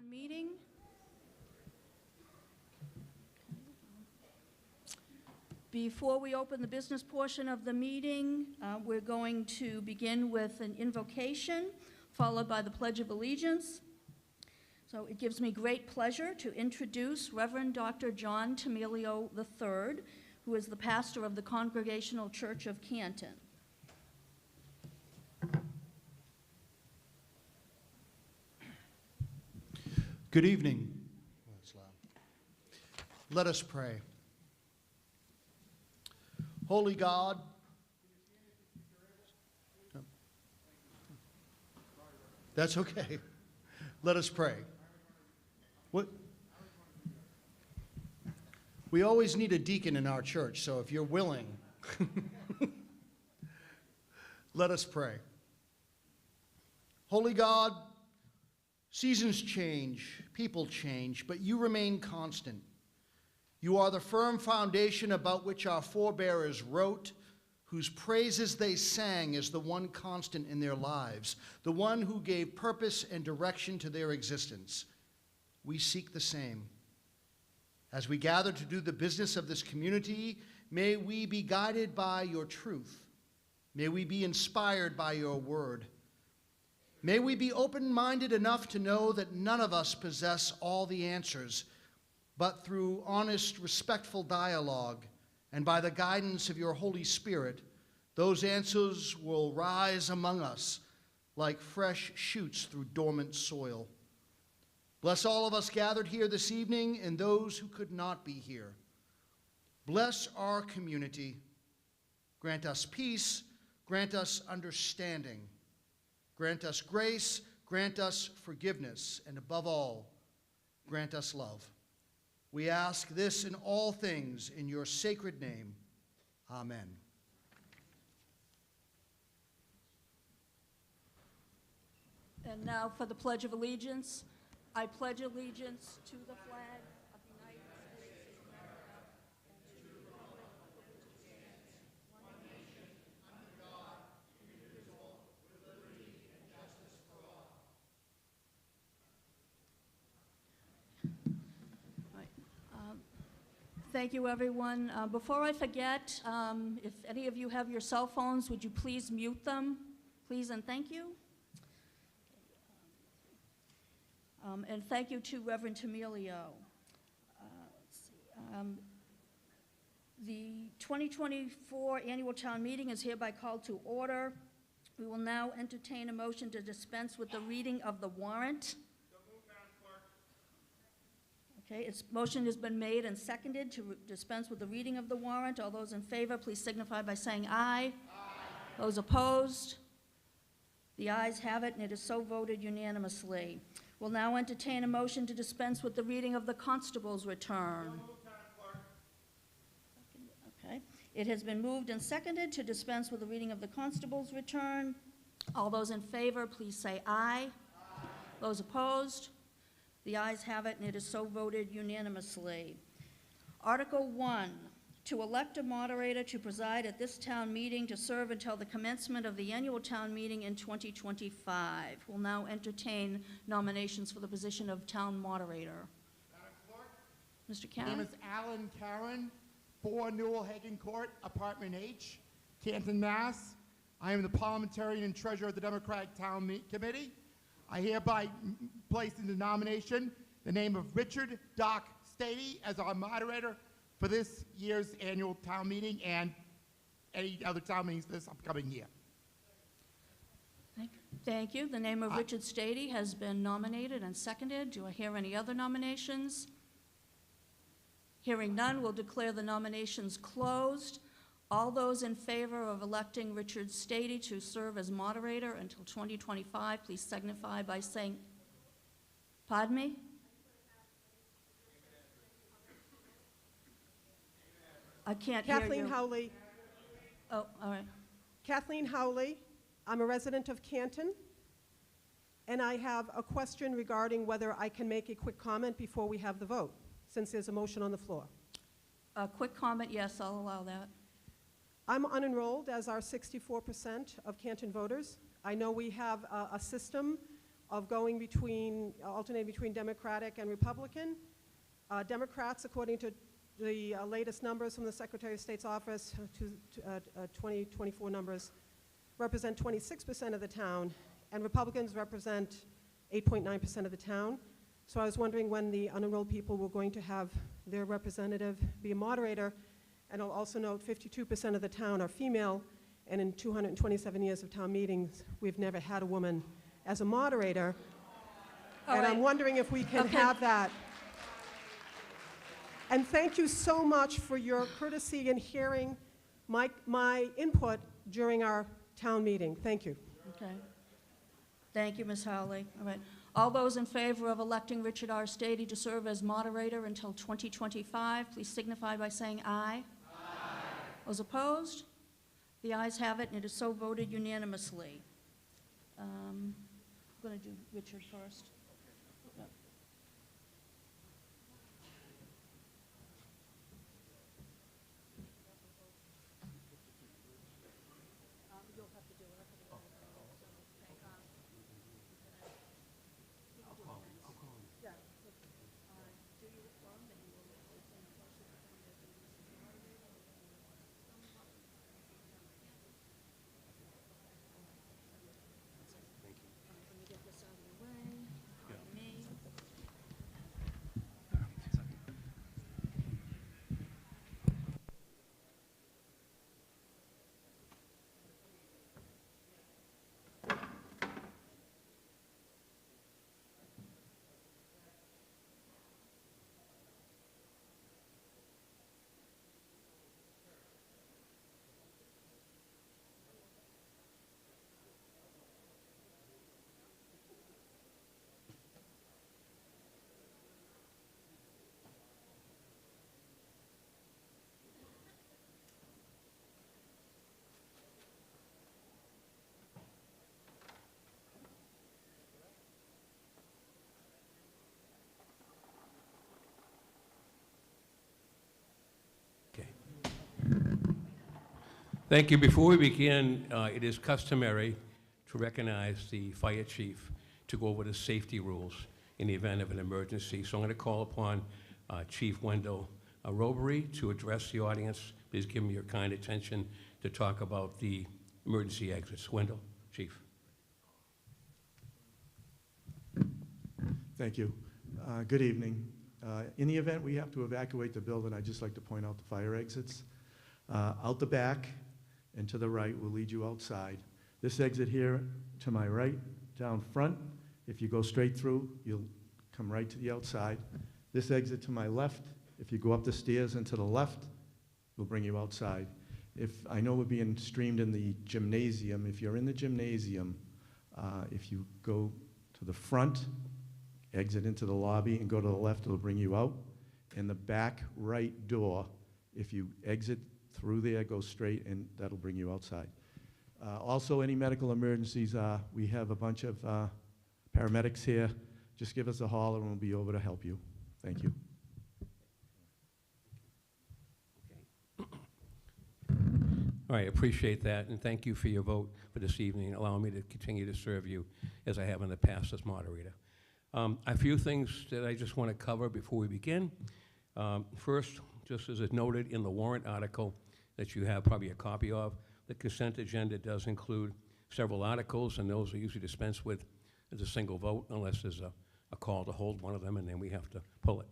Town meeting. Before we open the business portion of the meeting, we're going to begin with an invocation, followed by the Pledge of Allegiance. So it gives me great pleasure to introduce Reverend Dr. John Tamilio III, who is the pastor of the Congregational Church of Canton. Good evening. Oh, that's loud. Let us pray. Holy God, that's okay. Let us pray. What? We always need a deacon in our church, so if you're willing, let us pray. Holy God, seasons change, people change, but you remain constant. You are the firm foundation about which our forebears wrote, whose praises they sang as the one constant in their lives, the one who gave purpose and direction to their existence. We seek the same. As we gather to do the business of this community, may we be guided by your truth. May we be inspired by your word. May we be open-minded enough to know that none of us possess all the answers, but through honest, respectful dialogue and by the guidance of your Holy Spirit, those answers will rise among us like fresh shoots through dormant soil. Bless all of us gathered here this evening and those who could not be here. Bless our community. Grant us peace. Grant us understanding. Grant us grace, grant us forgiveness, and above all, grant us love. We ask this in all things in your sacred name. Amen. And now for the Pledge of Allegiance. I pledge allegiance to the flag of the United States of America and to the republic for which it stands, one nation, under God, indivisible, with liberty and justice for all. Thank you, everyone. Before I forget, if any of you have your cell phones, would you please mute them? Please and thank you. And thank you to Reverend Tamilio. The 2024 Annual Town Meeting is hereby called to order. We will now entertain a motion to dispense with the reading of the warrant. Okay, its motion has been made and seconded to dispense with the reading of the warrant. All those in favor, please signify by saying aye. Aye. Those opposed? The ayes have it, and it is so voted unanimously. We'll now entertain a motion to dispense with the reading of the constable's return. Okay, it has been moved and seconded to dispense with the reading of the constable's return. All those in favor, please say aye. Aye. Those opposed? The ayes have it, and it is so voted unanimously. Article 1, to elect a moderator to preside at this town meeting to serve until the commencement of the annual town meeting in 2025. We'll now entertain nominations for the position of town moderator. Madam Clerk, Mr. my Cannon? name is Alan Karen, 4 Newell Hagen Court, Apartment H, Canton, Mass. I am the parliamentarian and treasurer of the Democratic Town Committee. I hereby place into nomination the name of Richard Doc Stady as our moderator for this year's annual town meeting and any other town meetings this upcoming year. Thank you. The name of Richard Stady has been nominated and seconded. Do I hear any other nominations? Hearing none, we'll declare the nominations closed. All those in favor of electing Richard Stady to serve as moderator until 2025, please signify by saying, pardon me? I can't hear you. Kathleen Howley. Oh, all right. Kathleen Howley. I'm a resident of Canton, and I have a question regarding whether I can make a quick comment before we have the vote, since there's a motion on the floor. A quick comment, yes, I'll allow that. I'm unenrolled, as are 64% of Canton voters. I know we have a system of going between, alternating between Democratic and Republican. Democrats, according to the latest numbers from the Secretary of State's office, 2024 numbers, represent 26% of the town, and Republicans represent 8.9% of the town. So I was wondering when the unenrolled people were going to have their representative be a moderator. And I'll also note 52% of the town are female, and in 227 years of town meetings, we've never had a woman as a moderator. All And right. I'm wondering if we can Okay. have that. And thank you so much for your courtesy in hearing my input during our town meeting. Thank you. Okay. Thank you, Ms. Howley. All right. All those in favor of electing Richard R. Stady to serve as moderator until 2025, please signify by saying aye. Aye. Those opposed? The ayes have it, and it is so voted unanimously. I'm going to do Richard first. Yep. Let me get this out of the way. Me. Thank you. Before we begin, it is customary to recognize the fire chief to go over the safety rules in the event of an emergency. So I'm going to call upon Chief Wendell Robery to address the audience. Please give me your kind attention to talk about the emergency exits. Wendell, Chief. Thank you. Good evening. In the event we have to evacuate the building, I'd just like to point out the fire exits. Out the back and to the right will lead you outside. This exit here to my right, down front, if you go straight through, you'll come right to the outside. This exit to my left, if you go up the stairs and to the left, will bring you outside. I know we're being streamed in the gymnasium. If you're in the gymnasium, if you go to the front, exit into the lobby and go to the left, it'll bring you out. And the back right door, if you exit through there, go straight, and that'll bring you outside. Also, any medical emergencies, we have a bunch of paramedics here. Just give us a holler and we'll be over to help you. Thank you. All right, appreciate that, and thank you for your vote for this evening, allowing me to continue to serve you as I have in the past as moderator. A few things that I just want to cover before we begin. First, just as is noted in the warrant article that you have probably a copy of, the consent agenda does include several articles, and those are usually dispensed with as a single vote unless there's a call to hold one of them, and then we have to pull it.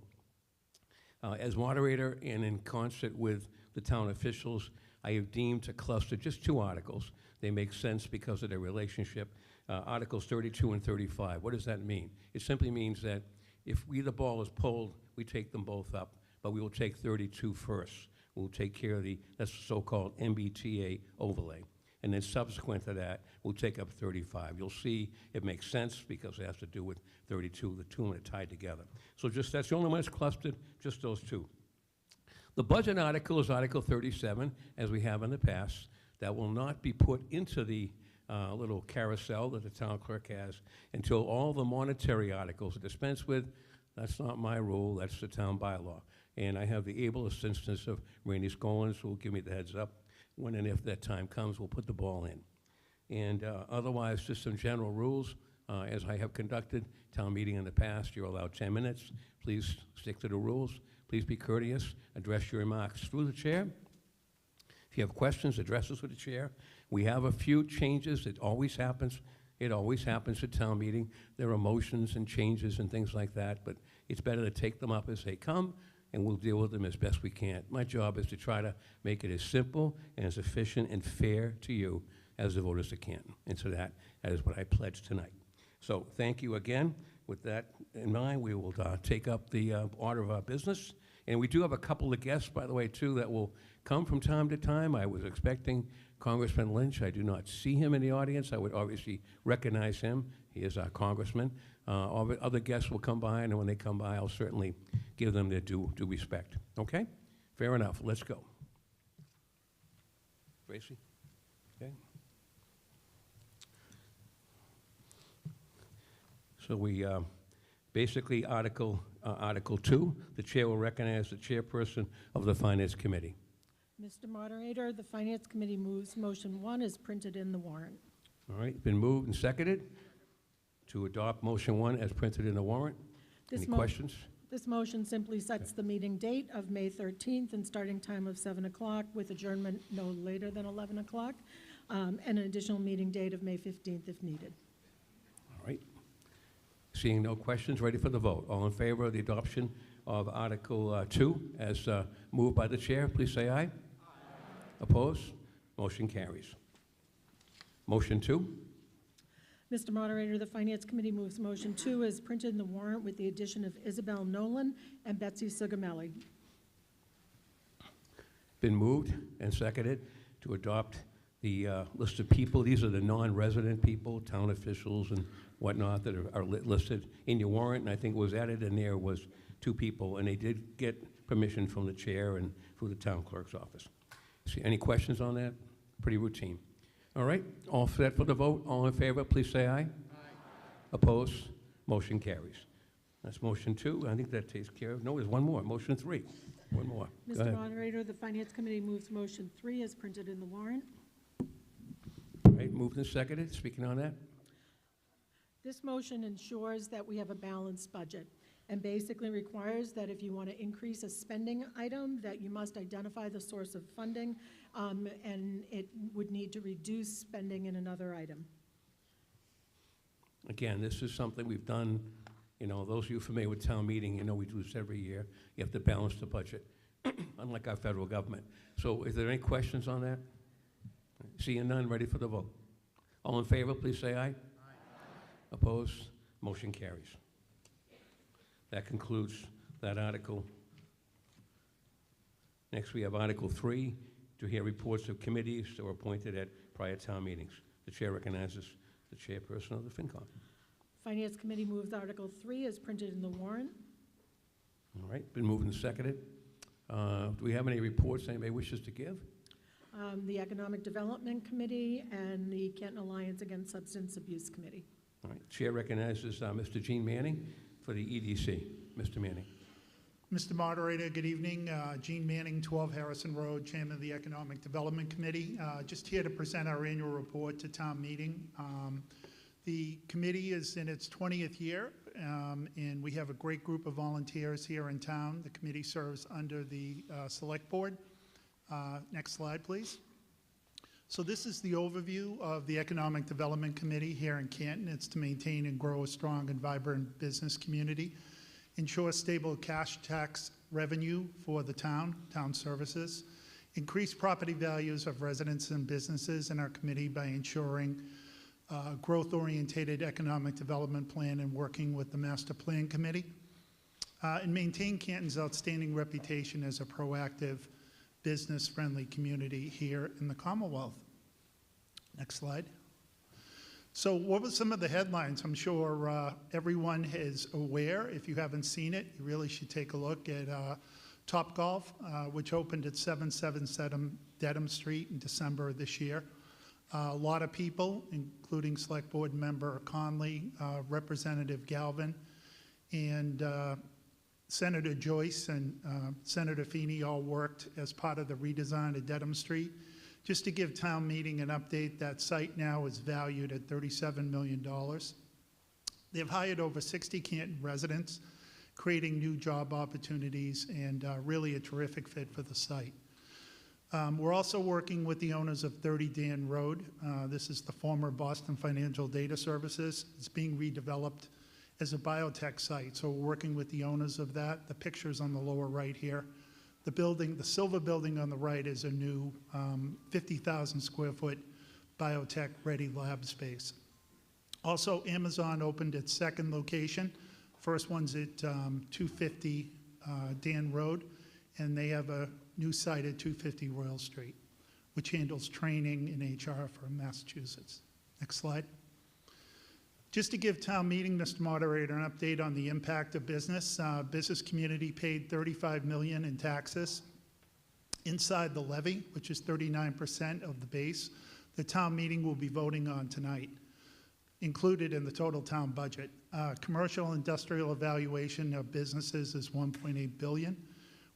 As moderator and in concert with the town officials, I have deemed to cluster just two articles. They make sense because of their relationship. Articles 32 and 35. What does that mean? It simply means that if the ball is pulled, we take them both up, but we will take 32 first. We'll take care of that's the so-called MBTA overlay. And then subsequent to that, we'll take up 35. You'll see it makes sense because it has to do with 32. The two are tied together. So that's the only one that's clustered, just those two. The budget article is Article 37, as we have in the past. That will not be put into the little carousel that the town clerk has until all the monetary articles are dispensed with. That's not my rule, that's the town bylaw. And I have the able assistance of Randy Scollins, who will give me the heads up. When and if that time comes, we'll put the ball in. And otherwise, just some general rules. As I have conducted town meeting in the past, you're allowed 10 minutes. Please stick to the rules. Please be courteous. Address your remarks through the chair. If you have questions, address us with the chair. We have a few changes. It always happens. It always happens at town meeting. There are motions and changes and things like that, but it's better to take them up as they come, and we'll deal with them as best we can. My job is to try to make it as simple and as efficient and fair to you as the voters of Canton. And so that is what I pledge tonight. So thank you again. With that in mind, we will take up the order of our business. And we do have a couple of guests, by the way, too, that will come from time to time. I was expecting Congressman Lynch. I do not see him in the audience. I would obviously recognize him. He is our congressman. Other guests will come by, and when they come by, I'll certainly give them their due respect. Okay? Fair enough. Let's go. Tracy? Okay. So we basically Article 2, the chair will recognize the chairperson of the Finance Committee. Mr. Moderator, the Finance Committee moves motion 1 is printed in the warrant. All right, been moved and seconded to adopt motion 1 as printed in the warrant. Any questions? This motion simply sets the meeting date of May 13th and starting time of 7 o'clock with adjournment no later than 11 o'clock, and an additional meeting date of May 15th if needed. All right. Seeing no questions, ready for the vote. All in favor of the adoption of Article 2 as moved by the chair, please say aye. Aye. Opposed? Motion carries. Motion 2. Mr. Moderator, the Finance Committee moves motion 2 as printed in the warrant with the addition of Isabel Nolan and Betsy Sugamelli. Been moved and seconded to adopt the list of people. These are the non-resident people, town officials and whatnot that are listed in your warrant, and I think what was added in there was 2 people, and they did get permission from the chair and through the town clerk's office. See, any questions on that? Pretty routine. All right, all set for the vote. All in favor, please say aye. Aye. Opposed? Motion carries. That's motion 2. I think that takes care of. No, there's one more. Motion 3. One more. Mr. Moderator, the Finance Committee moves motion 3 as printed in the warrant. All right, moved and seconded. Speaking on that. This motion ensures that we have a balanced budget and basically requires that if you want to increase a spending item, that you must identify the source of funding, and it would need to reduce spending in another item. Again, this is something we've done, you know, those of you familiar with town meeting, you know we do this every year. You have to balance the budget, unlike our federal government. So is there any questions on that? Seeing none, ready for the vote. All in favor, please say aye. Aye. Opposed? Motion carries. That concludes that article. Next, we have Article 3, to hear reports of committees that were appointed at prior town meetings. The chair recognizes the chairperson of the FinCom. Finance Committee moves Article 3 as printed in the warrant. All right, been moved and seconded. Do we have any reports anybody wishes to give? The Economic Development Committee and the Canton Alliance Against Substance Abuse Committee. All right, chair recognizes Mr. Gene Manning for the EDC. Mr. Manning. Mr. Moderator, good evening. Gene Manning, 12 Harrison Road, Chairman of the Economic Development Committee. Just here to present our annual report to town meeting. The committee is in its 20th year, and we have a great group of volunteers here in town. The committee serves under the Select Board. Next slide, please. So this is the overview of the Economic Development Committee here in Canton. It's to maintain and grow a strong and vibrant business community, ensure stable cash tax revenue for the town services, increase property values of residents and businesses in our committee by ensuring growth-oriented economic development plan and working with the Master Plan Committee, and maintain Canton's outstanding reputation as a proactive, business-friendly community here in the Commonwealth. Next slide. So what were some of the headlines? I'm sure everyone is aware. If you haven't seen it, you really should take a look at Topgolf, which opened at 777 Dedham Street in December of this year. A lot of people, including Select Board Member Conley, Representative Galvin, and Senator Joyce and Senator Feeney all worked as part of the redesign of Dedham Street. Just to give town meeting an update, that site now is valued at $37 million. They've hired over 60 Canton residents, creating new job opportunities, and really a terrific fit for the site. We're also working with the owners of 30 Dan Road. This is the former Boston Financial Data Services. It's being redeveloped as a biotech site, so we're working with the owners of that. The picture's on the lower right here. The building, the silver building on the right, is a new 50,000 square foot biotech-ready lab space. Also, Amazon opened its second location. First one's at 250 Dan Road, and they have a new site at 250 Royal Street, which handles training and HR for Massachusetts. Next slide. Just to give town meeting, Mr. Moderator, an update on the impact of business. Business community paid $35 million in taxes inside the levy, which is 39% of the base. The town meeting will be voting on tonight, included in the total town budget. Commercial industrial evaluation of businesses is $1.8 billion.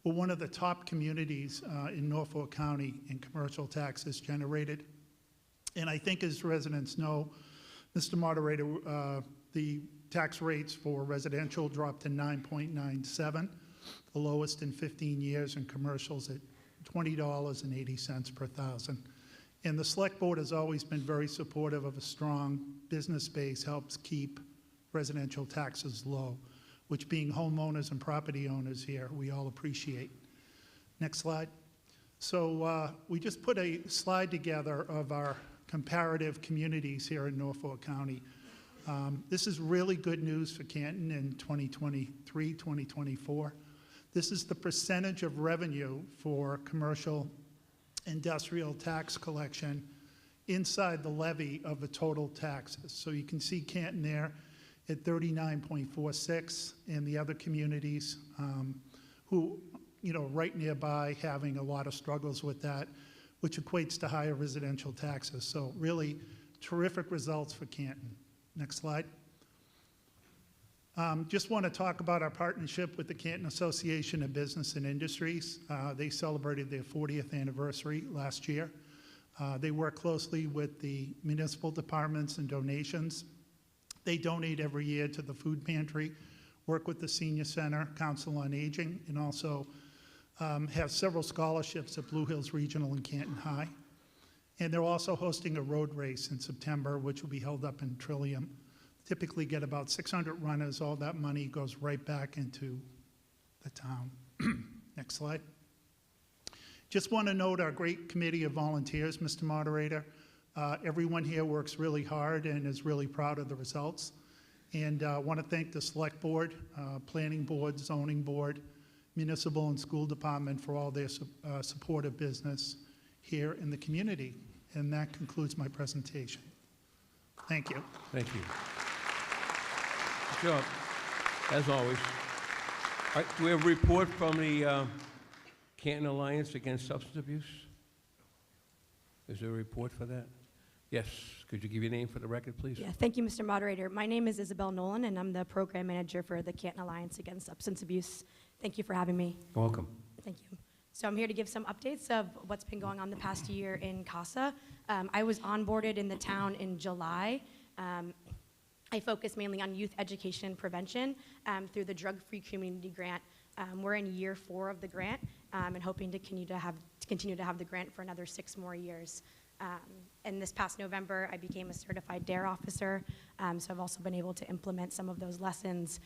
We're one of the top communities in Norfolk County in commercial taxes generated. And I think, as residents know, Mr. Moderator, the tax rates for residential dropped to 9.97, the lowest in 15 years, and commercials at $20.80 per thousand. And the select board has always been very supportive of a strong business base, helps keep residential taxes low, which, being homeowners and property owners here, we all appreciate. Next slide. So we just put a slide together of our comparative communities here in Norfolk County. This is really good news for Canton in 2023, 2024. This is the percentage of revenue for commercial industrial tax collection inside the levy of the total taxes. So you can see Canton there at 39.46, and the other communities who, right nearby, having a lot of struggles with that, which equates to higher residential taxes. So really terrific results for Canton. Next slide. Just want to talk about our partnership with the Canton Association of Business and Industries. They celebrated their 40th anniversary last year. They work closely with the municipal departments and donations. They donate every year to the food pantry, work with the Senior Center, Council on Aging, and also have several scholarships at Blue Hills Regional and Canton High. And they're also hosting a road race in September, which will be held up in Trillium. Typically get about 600 runners. All that money goes right back into the town. Next slide. Just want to note our great committee of volunteers, Mr. Moderator. Everyone here works really hard and is really proud of the results. And I want to thank the Select Board, Planning Board, Zoning Board, Municipal and School Department for all their support of business here in the community. And that concludes my presentation. Thank you. Thank you. Good job, as always. All right, do we have a report from the Canton Alliance Against Substance Abuse? Is there a report for that? Yes. Could you give your name for the record, please? Yeah, thank you, Mr. Moderator. My name is Isabel Nolan, and I'm the program manager for the Canton Alliance Against Substance Abuse. Thank you for having me. Welcome. Thank you. So I'm here to give some updates of what's been going on the past year in CASA. I was onboarded in the town in July. I focus mainly on youth education and prevention through the Drug-Free Community Grant. We're in year 4 of the grant and hoping to continue to have the grant for another 6 more years. And this past November, I became a certified DARE officer, so I've also been able to implement some of those lessons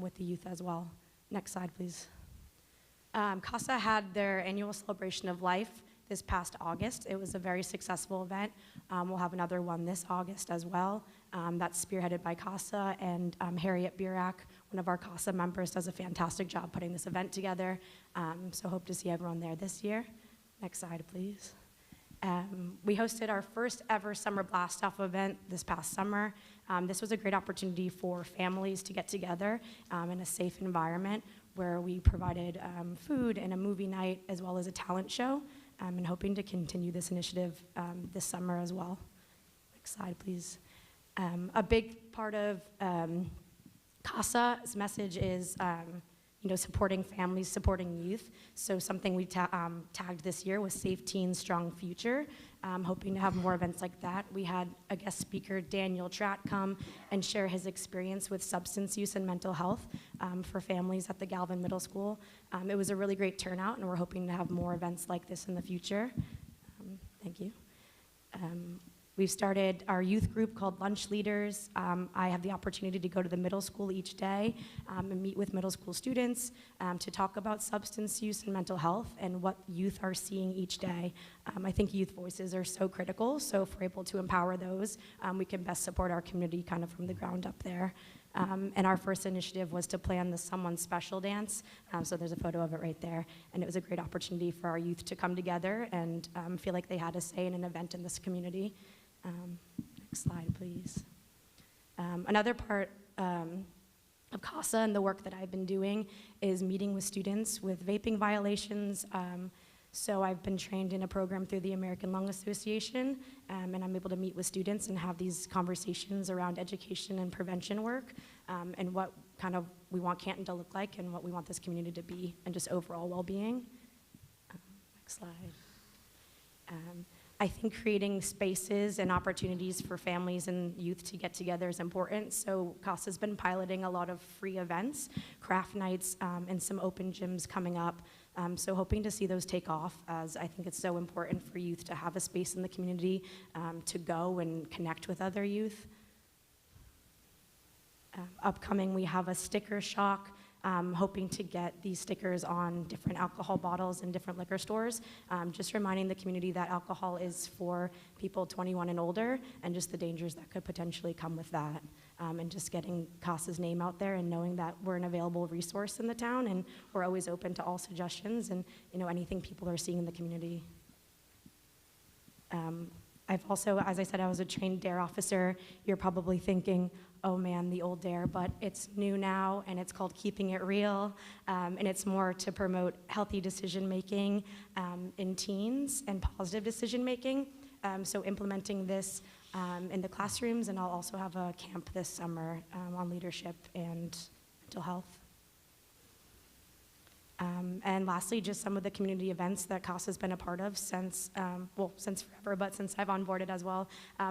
with the youth as well. Next slide, please. CASA had their annual celebration of life this past August. It was a very successful event. We'll have another one this August as well. That's spearheaded by CASA, and Harriet Burak, one of our CASA members, does a fantastic job putting this event together. So hope to see everyone there this year. Next slide, please. We hosted our first ever Summer Blast-Off event this past summer. This was a great opportunity for families to get together in a safe environment where we provided food and a movie night as well as a talent show, and hoping to continue this initiative this summer as well. Next slide, please. A big part of CASA's message is supporting families, supporting youth. So something we tagged this year was Safe Teens, Strong Future. Hoping to have more events like that. We had a guest speaker, Daniel Tratt, come and share his experience with substance use and mental health for families at the Galvin Middle School. It was a really great turnout, and we're hoping to have more events like this in the future. Thank you. We've started our youth group called Lunch Leaders. I have the opportunity to go to the middle school each day and meet with middle school students to talk about substance use and mental health and what youth are seeing each day. I think youth voices are so critical, so if we're able to empower those, we can best support our community kind of from the ground up there. And our first initiative was to plan the Someone Special dance. So there's a photo of it right there. And it was a great opportunity for our youth to come together and feel like they had a say in an event in this community. Next slide, please. Another part of CASA and the work that I've been doing is meeting with students with vaping violations. So I've been trained in a program through the American Lung Association, and I'm able to meet with students and have these conversations around education and prevention work, and what kind of we want Canton to look like and what we want this community to be, and just overall well-being. Next slide. I think creating spaces and opportunities for families and youth to get together is important. So CASA's been piloting a lot of free events, craft nights, and some open gyms coming up. So hoping to see those take off, as I think it's so important for youth to have a space in the community to go and connect with other youth. Upcoming, we have a sticker shock. Hoping to get these stickers on different alcohol bottles in different liquor stores. Just reminding the community that alcohol is for people 21 and older, and just the dangers that could potentially come with that. And just getting CASA's name out there and knowing that we're an available resource in the town, and we're always open to all suggestions and anything people are seeing in the community. I've also, as I said, I was a trained DARE officer. You're probably thinking, oh man, the old DARE, but it's new now, and it's called Keeping It Real, and it's more to promote healthy decision-making in teens and positive decision-making. So implementing this in the classrooms, and I'll also have a camp this summer on leadership and mental health. And lastly, just some of the community events that CASA's been a part of since forever, but since I've onboarded as well.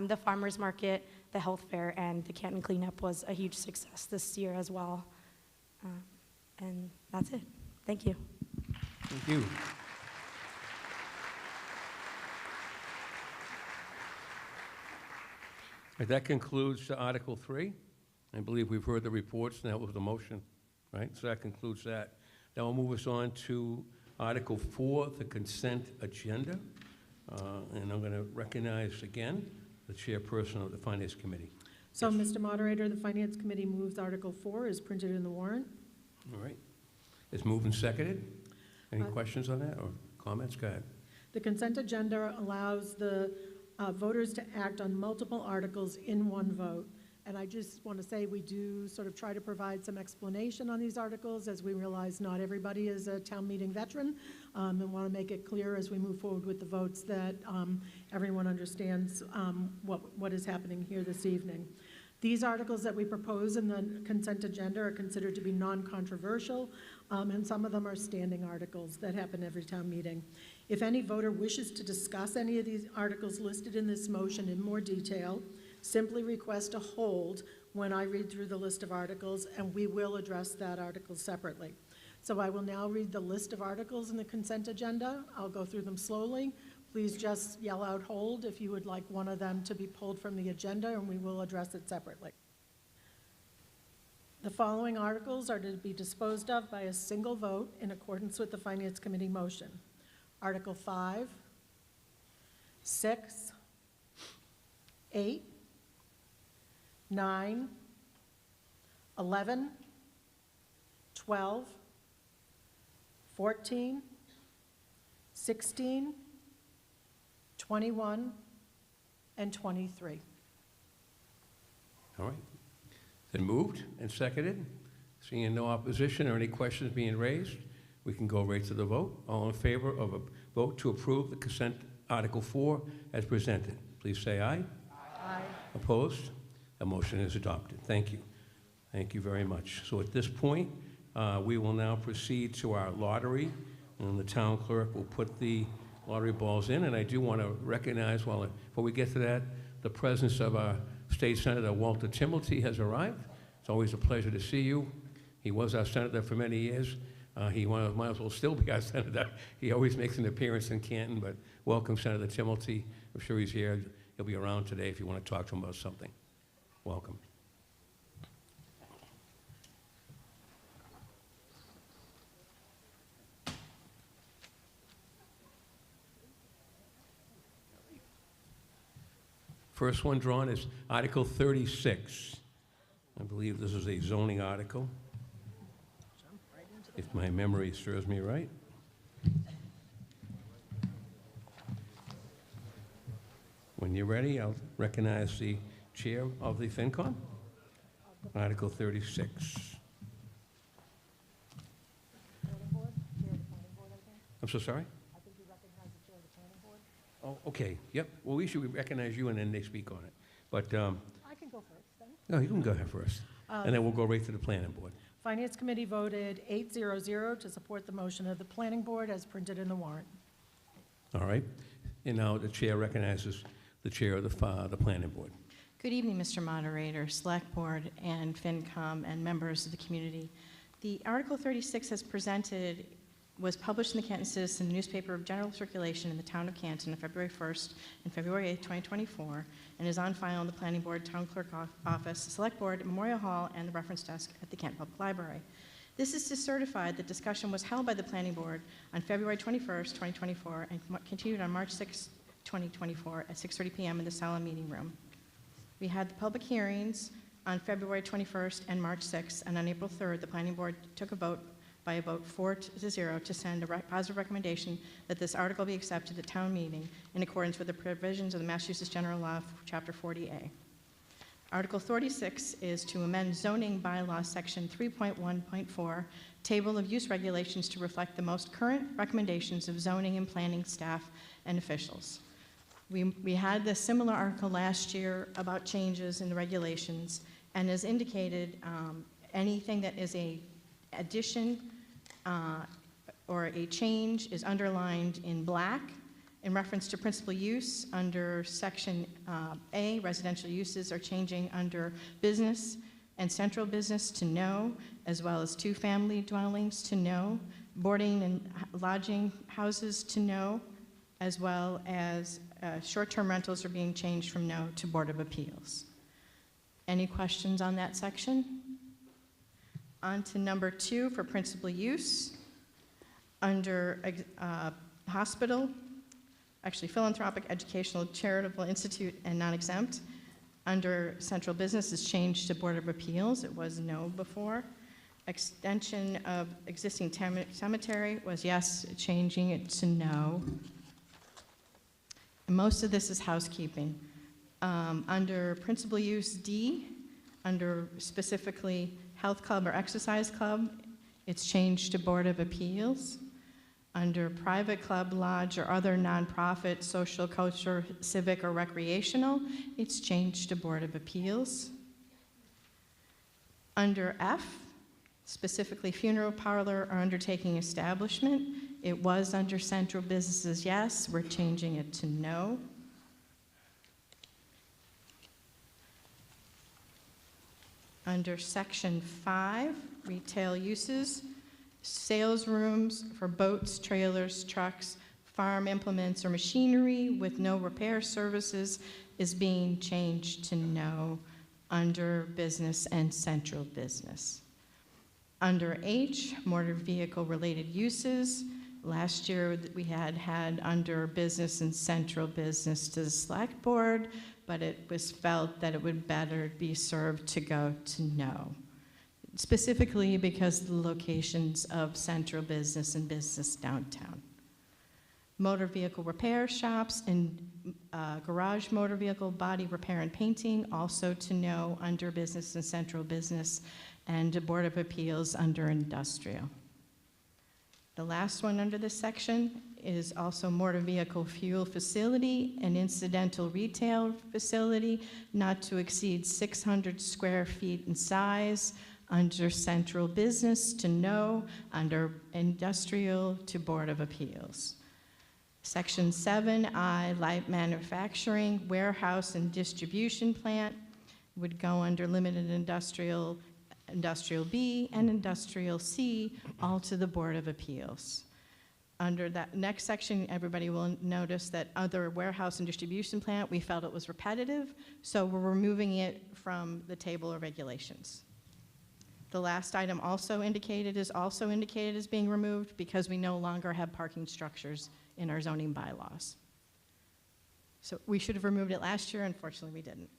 The farmers market, the health fair, and the Canton cleanup was a huge success this year as well. And that's it. Thank you. Thank you. And that concludes Article 3. I believe we've heard the reports, and that was the motion, right? So that concludes that. Now we'll move us on to Article 4, the consent agenda. And I'm going to recognize again the chairperson of the Finance Committee. So, Mr. Moderator, the Finance Committee moves Article 4 as printed in the warrant. All right. It's moved and seconded. Any questions on that or comments? Go ahead. The consent agenda allows the voters to act on multiple articles in one vote. And I just want to say we do sort of try to provide some explanation on these articles, as we realize not everybody is a town meeting veteran, and want to make it clear as we move forward with the votes that everyone understands what is happening here this evening. These articles that we propose in the consent agenda are considered to be non-controversial, and some of them are standing articles that happen every town meeting. If any voter wishes to discuss any of these articles listed in this motion in more detail, simply request a hold when I read through the list of articles, and we will address that article separately. So I will now read the list of articles in the consent agenda. I'll go through them slowly. Please just yell out hold if you would like one of them to be pulled from the agenda, and we will address it separately. The following articles are to be disposed of by a single vote in accordance with the Finance Committee motion. Article 5, 6, 8, 9, 11, 12, 14, 16, 21, and 23. All right. Then moved and seconded. Seeing no opposition or any questions being raised, we can go right to the vote. All in favor of a vote to approve the consent Article 4 as presented, please say aye. Aye. Opposed? The motion is adopted. Thank you. Thank you very much. So at this point, We will now proceed to our lottery, and the town clerk will put the lottery balls in. And I do want to recognize, before we get to that, the presence of our State Senator Walter Timilty has arrived. It's always a pleasure to see you. He was our senator for many years. He might as well still be our senator. He always makes an appearance in Canton, but welcome, Senator Timilty. I'm sure he's here. He'll be around today if you want to talk to him about something. Welcome. First one drawn is Article 36. I believe this is a zoning article, if my memory serves me right. When you're ready, I'll recognize the chair of the FinCom. Article 36. I'm so sorry? I think you recognize the chair of the planning board. Oh, okay, yep. Well, we should recognize you and then they speak on it. But, I can go first then. no, you can go ahead first. And then we'll go right to the planning board. Finance Committee voted 8-0-0 to support the motion of the Planning Board as printed in the warrant. All right. And now the chair recognizes the chair of the planning board. Good evening, Mr. Moderator, Select Board, and FinCom, and members of the community. The Article 36 as presented was published in the Canton Citizen newspaper of general circulation in the town of Canton on February 1st and February 8th, 2024, and is on file in the Planning Board, Town Clerk Office, Select Board, Memorial Hall, and the reference desk at the Canton Public Library. This is to certify that discussion was held by the Planning Board on February 21st, 2024, and continued on March 6th, 2024 at 6:30 p.m. in the Sala Meeting Room. We had the public hearings on February 21st and March 6th, and on April 3rd, the Planning Board took a vote by a vote 4-0 to send a positive recommendation that this article be accepted at town meeting in accordance with the provisions of the Massachusetts General Law, Chapter 40A. Article 36 is to amend zoning bylaw section 3.1.4, table of use regulations to reflect the most current recommendations of zoning and planning staff and officials. We had this similar article last year about changes in the regulations, and as indicated, anything that is a addition or a change is underlined in black in reference to principal use. Under section A, residential uses are changing under business and central business to no, as well as two-family dwellings to no, boarding and lodging houses to no, as well as short-term rentals are being changed from no to Board of Appeals. Any questions on that section? On to number 2 for principal use. Under hospital, actually philanthropic, educational, charitable institute, and non-exempt. Under central business is changed to Board of Appeals. It was no before. Extension of existing cemetery was yes, changing it to no. And most of this is housekeeping. Under principal use D, under specifically health club or exercise club, it's changed to Board of Appeals. Under private club, lodge, or other nonprofit, social, cultural, civic, or recreational, it's changed to Board of Appeals. Under F, specifically funeral parlor or undertaking establishment, it was under central businesses, yes. We're changing it to no. Under section 5, retail uses, sales rooms for boats, trailers, trucks, farm implements, or machinery with no repair services is being changed to no under business and central business. Under H, motor vehicle related uses, last year we had under business and central business to the select board, but it was felt that it would better be served to go to no. Specifically because of the locations of central business and business downtown. Motor vehicle repair shops and garage motor vehicle body repair and painting, also to no under business and central business, and Board of Appeals under industrial. The last one under this section is also motor vehicle fuel facility and incidental retail facility, not to exceed 600 square feet in size, under central business to no, under industrial to Board of Appeals. Section 7I, light manufacturing, warehouse and distribution plant would go under limited industrial, industrial B, and industrial C, all to the Board of Appeals. Under that next section, everybody will notice that other warehouse and distribution plant, we felt it was repetitive, so we're removing it from the table of regulations. The last item also indicated is also indicated as being removed because we no longer have parking structures in our zoning bylaws. So we should have removed it last year, unfortunately we didn't.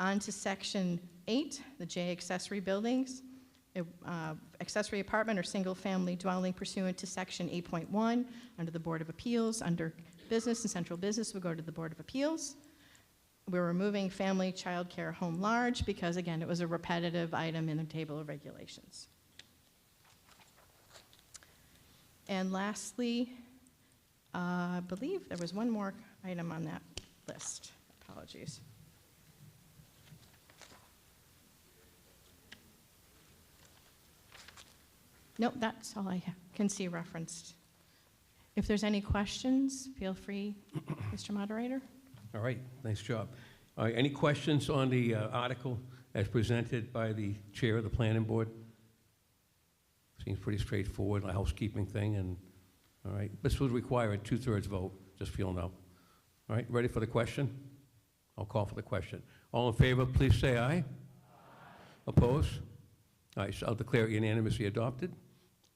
On to section 8, the J accessory buildings. Accessory apartment or single-family dwelling pursuant to section 8.1 under the Board of Appeals. Under business and central business would go to the Board of Appeals. We're removing family child care home large because, again, it was a repetitive item in the table of regulations. And lastly, I believe there was one more item on that list. Apologies. Nope, that's all I can see referenced. If there's any questions, feel free, Mr. Moderator. All right, nice job. All right, any questions on the article as presented by the chair of the planning board? Seems pretty straightforward, a housekeeping thing, and all right. This would require a 2/3 vote, just feel no. All right, ready for the question? I'll call for the question. All in favor, please say aye. Aye. Opposed? All right, so I'll declare it unanimously adopted,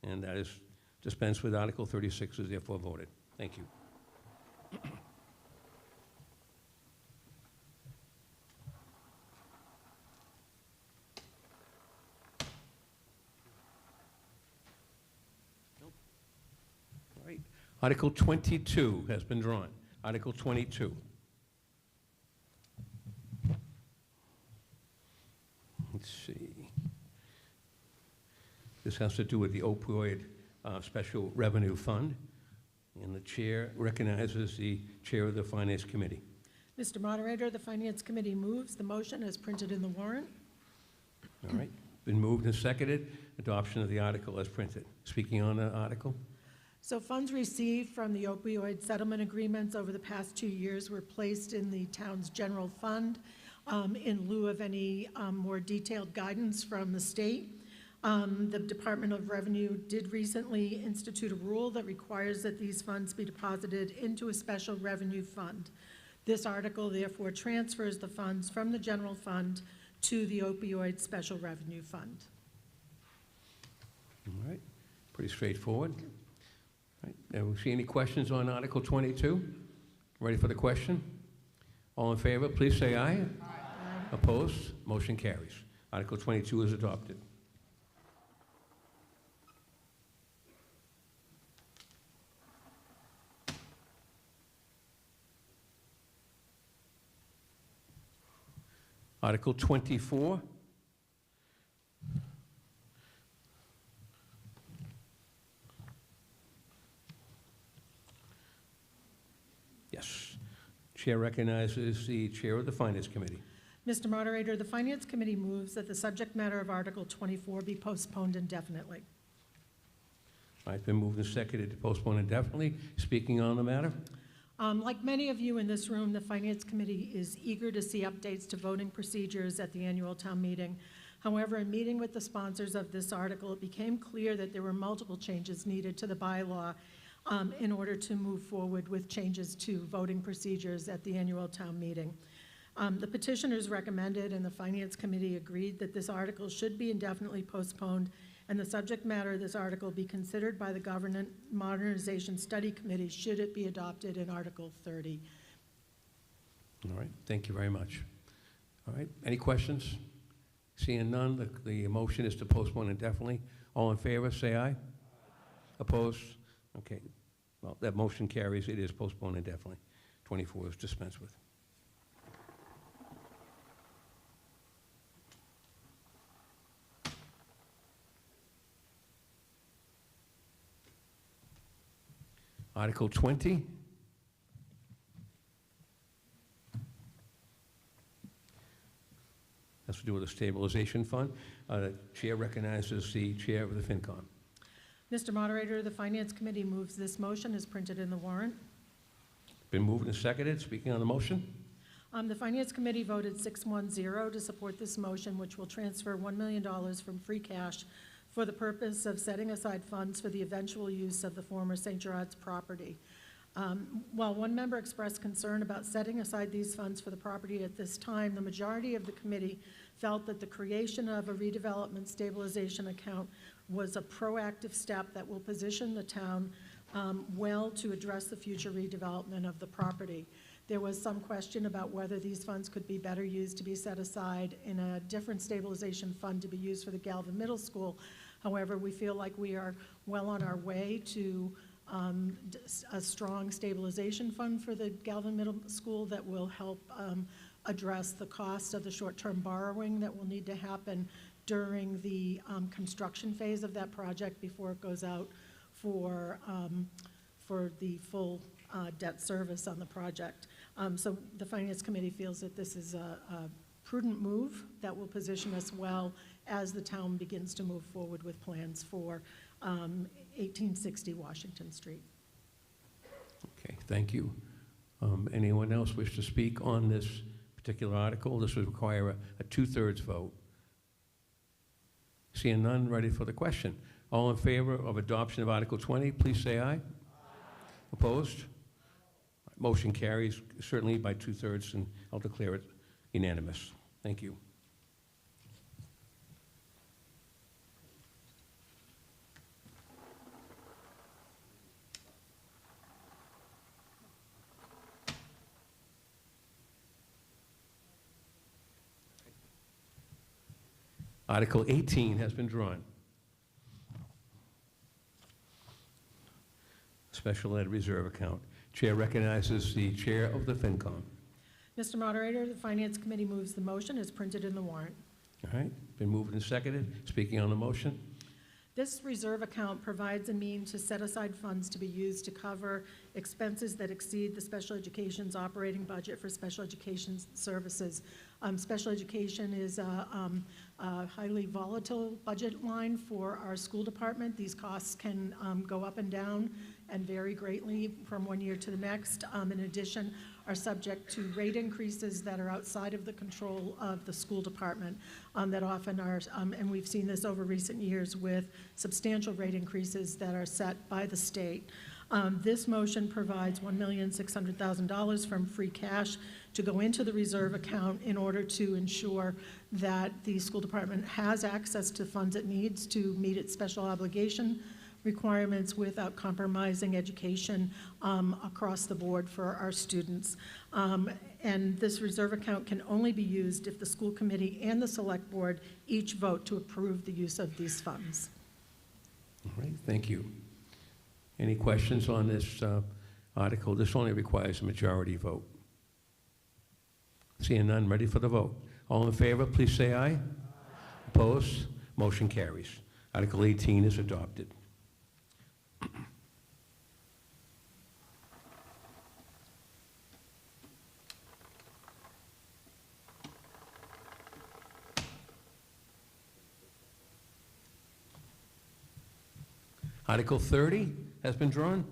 and that is dispensed with Article 36 is therefore voted. Thank you. All right, Article 22 has been drawn. Article 22. Let's see. This has to do with the opioid special revenue fund, and the chair recognizes the chair of the Finance Committee. Mr. Moderator, the Finance Committee moves the motion as printed in the warrant. All right, been moved and seconded. Adoption of the article as printed. Speaking on the article. So funds received from the opioid settlement agreements over the past 2 years were placed in the town's general fund in lieu of any more detailed guidance from the state. The Department of Revenue did recently institute a rule that requires that these funds be deposited into a special revenue fund. This article therefore transfers the funds from the general fund to the opioid special revenue fund. All right, pretty straightforward. All right, and we see any questions on Article 22? Ready for the question? All in favor, please say aye. Aye. Opposed? Motion carries. Article 22 is adopted. Article 24. Yes. Chair recognizes the chair of the Finance Committee. Mr. Moderator, the Finance Committee moves that the subject matter of Article 24 be postponed indefinitely. All right, been moved and seconded to postpone indefinitely. Speaking on the matter? Like many of you in this room, the Finance Committee is eager to see updates to voting procedures at the annual town meeting. However, in meeting with the sponsors of this article, it became clear that there were multiple changes needed to the bylaw in order to move forward with changes to voting procedures at the annual town meeting. The petitioners recommended and the Finance Committee agreed that this article should be indefinitely postponed and the subject matter of this article be considered by the Government Modernization Study Committee should it be adopted in Article 30. All right, thank you very much. All right, any questions? Seeing none, the motion is to postpone indefinitely. All in favor, say aye. Opposed? Okay, well, that motion carries. It is postponed indefinitely. 24 is dispensed with. Article 20. Has to do with the stabilization fund. Chair recognizes the chair of the FinCom. Mr. Moderator, the Finance Committee moves this motion as printed in the warrant. Been moved and seconded. Speaking on the motion? The Finance Committee voted 6-1-0 to support this motion, which will transfer $1 million from free cash for the purpose of setting aside funds for the eventual use of the former St. Gerard's property. While one member expressed concern about setting aside these funds for the property at this time, the majority of the committee felt that the creation of a redevelopment stabilization account was a proactive step that will position the town well to address the future redevelopment of the property. There was some question about whether these funds could be better used to be set aside in a different stabilization fund to be used for the Galvin Middle School. However, we feel like we are well on our way to a strong stabilization fund for the Galvin Middle School that will help address the cost of the short-term borrowing that will need to happen during the construction phase of that project before it goes out for the full debt service on the project. So the Finance Committee feels that this is a prudent move that will position us well as the town begins to move forward with plans for 1860 Washington Street. Okay, thank you. Anyone else wish to speak on this particular article? This would require a 2/3 vote. Seeing none, ready for the question. All in favor of adoption of Article 20, please say aye. Aye. Opposed? Motion carries certainly by 2/3, and I'll declare it unanimous. Thank you. Article 18 has been drawn. Special Ed Reserve Account. Chair recognizes the chair of the FinCom. Mr. Moderator, the Finance Committee moves the motion as printed in the warrant. All right, been moved and seconded. Speaking on the motion? This reserve account provides a means to set aside funds to be used to cover expenses that exceed the special education's operating budget for special education services. Special education is a highly volatile budget line for our school department. These costs can go up and down and vary greatly from one year to the next. In addition, are subject to rate increases that are outside of the control of the school department that often are, and we've seen this over recent years with substantial rate increases that are set by the state. This motion provides $1,600,000 from free cash to go into the reserve account in order to ensure that the school department has access to funds it needs to meet its special obligation requirements without compromising education across the board for our students. And this reserve account can only be used if the school committee and the select board each vote to approve the use of these funds. All right, thank you. Any questions on this article? This only requires a majority vote. Seeing none, ready for the vote. All in favor, please say aye. Aye. Opposed? Motion carries. Article 18 is adopted. Article 30 has been drawn.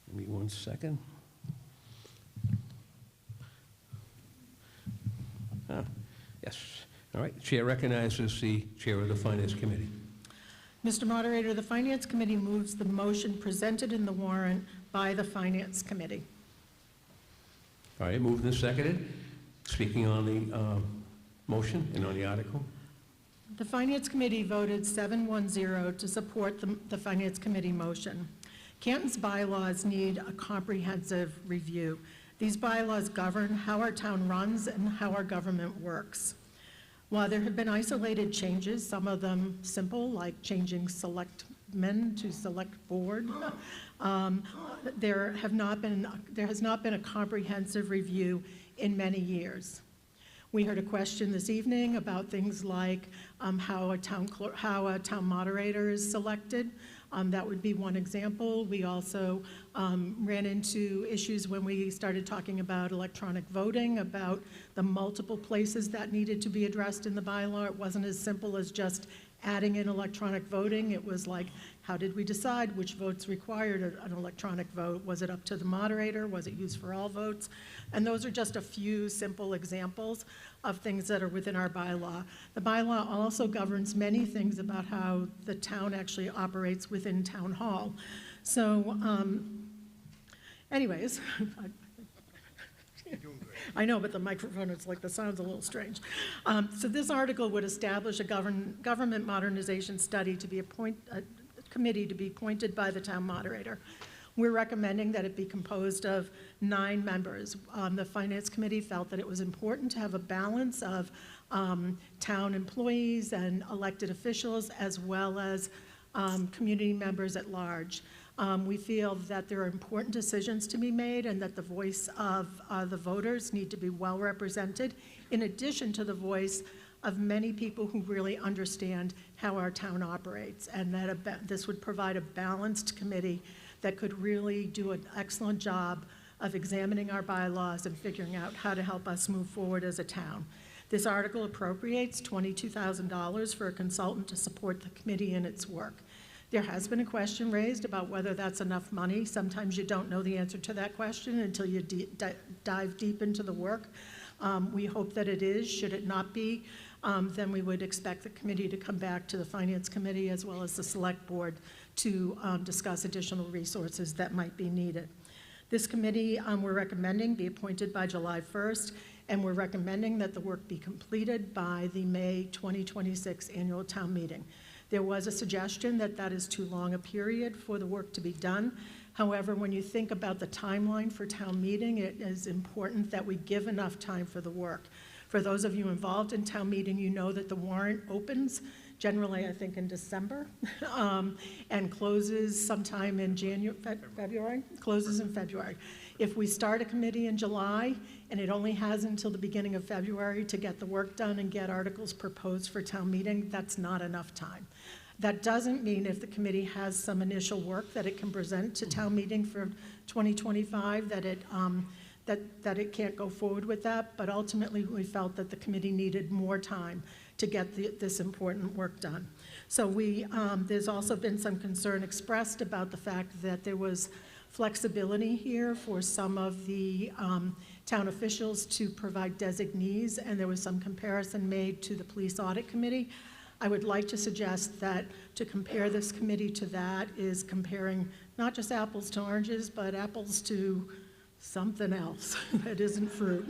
Give me 1 second. Yes. All right. Chair recognizes the chair of the Finance Committee. Mr. Moderator, the Finance Committee moves the motion presented in the warrant by the Finance Committee. All right. Moved and seconded. Speaking on the motion and on the article. The Finance Committee voted 7-1-0 to support the Finance Committee motion. Canton's bylaws need a comprehensive review. These bylaws govern how our town runs and how our government works. While there have been isolated changes, some of them simple, like changing selectmen to select board, there has not been a comprehensive review in many years. We heard a question this evening about things like how a town moderator is selected. That would be one example. We also ran into issues when we started talking about electronic voting, about the multiple places that needed to be addressed in the bylaw. It wasn't as simple as just adding in electronic voting. It was like, how did we decide which votes required an electronic vote? Was it up to the moderator? Was it used for all votes? And those are just a few simple examples of things that are within our bylaw. The bylaw also governs many things about how the town actually operates within town hall. So anyways, I know, but the microphone, it's like the sound's a little strange. So this article would establish a government modernization study to be a committee to be appointed by the town moderator. We're recommending that it be composed of 9 members. The Finance Committee felt that it was important to have a balance of town employees and elected officials, as well as community members at large. We feel that there are important decisions to be made and that the voice of the voters need to be well represented, in addition to the voice of many people who really understand how our town operates, and that this would provide a balanced committee that could really do an excellent job of examining our bylaws and figuring out how to help us move forward as a town. This article appropriates $22,000 for a consultant to support the committee in its work. There has been a question raised about whether that's enough money. Sometimes you don't know the answer to that question until you dive deep into the work. We hope that it is. Should it not be, then we would expect the committee to come back to the Finance Committee as well as the Select Board to discuss additional resources that might be needed. This committee, we're recommending be appointed by July 1st, and we're recommending that the work be completed by the May 2026 annual town meeting. There was a suggestion that that is too long a period for the work to be done. However, when you think about the timeline for town meeting, it is important that we give enough time for the work. For those of you involved in town meeting, you know that the warrant opens generally, I think, in December, and closes sometime in February, closes in February. If we start a committee in July, and it only has until the beginning of February to get the work done and get articles proposed for town meeting, that's not enough time. That doesn't mean if the committee has some initial work that it can present to town meeting for 2025, that it can't go forward with that, but ultimately we felt that the committee needed more time to get this important work done. So there's also been some concern expressed about the fact that there was flexibility here for some of the town officials to provide designees, and there was some comparison made to the Police Audit Committee. I would like to suggest that to compare this committee to that is comparing not just apples to oranges, but apples to something else that isn't fruit.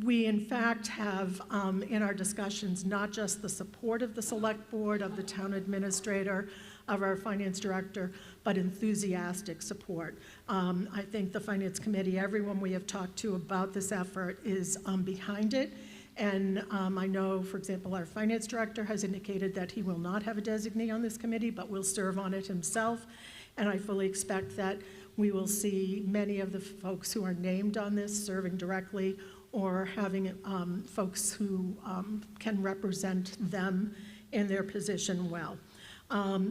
We in fact have in our discussions not just the support of the Select Board, of the town administrator, of our finance director, but enthusiastic support. I think the Finance Committee, everyone we have talked to about this effort is behind it. And I know, for example, our finance director has indicated that he will not have a designee on this committee, but will serve on it himself. And I fully expect that we will see many of the folks who are named on this serving directly or having folks who can represent them in their position well.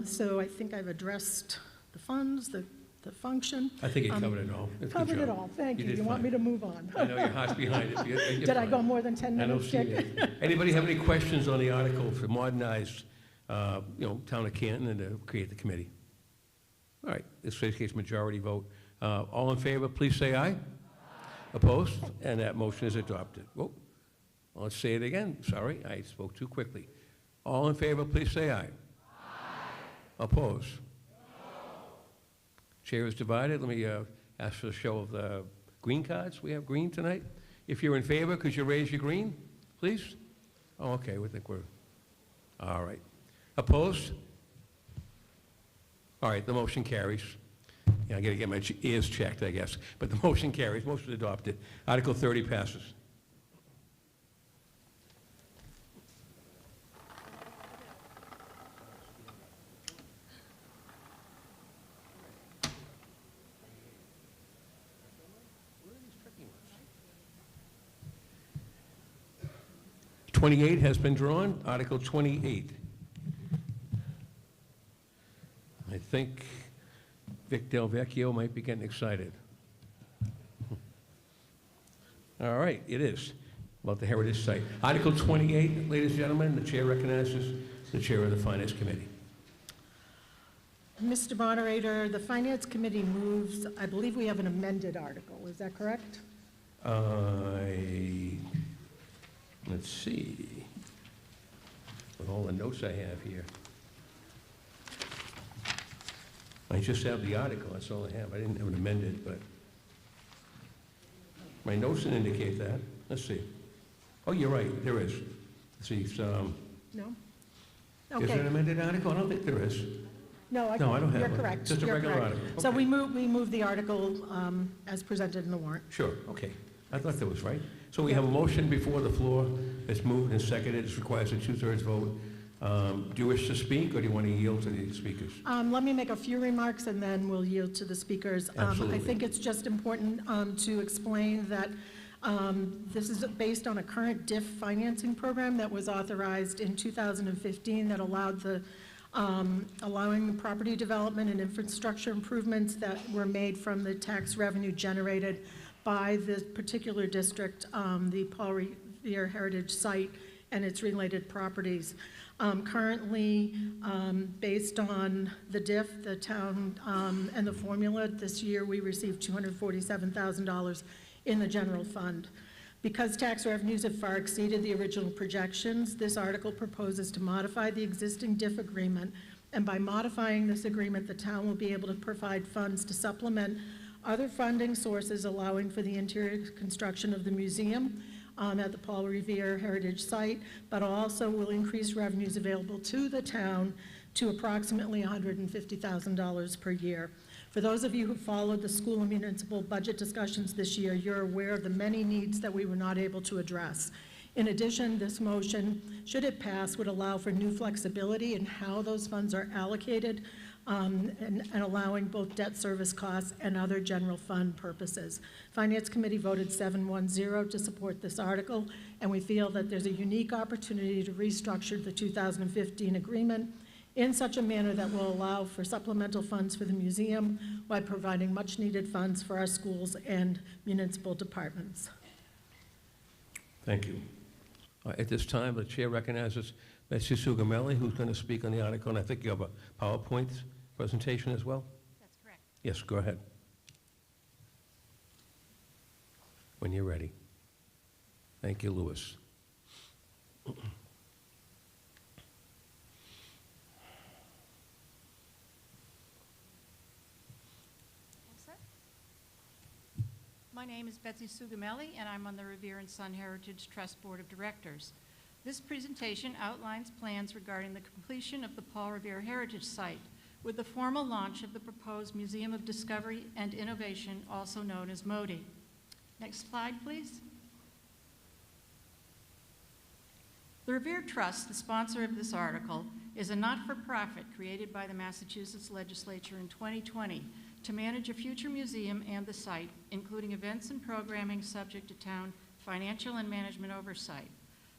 So I think I've addressed the funds, the function. I think you covered it all. That's a good Covered it job. all, thank you. did You want fine. me to move on? I know your heart's behind it. You're Did I fine. go more than 10 I don't minutes, see Dick? it. Anybody have any questions on the article for modernize, town of Canton and to create the committee? All right, this case majority vote. All in favor, please say aye. Opposed? And that motion is adopted. Whoa. Well, let's say it again. Sorry, I spoke too quickly. All in favor, please say aye. Opposed? Chair is divided. Let me ask for a show of the green cards. We have green tonight. If you're in favor, could you raise your green, please? Oh, okay, we think we're, all right. Opposed? All right, the motion carries. Yeah, I gotta get my ears checked, I guess. But the motion carries, motion adopted. Article 30 passes. 28 has been drawn. Article 28. I think Vic Del Vecchio might be getting excited. All right, it is about the Heritage Site. Article 28, ladies and gentlemen, the chair recognizes the chair of the Finance Committee. Mr. Moderator, the Finance Committee moves, I believe we have an amended article, is that correct? Let's see, with all the notes I have here. I just have the article, that's all I have. I didn't have it amended, but my notes didn't indicate that. Let's see. Oh, you're right, there is. Let's see, so, No? is there an Okay. amended article? I don't think there is. No, I No, I don't have you're one. correct. Just a You're regular correct. article. So Okay. we move the article as presented in the warrant. Sure, okay. I thought that was right. So we have a motion before the floor. It's moved and seconded. It requires a 2/3 vote. Do you wish to speak, or do you want to yield to the speakers? Let me make a few remarks, and then we'll yield to the speakers. Absolutely. I think it's just important to explain that this is based on a current DIF financing program that was authorized in 2015 that allowed allowing the property development and infrastructure improvements that were made from the tax revenue generated by this particular district, the Paul Revere Heritage Site and its related properties. Currently, based on the DIF, the town, and the formula, this year we received $247,000 in the general fund. Because tax revenues have far exceeded the original projections, this article proposes to modify the existing DIF agreement, and by modifying this agreement, the town will be able to provide funds to supplement other funding sources, allowing for the interior construction of the museum at the Paul Revere Heritage Site, but also will increase revenues available to the town to approximately $150,000 per year. For those of you who followed the school and municipal budget discussions this year, you're aware of the many needs that we were not able to address. In addition, this motion, should it pass, would allow for new flexibility in how those funds are allocated, and allowing both debt service costs and other general fund purposes. Finance Committee voted 7-1-0 to support this article, and we feel that there's a unique opportunity to restructure the 2015 agreement in such a manner that will allow for supplemental funds for the museum while providing much-needed funds for our schools and municipal departments. Thank you. At this time, the chair recognizes Betsy Sugamelli, who's going to speak on the article, and I think you have a PowerPoint presentation as well? That's correct. Yes, go ahead. When you're ready. Thank you, Louis. Yes, sir. My name is Betsy Sugamelli, and I'm on the Revere and Son Heritage Trust Board of Directors. This presentation outlines plans regarding the completion of the Paul Revere Heritage Site with the formal launch of the proposed Museum of Discovery and Innovation, also known as MODI. Next slide, please. The Revere Trust, the sponsor of this article, is a not-for-profit created by the Massachusetts Legislature in 2020 to manage a future museum and the site, including events and programming subject to town financial and management oversight.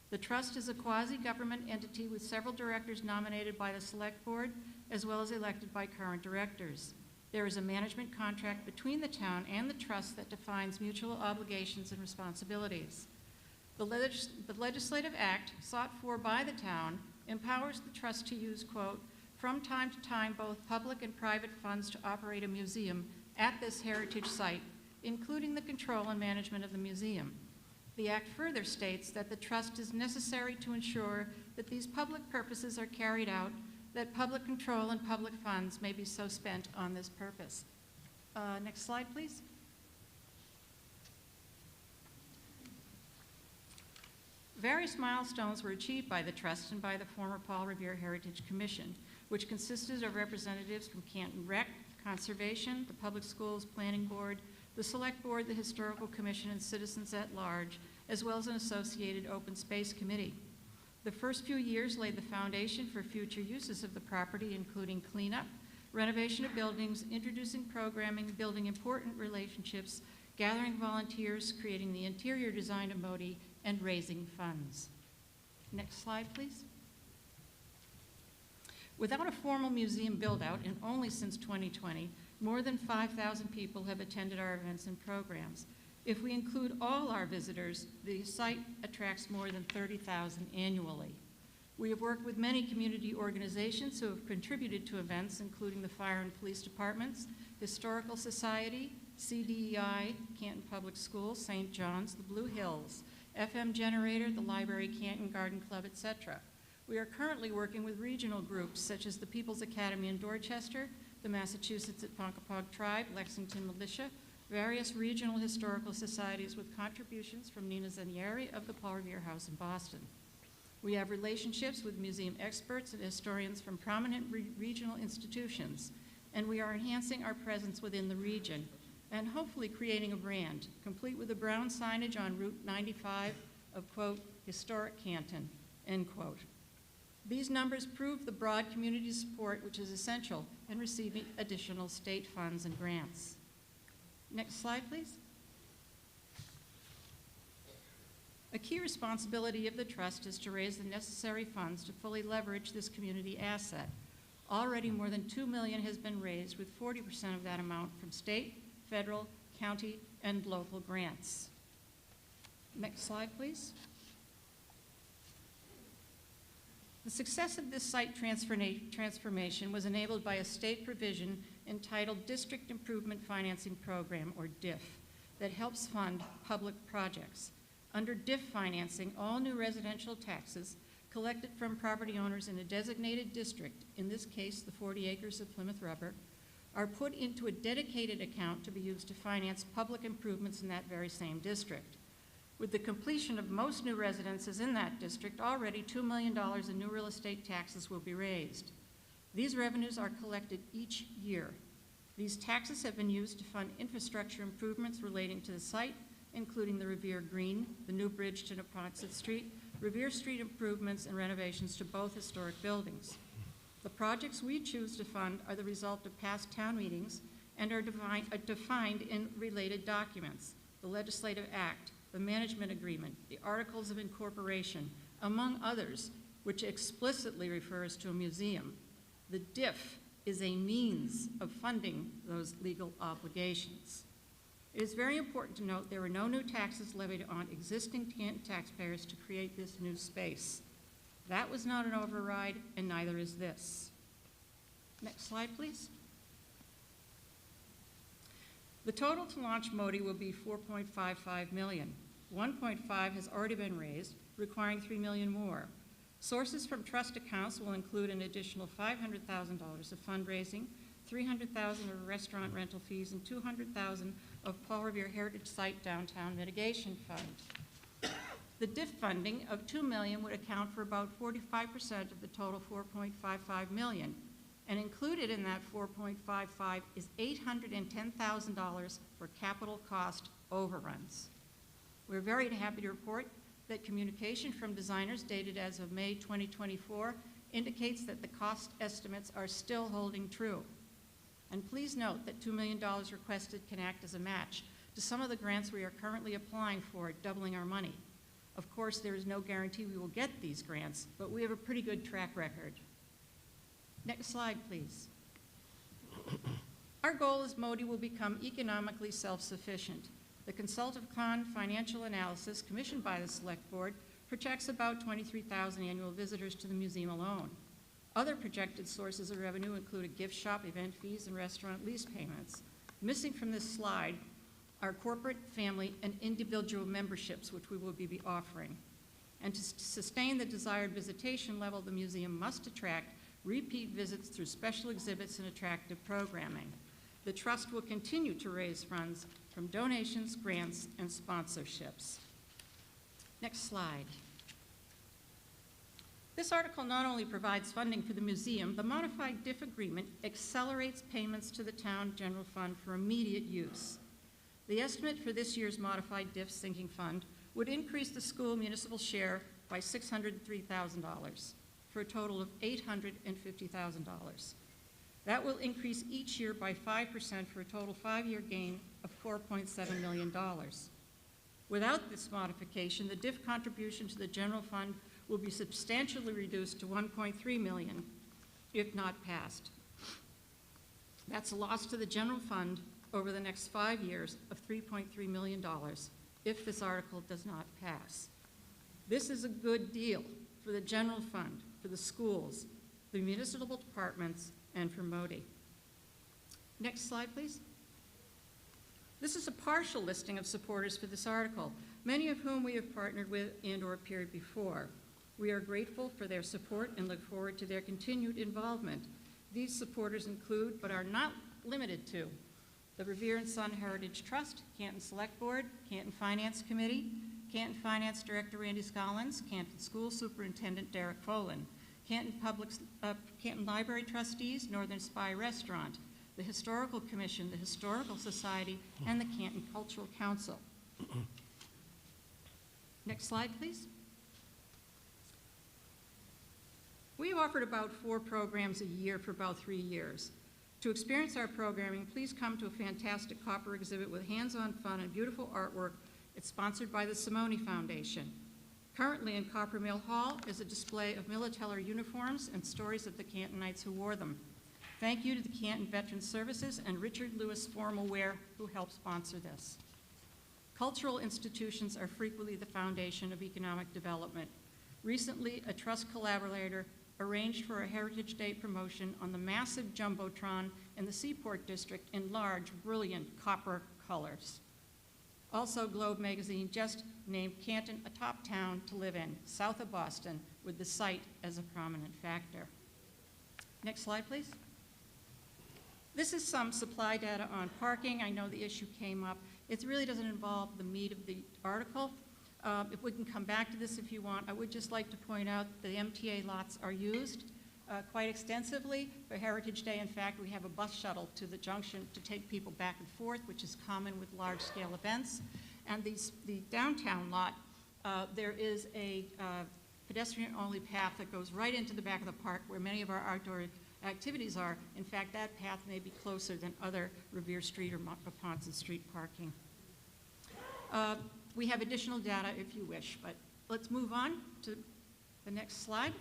The trust is a quasi-government entity with several directors nominated by the Select Board, as well as elected by current directors. There is a management contract between the town and the trust that defines mutual obligations and responsibilities. The legislative act sought for by the town empowers the trust to use, quote, from time to time both public and private funds to operate a museum at this heritage site, including the control and management of the museum. The act further states that the trust is necessary to ensure that these public purposes are carried out, that public control and public funds may be so spent on this purpose. Next slide, please. Various milestones were achieved by the trust and by the former Paul Revere Heritage Commission, which consisted of representatives from Canton Rec, Conservation, the Public Schools Planning Board, the Select Board, the Historical Commission, and citizens at large, as well as an associated open space committee. The first few years laid the foundation for future uses of the property, including cleanup, renovation of buildings, introducing programming, building important relationships, gathering volunteers, creating the interior design of MODI, and raising funds. Next slide, please. Without a formal museum build-out, and only since 2020, more than 5,000 people have attended our events and programs. If we include all our visitors, the site attracts more than 30,000 annually. We have worked with many community organizations who have contributed to events, including the Fire and Police Departments, Historical Society, CDEI, Canton Public Schools, St. John's, the Blue Hills, FM Generator, the Library Canton Garden Club, etc. We are currently working with regional groups such as the People's Academy in Dorchester, the Massachusetts at Ponkapog Tribe, Lexington Militia, various regional historical societies with contributions from Nina Zanieri of the Paul Revere House in Boston. We have relationships with museum experts and historians from prominent regional institutions, and we are enhancing our presence within the region and hopefully creating a brand, complete with the brown signage on Route 95 of, quote, historic Canton, end quote. These numbers prove the broad community support which is essential in receiving additional state funds and grants. Next slide, please. A key responsibility of the Trust is to raise the necessary funds to fully leverage this community asset. Already more than $2 million has been raised, with 40% of that amount from state, federal, county, and local grants. Next slide, please. The success of this site transformation was enabled by a state provision entitled District Improvement Financing Program, or DIF, that helps fund public projects. Under DIF financing, all new residential taxes collected from property owners in a designated district, in this case the 40 acres of Plymouth Rubber, are put into a dedicated account to be used to finance public improvements in that very same district. With the completion of most new residences in that district, already $2 million in new real estate taxes will be raised. These revenues are collected each year. These taxes have been used to fund infrastructure improvements relating to the site, including the Revere Green, the new bridge to Neponset Street, Revere Street improvements and renovations to both historic buildings. The projects we choose to fund are the result of past town meetings and are defined in related documents, the Legislative Act, the Management Agreement, the Articles of Incorporation, among others, which explicitly refers to a museum. The DIF is a means of funding those legal obligations. It is very important to note there were no new taxes levied on existing taxpayers to create this new space. That was not an override, and neither is this. Next slide, please. The total to launch MODI will be $4.55 million. $1.5 has already been raised, requiring $3 million more. Sources from trust accounts will include an additional $500,000 of fundraising, $300,000 of restaurant rental fees, and $200,000 of Paul Revere Heritage Site Downtown Mitigation Fund. The DIF funding of $2 million would account for about 45% of the total $4.55 million, and included in that $4.55 is $810,000 for capital cost overruns. We're very happy to report that communication from designers dated as of May 2024 indicates that the cost estimates are still holding true. And please note that $2 million requested can act as a match to some of the grants we are currently applying for, doubling our money. Of course, there is no guarantee we will get these grants, but we have a pretty good track record. Next slide, please. Our goal is MODI will become economically self-sufficient. The Consultive-Con financial analysis commissioned by the Select Board projects about 23,000 annual visitors to the museum alone. Other projected sources of revenue include a gift shop, event fees, and restaurant lease payments. Missing from this slide are corporate, family, and individual memberships, which we will be offering. And to sustain the desired visitation level, the museum must attract repeat visits through special exhibits and attractive programming. The Trust will continue to raise funds from donations, grants, and sponsorships. Next slide. This article not only provides funding for the museum, the modified DIF agreement accelerates payments to the town general fund for immediate use. The estimate for this year's modified DIF sinking fund would increase the school municipal share by $603,000 for a total of $850,000. That will increase each year by 5% for a total 5-year gain of $4.7 million. Without this modification, the DIF contribution to the general fund will be substantially reduced to $1.3 million if not passed. That's a loss to the general fund over the next 5 years of $3.3 million if this article does not pass. This is a good deal for the general fund, for the schools, the municipal departments, and for Modi. Next slide, please. This is a partial listing of supporters for this article, many of whom we have partnered with and/or appeared before. We are grateful for their support and look forward to their continued involvement. These supporters include, but are not limited to, the Revere and Son Heritage Trust, Canton Select Board, Canton Finance Committee, Canton Finance Director Randy Scollins, Canton School Superintendent Derek Folan, Canton Library Trustees, Northern Spy Restaurant, the Historical Commission, the Historical Society, and the Canton Cultural Council. Next slide, please. We have offered about 4 programs a year for about 3 years. To experience our programming, please come to a fantastic copper exhibit with hands-on fun and beautiful artwork. It's sponsored by the Simone Foundation. Currently in Copper Mill Hall is a display of military uniforms and stories of the Cantonites who wore them. Thank you to the Canton Veterans Services and Richard Lewis Formal Wear, who helped sponsor this. Cultural institutions are frequently the foundation of economic development. Recently, a trust collaborator arranged for a Heritage Day promotion on the massive Jumbotron in the Seaport District in large, brilliant copper colors. Also, Globe magazine just named Canton a top town to live in, south of Boston, with the site as a prominent factor. Next slide, please. This is some supply data on parking. I know the issue came up. It really doesn't involve the meat of the article. If we can come back to this if you want, I would just like to point out the MTA lots are used quite extensively for Heritage Day. In fact, we have a bus shuttle to the junction to take people back and forth, which is common with large-scale events. And the downtown lot, there is a pedestrian-only path that goes right into the back of the park where many of our outdoor activities are. In fact, that path may be closer than other Revere Street or Ponson Street parking. We have additional data if you wish, but let's move on to the next slide.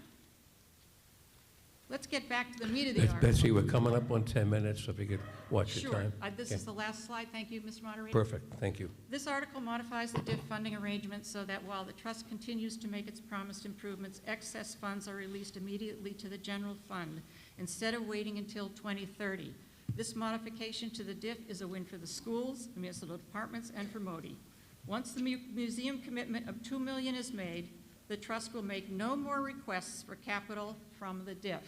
Let's get back to the meat of the article. Betsy, we're coming up on 10 minutes, so if you could watch your time. Sure. This is the last slide. Thank you, Mr. Moderator. Perfect, thank you. This article modifies the DIF funding arrangement so that while the trust continues to make its promised improvements, excess funds are released immediately to the general fund instead of waiting until 2030. This modification to the DIF is a win for the schools, the municipal departments, and for Modi. Once the museum commitment of $2 million is made, the trust will make no more requests for capital from the DIF.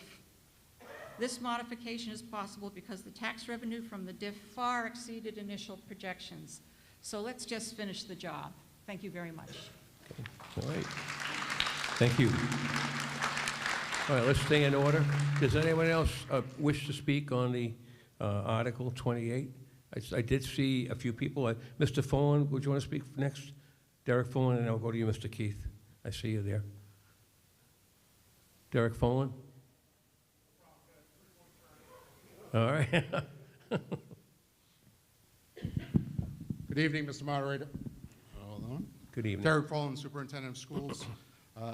This modification is possible because the tax revenue from the DIF far exceeded initial projections. So let's just finish the job. Thank you very much. Okay. All right. Thank you. All right, let's stay in order. Does anyone else wish to speak on the Article 28? I did see a few people. Mr. Folan, would you want to speak next? Derek Folan, and I'll go to you, Mr. Keith. I see you there. Derek Folan? All right. Good evening, Mr. Moderator. Hold on. Good evening. Derek Folan, Superintendent of Schools.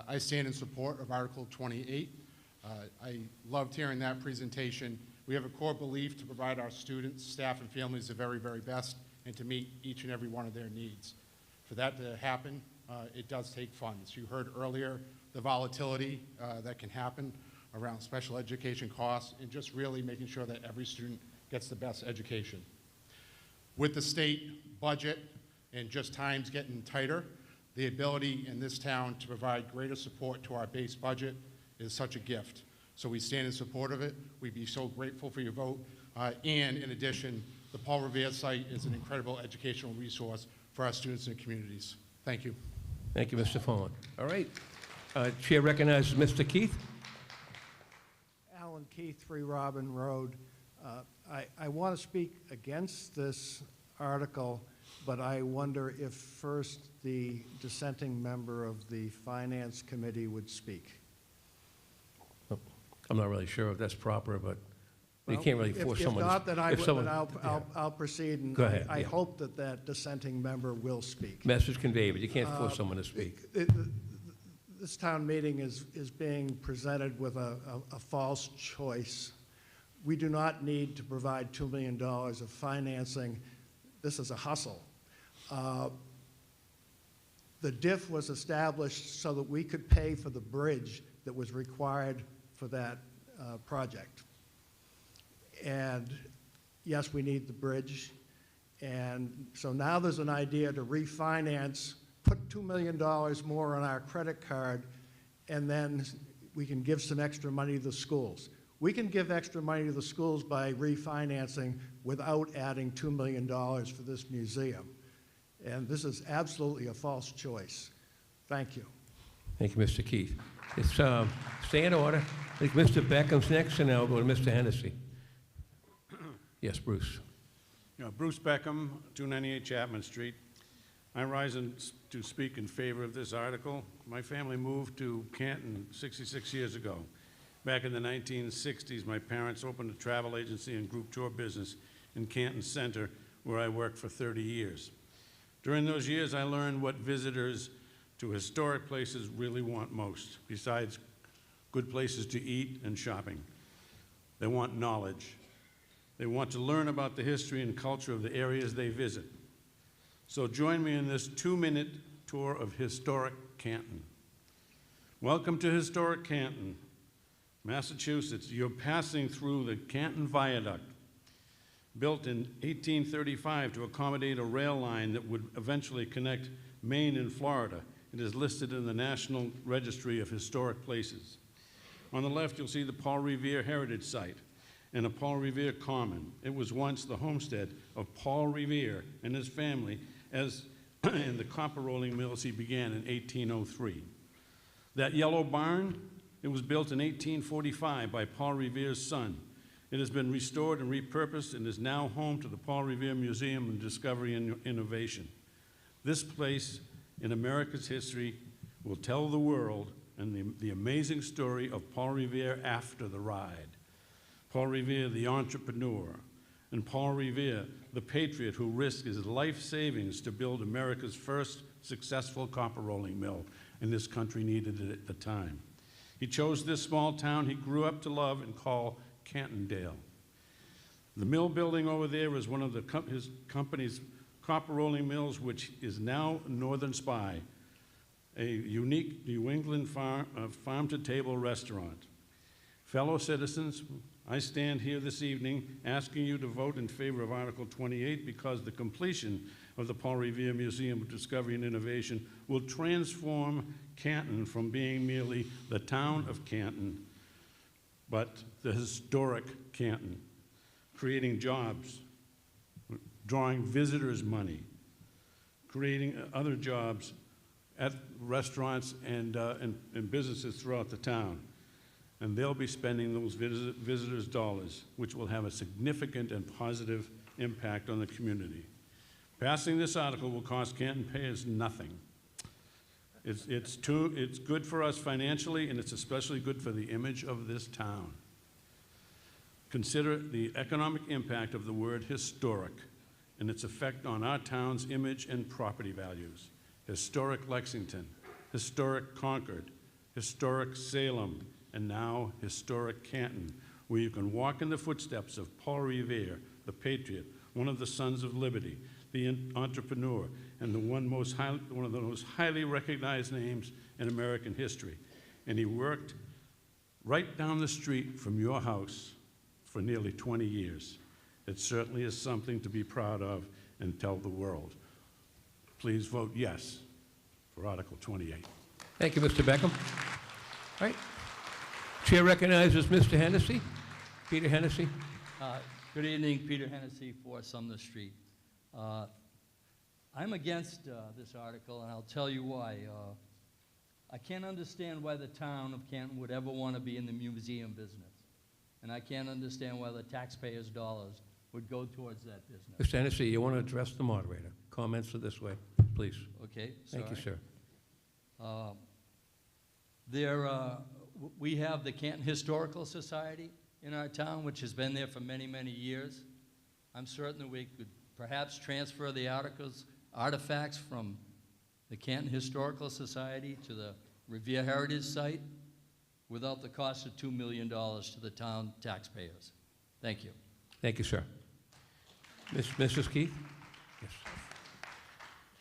I stand in support of Article 28. I loved hearing that presentation. We have a core belief to provide our students, staff, and families the very, very best and to meet each and every one of their needs. For that to happen, it does take funds. You heard earlier the volatility that can happen around special education costs and just really making sure that every student gets the best education. With the state budget and just times getting tighter, the ability in this town to provide greater support to our base budget is such a gift. So we stand in support of it. We'd be so grateful for your vote. And in addition, the Paul Revere site is an incredible educational resource for our students and communities. Thank you. Thank you, Mr. Folan. All right. Chair recognizes Mr. Keith. Alan Keith, 3 Robin Road. I want to speak against this article, but I wonder if first the dissenting member of the Finance Committee would speak. I'm not really sure if that's proper, but you can't really force someone. If not, then I'll proceed, and Go ahead, I hope that that dissenting member will speak. Message conveyed, but you can't force someone to speak. this town meeting is being presented with a false choice. We do not need to provide $2 million of financing. This is a hustle. The DIF was established so that we could pay for the bridge that was required for that project. And yes, we need the bridge. And so now there's an idea to refinance, put $2 million more on our credit card, and then we can give some extra money to the schools. We can give extra money to the schools by refinancing without adding $2 million for this museum. And this is absolutely a false choice. Thank you. Thank you, Mr. Keith. It's stay in order. I think Mr. Beckham's next, and now we'll go to Mr. Hennessy. Yes, Bruce. Bruce Beckham, 298 Chapman Street. I rise to speak in favor of this article. My family moved to Canton 66 years ago. Back in the 1960s, my parents opened a travel agency and group tour business in Canton Center, where I worked for 30 years. During those years, I learned what visitors to historic places really want most, besides good places to eat and shopping. They want knowledge. They want to learn about the history and culture of the areas they visit. So join me in this 2-minute tour of historic Canton. Welcome to historic Canton, Massachusetts. You're passing through the Canton Viaduct, built in 1835 to accommodate a rail line that would eventually connect Maine and Florida. It is listed in the National Registry of Historic Places. On the left, you'll see the Paul Revere Heritage Site and a Paul Revere Common. It was once the homestead of Paul Revere and his family as in the copper rolling mills he began in 1803. That yellow barn, it was built in 1845 by Paul Revere's son. It has been restored and repurposed and is now home to the Paul Revere Museum of Discovery and Innovation. This place in America's history will tell the world and the amazing story of Paul Revere after the ride. Paul Revere, the entrepreneur, and Paul Revere, the patriot who risked his life savings to build America's first successful copper rolling mill, and this country needed it at the time. He chose this small town he grew up to love and call Cantondale. The mill building over there is one of his company's copper rolling mills, which is now Northern Spy, a unique New England farm-to-table restaurant. Fellow citizens, I stand here this evening asking you to vote in favor of Article 28 because the completion of the Paul Revere Museum of Discovery and Innovation will transform Canton from being merely the town of Canton, but the historic Canton, creating jobs, drawing visitors' money, creating other jobs at restaurants and businesses throughout the town. And they'll be spending those visitors' dollars, which will have a significant and positive impact on the community. Passing this article will cost Canton payers nothing. It's good for us financially, and it's especially good for the image of this town. Consider the economic impact of the word historic and its effect on our town's image and property values. Historic Lexington, historic Concord, historic Salem, and now historic Canton, where you can walk in the footsteps of Paul Revere, the patriot, one of the sons of liberty, the entrepreneur, and one of the most highly recognized names in American history. And he worked right down the street from your house for nearly 20 years. It certainly is something to be proud of and tell the world. Please vote yes for Article 28. Thank you, Mr. Beckham. All right. Chair recognizes Mr. Hennessy. Peter Hennessy. Good evening, Peter Hennessy, 4 Sumner Street. I'm against this article, and I'll tell you why. I can't understand why the town of Canton would ever want to be in the museum business. And I can't understand why the taxpayers' dollars would go towards that business. Mr. Hennessy, you want to address the moderator. Comments are this way, please. Okay, Thank you, sir. We have the Canton Historical Society in our town, which has been there for many, many years. I'm certain that we could perhaps transfer the artifacts from the Canton Historical Society to the Revere Heritage Site without the cost of $2 million to the town taxpayers. Thank you. Thank you, sir. Mrs. Keith? Yes.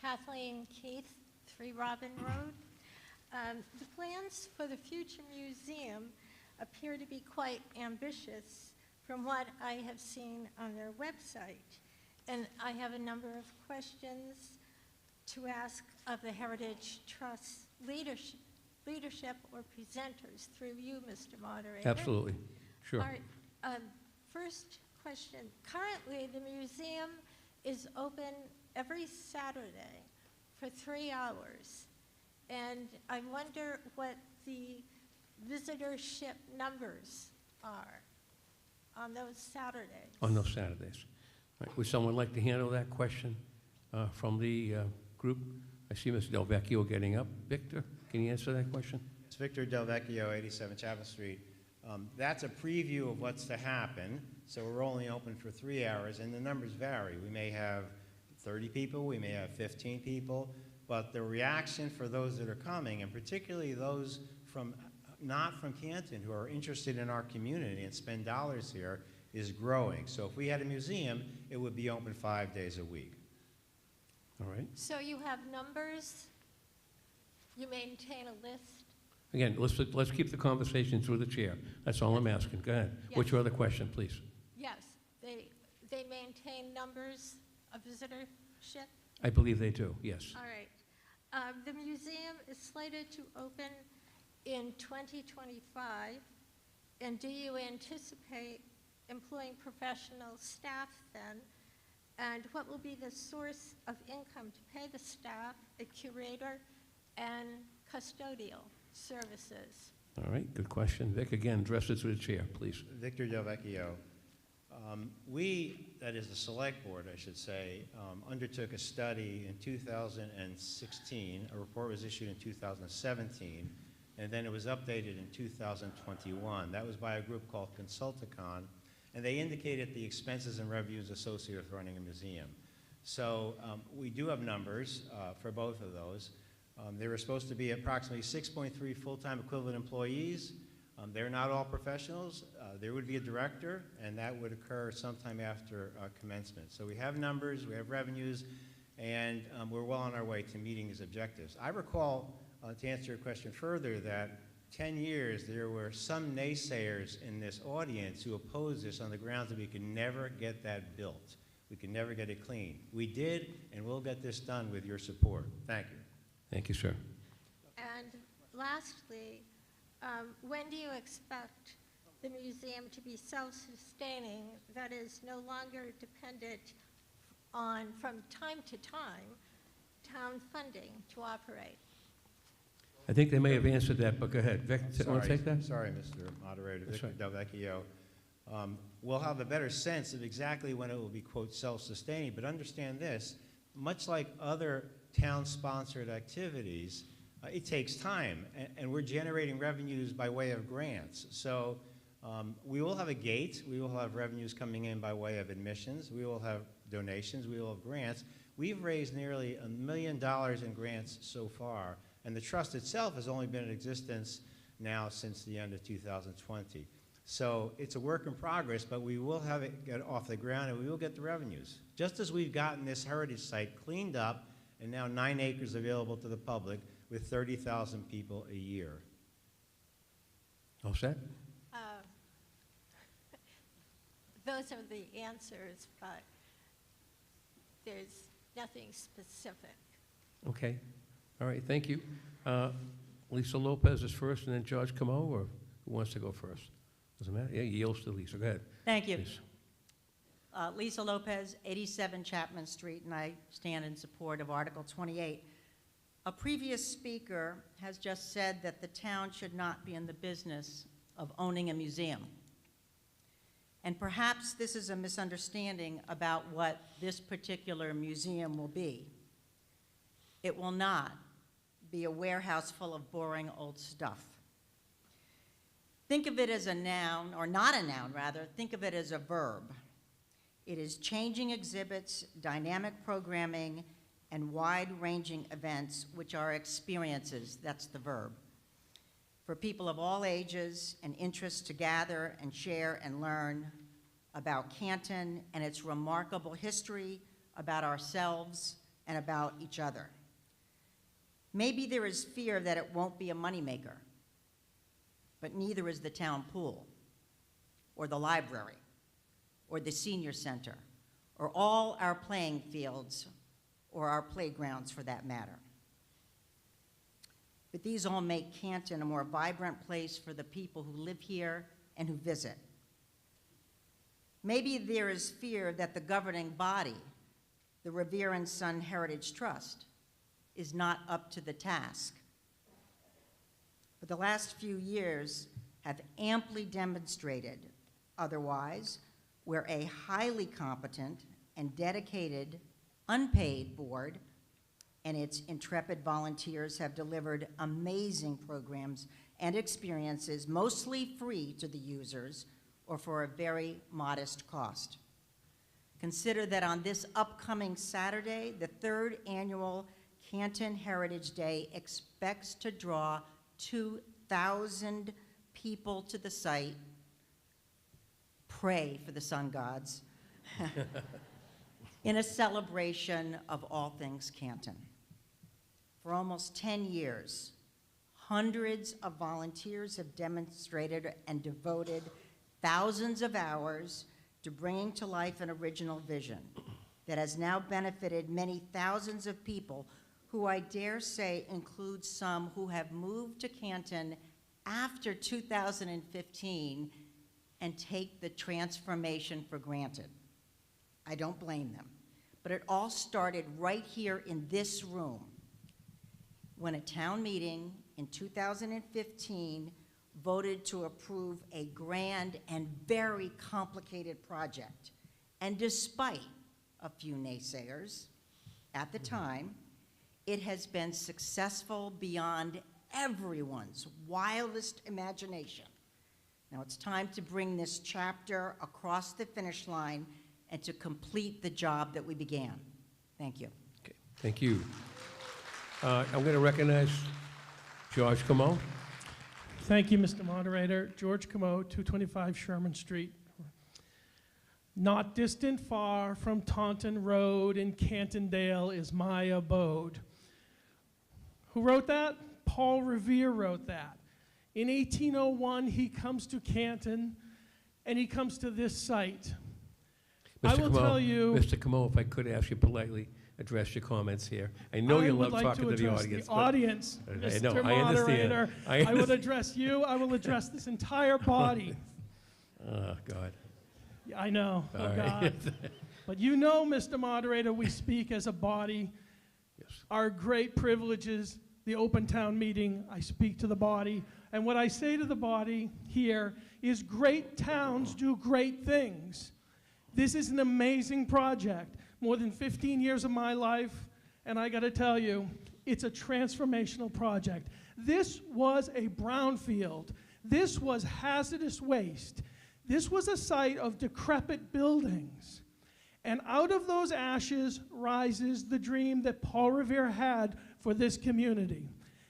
Kathleen Keith, 3 Robin Road. The plans for the future museum appear to be quite ambitious from what I have seen on their website. And I have a number of questions to ask of the Heritage Trust leadership or presenters through you, Mr. Moderator. Absolutely. Sure. All right, first question. Currently, the museum is open every Saturday for 3 hours. And I wonder what the visitorship numbers are on those Saturdays. On those Saturdays. All right. Would someone like to handle that question from the group? I see Mr. Del Vecchio getting up. Victor, can you answer that question? It's Victor Del Vecchio, 87 Chapman Street. That's a preview of what's to happen. So we're only open for 3 hours, and the numbers vary. We may have 30 people, we may have 15 people, but the reaction for those that are coming, and particularly those from not from Canton who are interested in our community and spend dollars here, is growing. So if we had a museum, it would be open 5 days a week. All right. So you have numbers, you maintain a list? Again, let's keep the conversation through the chair. That's all I'm asking. Go ahead. Yes. What's your other question, please? Yes, they maintain numbers of visitorship? I believe they do, yes. All right. The museum is slated to open in 2025, and do you anticipate employing professional staff then? And what will be the source of income to pay the staff, a curator, and custodial services? All right, good question. Vic, again, address it to the chair, please. Victor Del Vecchio. We, that is the select board, I should say, undertook a study in 2016. A report was issued in 2017, and then it was updated in 2021. That was by a group called Consulticon, and they indicated the expenses and revenues associated with running a museum. So we do have numbers for both of those. There were supposed to be approximately 6.3 full-time equivalent employees. They're not all professionals. There would be a director, and that would occur sometime after commencement. So we have numbers, we have revenues, and we're well on our way to meeting these objectives. I recall, to answer your question further, that 10 years there were some naysayers in this audience who opposed this on the grounds that we could never get that built. We could never get it clean. We did, and we'll get this done with your support. Thank you. Thank you, sir. And lastly, when do you expect the museum to be self-sustaining, that is no longer dependent on, from time to time, town funding to operate? I think they may have answered that, but go ahead. Vic, want to take that? Sorry, Mr. Moderator. That's Victor right. Del Vecchio. We'll have a better sense of exactly when it will be, quote, self-sustaining, but understand this, much like other town-sponsored activities, it takes time, and we're generating revenues by way of grants. So we will have a gate, we will have revenues coming in by way of admissions, we will have donations, we will have grants. We've raised nearly $1 million in grants so far, and the trust itself has only been in existence now since the end of 2020. So it's a work in progress, but we will have it get off the ground and we will get the revenues. Just as we've gotten this heritage site cleaned up and now 9 acres available to the public with 30,000 people a year. All set? Those are the answers, but there's nothing specific. Okay. All right, thank you. Lisa Lopez is first, and then George Camo, or who wants to go first? Doesn't matter. Yeah, yields to Lisa. Go ahead. Thank you. Please. Lisa Lopez, 87 Chapman Street, and I stand in support of Article 28. A previous speaker has just said that the town should not be in the business of owning a museum. And perhaps this is a misunderstanding about what this particular museum will be. It will not be a warehouse full of boring old stuff. Think of it as a noun, or not a noun rather, think of it as a verb. It is changing exhibits, dynamic programming, and wide-ranging events, which are experiences, that's the verb, for people of all ages and interests to gather and share and learn about Canton and its remarkable history, about ourselves, and about each other. Maybe there is fear that it won't be a moneymaker, but neither is the town pool, or the library, or the senior center, or all our playing fields, or our playgrounds for that matter. But these all make Canton a more vibrant place for the people who live here and who visit. Maybe there is fear that the governing body, the Revere and Son Heritage Trust, is not up to the task. But the last few years have amply demonstrated otherwise, where a highly competent and dedicated unpaid board and its intrepid volunteers have delivered amazing programs and experiences, mostly free to the users or for a very modest cost. Consider that on this upcoming Saturday, the 3rd annual Canton Heritage Day expects to draw 2,000 people to the site. Pray for the sun gods. In a celebration of all things Canton. For almost 10 years, hundreds of volunteers have demonstrated and devoted thousands of hours to bringing to life an original vision that has now benefited many thousands of people who I dare say include some who have moved to Canton after 2015 and take the transformation for granted. I don't blame them. But it all started right here in this room when a town meeting in 2015 voted to approve a grand and very complicated project. And despite a few naysayers at the time, it has been successful beyond everyone's wildest imagination. Now it's time to bring this chapter across the finish line and to complete the job that we began. Thank you. Okay, thank you. I'm going to recognize George Camo. Thank you, Mr. Moderator. George Camo, 225 Sherman Street. Not distant far from Taunton Road in Cantondale is my abode. Who wrote that? Paul Revere wrote that. In 1801, he comes to Canton, and he comes to this site. I will tell you... Mr. Camo, if I could ask you politely, address your comments here. I know you love talking to the audience. The audience, I know, Mr. I understand. Moderator. I will address you. I will address this entire body. Oh, God. Yeah, I know. All Oh, right. God. But you know, Mr. Moderator, we speak as a body. Yes. Our great privileges, the open town meeting, I speak to the body. And what I say to the body here is great towns do great things. This is an amazing project. More than 15 years of my life, and I got to tell you, it's a transformational project. This was a brownfield. This was hazardous waste. This was a site of decrepit buildings. And out of those ashes rises the dream that Paul Revere had for this community.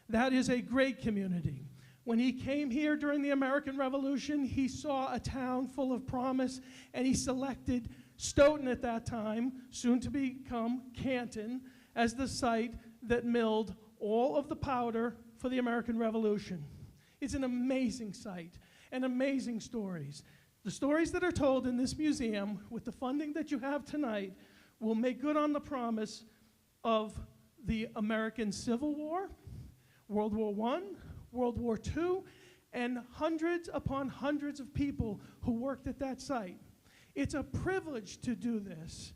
That is a great community. When he came here during the American Revolution, he saw a town full of promise, and he selected Stoughton at that time, soon to become Canton, as the site that milled all of the powder for the American Revolution. It's an amazing site and amazing stories. The stories that are told in this museum, with the funding that you have tonight, will make good on the promise of the American Civil War, World War I, World War II, and hundreds upon hundreds of people who worked at that site. It's a privilege to do this.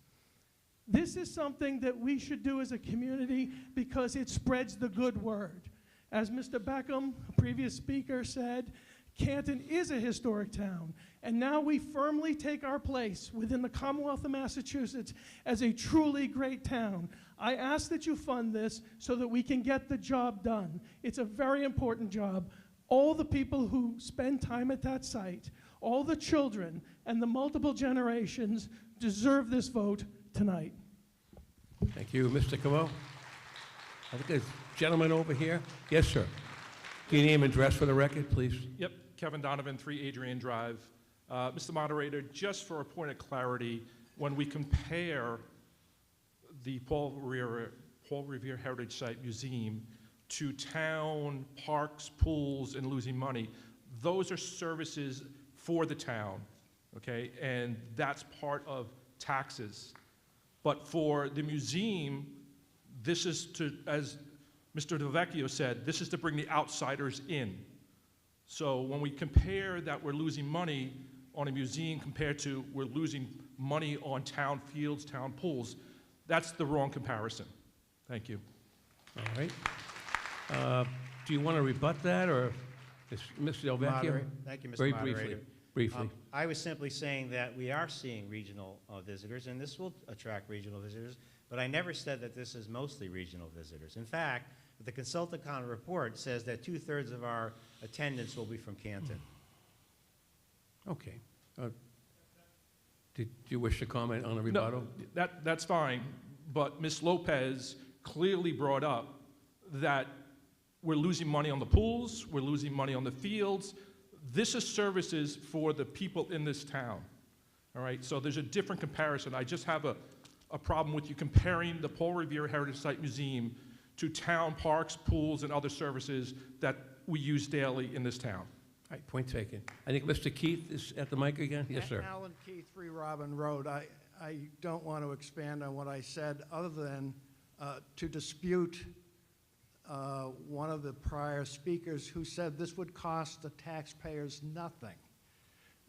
This is something that we should do as a community because it spreads the good word. As Mr. Beckham, a previous speaker, said, Canton is a historic town, and now we firmly take our place within the Commonwealth of Massachusetts as a truly great town. I ask that you fund this so that we can get the job done. It's a very important job. All the people who spend time at that site, all the children, and the multiple generations deserve this vote tonight. Thank you, Mr. Camo. I think there's a gentleman over here. Yes, sir. Can you name and address for the record, please? Yep, Kevin Donovan, 3 Adrian Drive. Mr. Moderator, just for a point of clarity, when we compare the Paul Revere Heritage Site Museum to town parks, pools, and losing money, those are services for the town, okay? And that's part of taxes. But for the museum, this is to, as Mr. Delvecchio said, this is to bring the outsiders in. So when we compare that we're losing money on a museum compared to we're losing money on town fields, town pools, that's the wrong comparison. Thank you. All right. Do you want to rebut that, or is Mr. Delvecchio? Thank you, Mr. Very Moderator. briefly. I was simply saying that we are seeing regional visitors, and this will attract regional visitors, but I never said that this is mostly regional visitors. In fact, the Consulticon report says that 2/3 of our attendance will be from Canton. Okay. Did you wish to comment on the rebuttal? No, that's fine, but Ms. Lopez clearly brought up that we're losing money on the pools, we're losing money on the fields. This is services for the people in this town, all right? So there's a different comparison. I just have a problem with you comparing the Paul Revere Heritage Site Museum to town parks, pools, and other services that we use daily in this town. All right, point taken. I think Mr. Keith is at the mic again. Yes, sir. Alan Keith, 3 Robin Road. I don't want to expand on what I said other than to dispute one of the prior speakers who said this would cost the taxpayers nothing.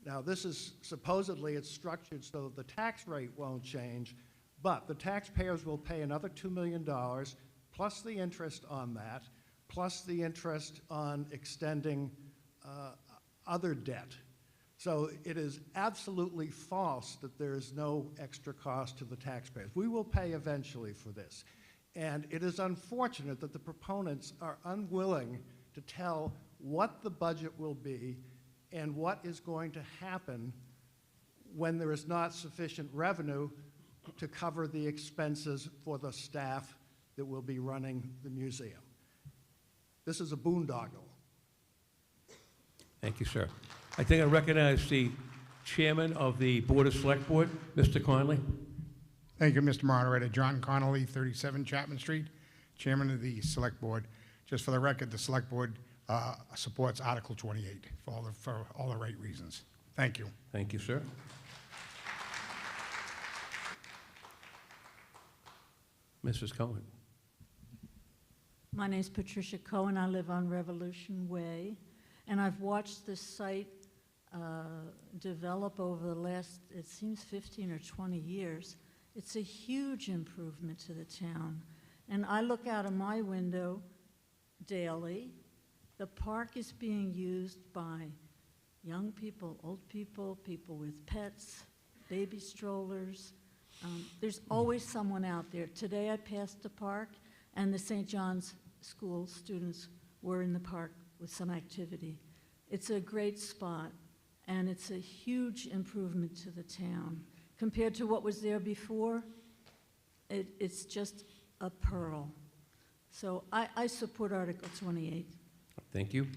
Now, this is supposedly it's structured so that the tax rate won't change, but the taxpayers will pay another $2 million plus the interest on that, plus the interest on extending other debt. So it is absolutely false that there is no extra cost to the taxpayers. We will pay eventually for this. And it is unfortunate that the proponents are unwilling to tell what the budget will be and what is going to happen when there is not sufficient revenue to cover the expenses for the staff that will be running the museum. This is a boondoggle. Thank you, sir. I think I recognize the chairman of the Board of Select Board, Mr. Conley. Thank you, Mr. Moderator. John Connolly, 37 Chapman Street, Chairman of the Select Board. Just for the record, the Select Board supports Article 28 for all the right reasons. Thank you. Thank you, sir. Mrs. Cohen. My name's Patricia Cohen. I live on Revolution Way, and I've watched this site develop over the last, it seems, 15 or 20 years. It's a huge improvement to the town. And I look out of my window daily. The park is being used by young people, old people, people with pets, baby strollers. There's always someone out there. Today I passed the park, and the St. John's School students were in the park with some activity. It's a great spot, and it's a huge improvement to the town. Compared to what was there before, it's just a pearl. So I support Article 28. Thank you.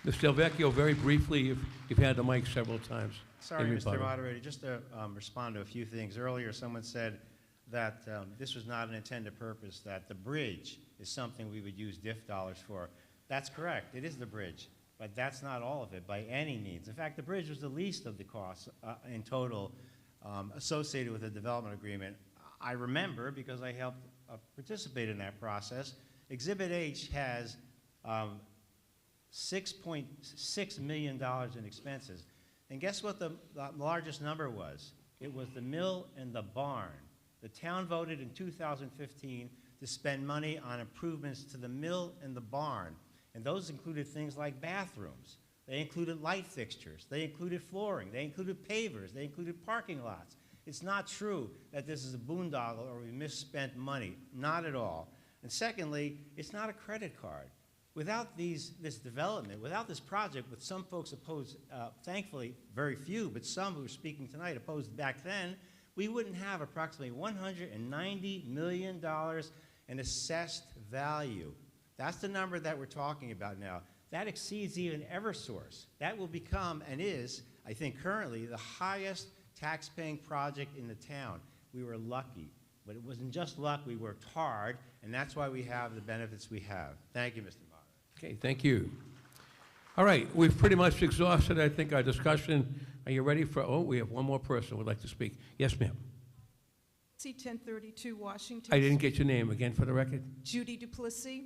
Mr. Delvecchio, very briefly, you've had the mic several times. Sorry, Mr. Moderator, just to respond to a few things. Earlier, someone said that this was not an intended purpose, that the bridge is something we would use DIF dollars for. That's correct. It is the bridge. But that's not all of it by any means. In fact, the bridge was the least of the costs in total associated with the development agreement. I remember, because I helped participate in that process, Exhibit H has $6.6 million in expenses. And guess what the largest number was? It was the mill and the barn. The town voted in 2015 to spend money on improvements to the mill and the barn. And those included things like bathrooms. They included light fixtures. They included flooring. They included pavers. They included parking lots. It's not true that this is a boondoggle or we misspent money. Not at all. And secondly, it's not a credit card. Without this development, without this project, with some folks opposed, thankfully very few, but some who are speaking tonight opposed back then, we wouldn't have approximately $190 million in assessed value. That's the number that we're talking about now. That exceeds even Eversource. That will become, and is, I think currently, the highest tax-paying project in the town. We were lucky, but it wasn't just luck. We worked hard, and that's why we have the benefits we have. Thank you, Mr. Moderator. Okay, thank you. All right, we've pretty much exhausted, I think, our discussion. Are you ready for, oh, we have one more person who would like to speak. Yes, ma'am. C-1032 Washington. I didn't get your name again for the record. Judy Duplessis.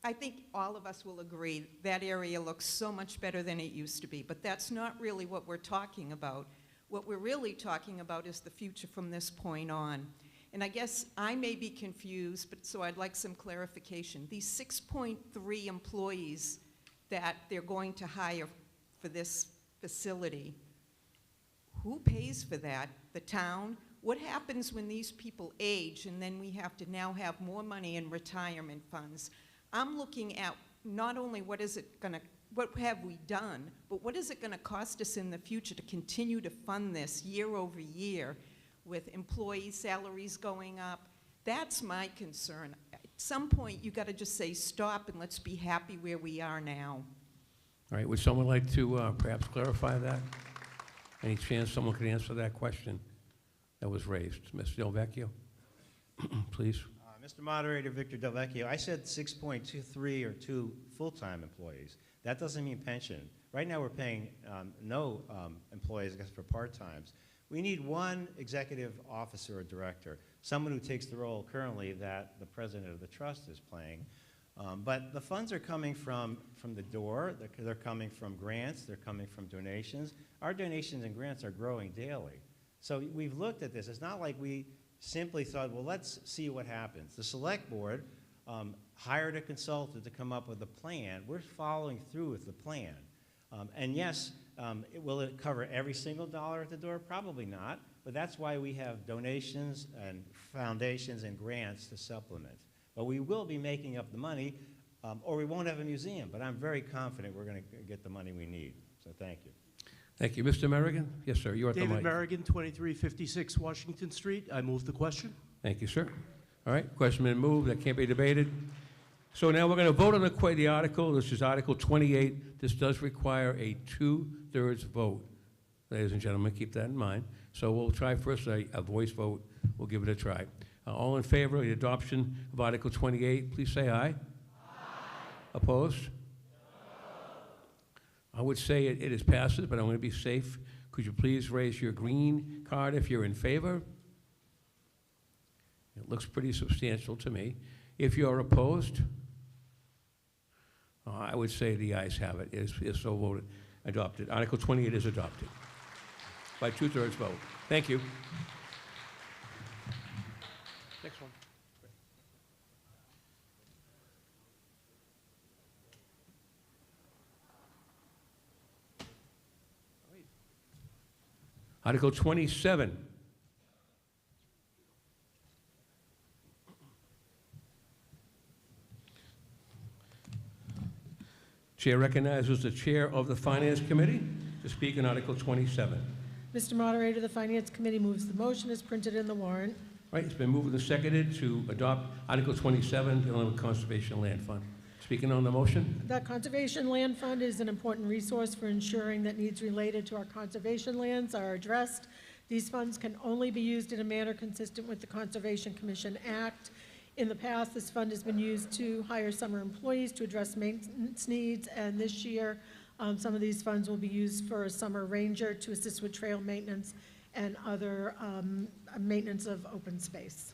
I think all of us will agree that area looks so much better than it used to be, but that's not really what we're talking about. What we're really talking about is the future from this point on. And I guess I may be confused, but so I'd like some clarification. These 6.3 employees that they're going to hire for this facility, who pays for that? The town? What happens when these people age and then we have to now have more money in retirement funds? I'm looking at not only what have we done, but what is it going to cost us in the future to continue to fund this year over year with employee salaries going up? That's my concern. At some point, you got to just say stop and let's be happy where we are now. All right, would someone like to perhaps clarify that? Any chance someone could answer that question that was raised? Mr. Del Vecchio, please. Mr. Moderator, Victor Del Vecchio, I said 6.23 or 2 full-time employees. That doesn't mean pension. Right now we're paying no employees except for part-times. We need one executive officer or director, someone who takes the role currently that the president of the trust is playing. But the funds are coming from the door, they're coming from grants, they're coming from donations. Our donations and grants are growing daily. So we've looked at this. It's not like we simply thought, well, let's see what happens. The select board hired a consultant to come up with a plan. We're following through with the plan. And yes, will it cover every single dollar at the door? Probably not, but that's why we have donations and foundations and grants to supplement. But we will be making up the money, or we won't have a museum, but I'm very confident we're going to get the money we need. So thank you. Thank you. Mr. Merrigan? Yes, sir, you're at the mic. David Merrigan, 2356 Washington Street. I move the question. Thank you, sir. All right, question been moved. That can't be debated. So now we're going to vote on the article. This is Article 28. This does require a 2/3 vote. Ladies and gentlemen, keep that in mind. So we'll try first a voice vote. We'll give it a try. All in favor of the adoption of Article 28, please say aye. Aye. Opposed? No. I would say it is passes, but I'm going to be safe. Could you please raise your green card if you're in favor? It looks pretty substantial to me. If you're opposed, I would say the ayes have it. It is so voted, adopted. Article 28 is adopted by 2/3 vote. Thank you. Next one. Article 27. Chair recognizes the chair of the Finance Committee to speak on Article 27. Mr. Moderator, the Finance Committee moves the motion as printed in the warrant. Right, it's been moved and seconded to adopt Article 27, dealing with Conservation Land Fund. Speaking on the motion? The Conservation Land Fund is an important resource for ensuring that needs related to our conservation lands are addressed. These funds can only be used in a manner consistent with the Conservation Commission Act. In the past, this fund has been used to hire summer employees to address maintenance needs, and this year, some of these funds will be used for a summer ranger to assist with trail maintenance and other maintenance of open space.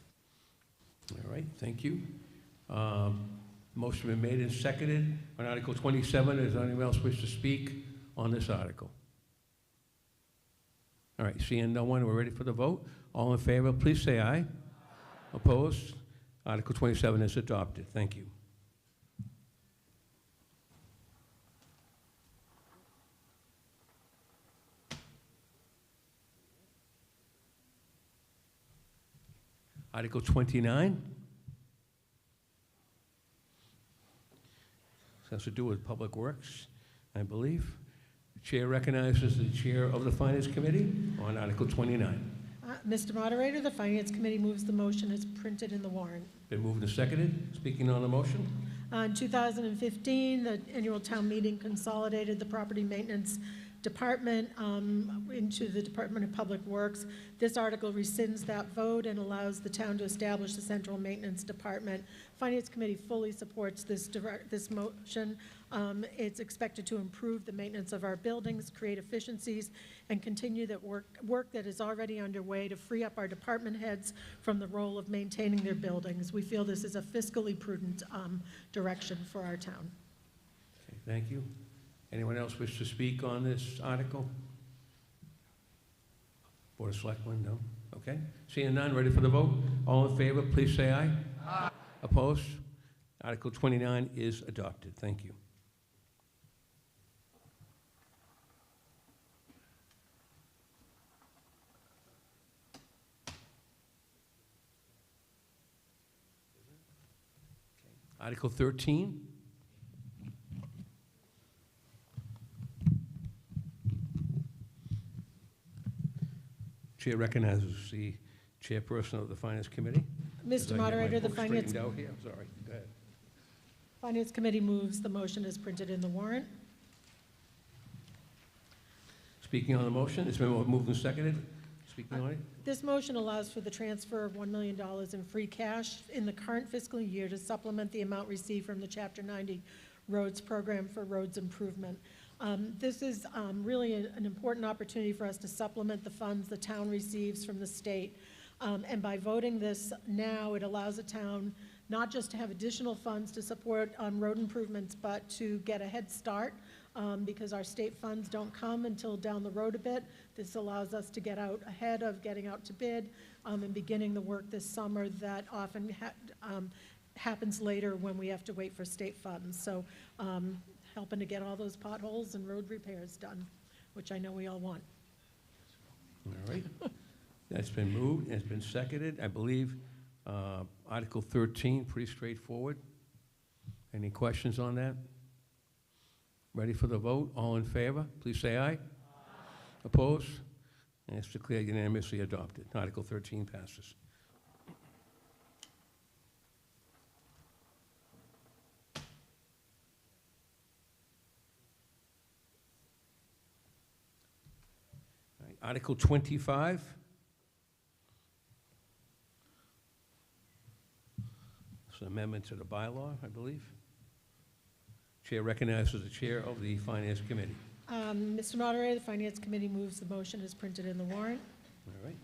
All right, thank you. Motion been made and seconded on Article 27. Does anyone else wish to speak on this article? All right, seeing no one, we're ready for the vote. All in favor, please say aye. Aye. Opposed? Article 27 is adopted. Thank you. Article 29. This has to do with Public Works, I believe. The chair recognizes the chair of the Finance Committee on Article 29. Mr. Moderator, the Finance Committee moves the motion as printed in the warrant. Been moved and seconded. Speaking on the motion? In 2015, the annual town meeting consolidated the property maintenance department into the Department of Public Works. This article rescinds that vote and allows the town to establish the central maintenance department. Finance Committee fully supports this motion. It's expected to improve the maintenance of our buildings, create efficiencies, and continue that work that is already underway to free up our department heads from the role of maintaining their buildings. We feel this is a fiscally prudent direction for our town. Okay, thank you. Anyone else wish to speak on this article? Board of Selectmen, no? Okay. Seeing none, ready for the vote? All in favor, please say aye. Aye. Opposed? Article 29 is adopted. Thank you. Article 13. Chair recognizes the chairperson of the Finance Committee. Mr. Moderator, the Finance... Out here. I'm sorry. Go ahead. Finance Committee moves the motion as printed in the warrant. Speaking on the motion, it's been moved and seconded. Speaking on it. This motion allows for the transfer of $1 million in free cash in the current fiscal year to supplement the amount received from the Chapter 90 Roads Program for roads improvement. This is really an important opportunity for us to supplement the funds the town receives from the state. And by voting this now, it allows the town not just to have additional funds to support road improvements, but to get a head start because our state funds don't come until down the road a bit. This allows us to get out ahead of getting out to bid and beginning the work this summer that often happens later when we have to wait for state funds. So helping to get all those potholes and road repairs done, which I know we all want. All right. That's been moved and it's been seconded. I believe Article 13, pretty straightforward. Any questions on that? Ready for the vote? All in favor? Please say aye. Aye. Opposed? And it's declared unanimously adopted. Article 13 passes. All right, Article 25. It's an amendment to the bylaw, I believe. Chair recognizes the chair of the Finance Committee. Mr. Moderator, the Finance Committee moves the motion as printed in the warrant. All right.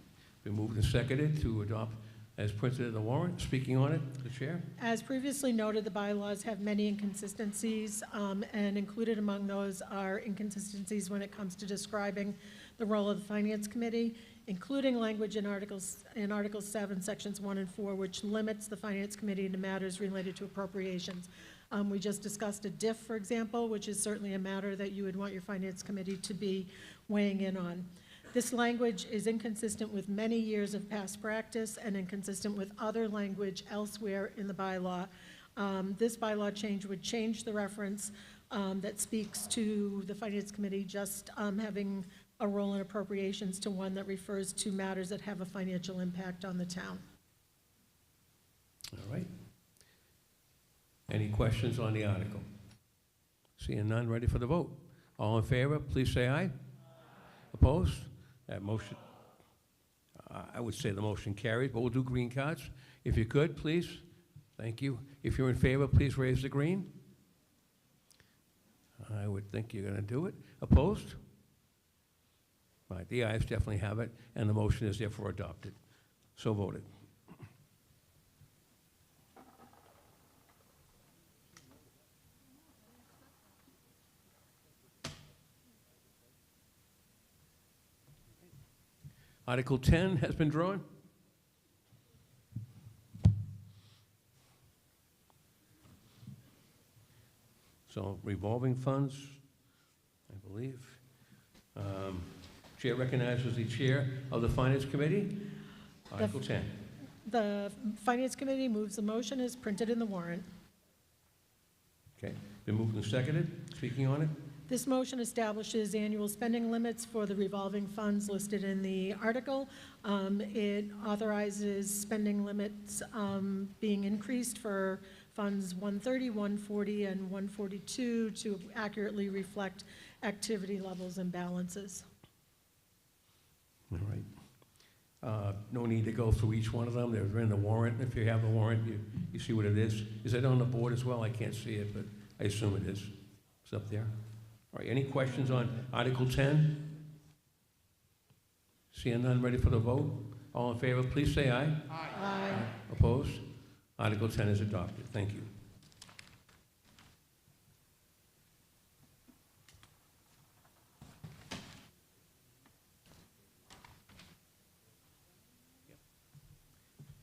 Been moved and seconded to adopt as printed in the warrant. Speaking on it, the chair. As previously noted, the bylaws have many inconsistencies, and included among those are inconsistencies when it comes to describing the role of the Finance Committee, including language in Article 7, Sections 1 and 4, which limits the Finance Committee to matters related to appropriations. We just discussed a DIF, for example, which is certainly a matter that you would want your Finance Committee to be weighing in on. This language is inconsistent with many years of past practice and inconsistent with other language elsewhere in the bylaw. This bylaw change would change the reference that speaks to the Finance Committee just having a role in appropriations to one that refers to matters that have a financial impact on the town. All right. Any questions on the article? Seeing none, ready for the vote. All in favor, please say aye. Aye. Opposed? That motion, I would say the motion carries, but we'll do green cards. If you could, please. Thank you. If you're in favor, please raise the green. I would think you're going to do it. Opposed? Right, the ayes definitely have it, and the motion is therefore adopted. So voted. Article 10 has been drawn. So revolving funds, I believe. Chair recognizes the chair of the Finance Committee. Article 10. The Finance Committee moves the motion as printed in the warrant. Okay, been moved and seconded. Speaking on it. This motion establishes annual spending limits for the revolving funds listed in the article. It authorizes spending limits being increased for Funds 130, 140, and 142 to accurately reflect activity levels and balances. All right. No need to go through each one of them. They're in the warrant. If you have the warrant, you see what it is. Is it on the board as well? I can't see it, but I assume it is. It's up there. All right, any questions on Article 10? Seeing none, ready for the vote? All in favor, please say aye. Aye. Opposed? Article 10 is adopted. Thank you.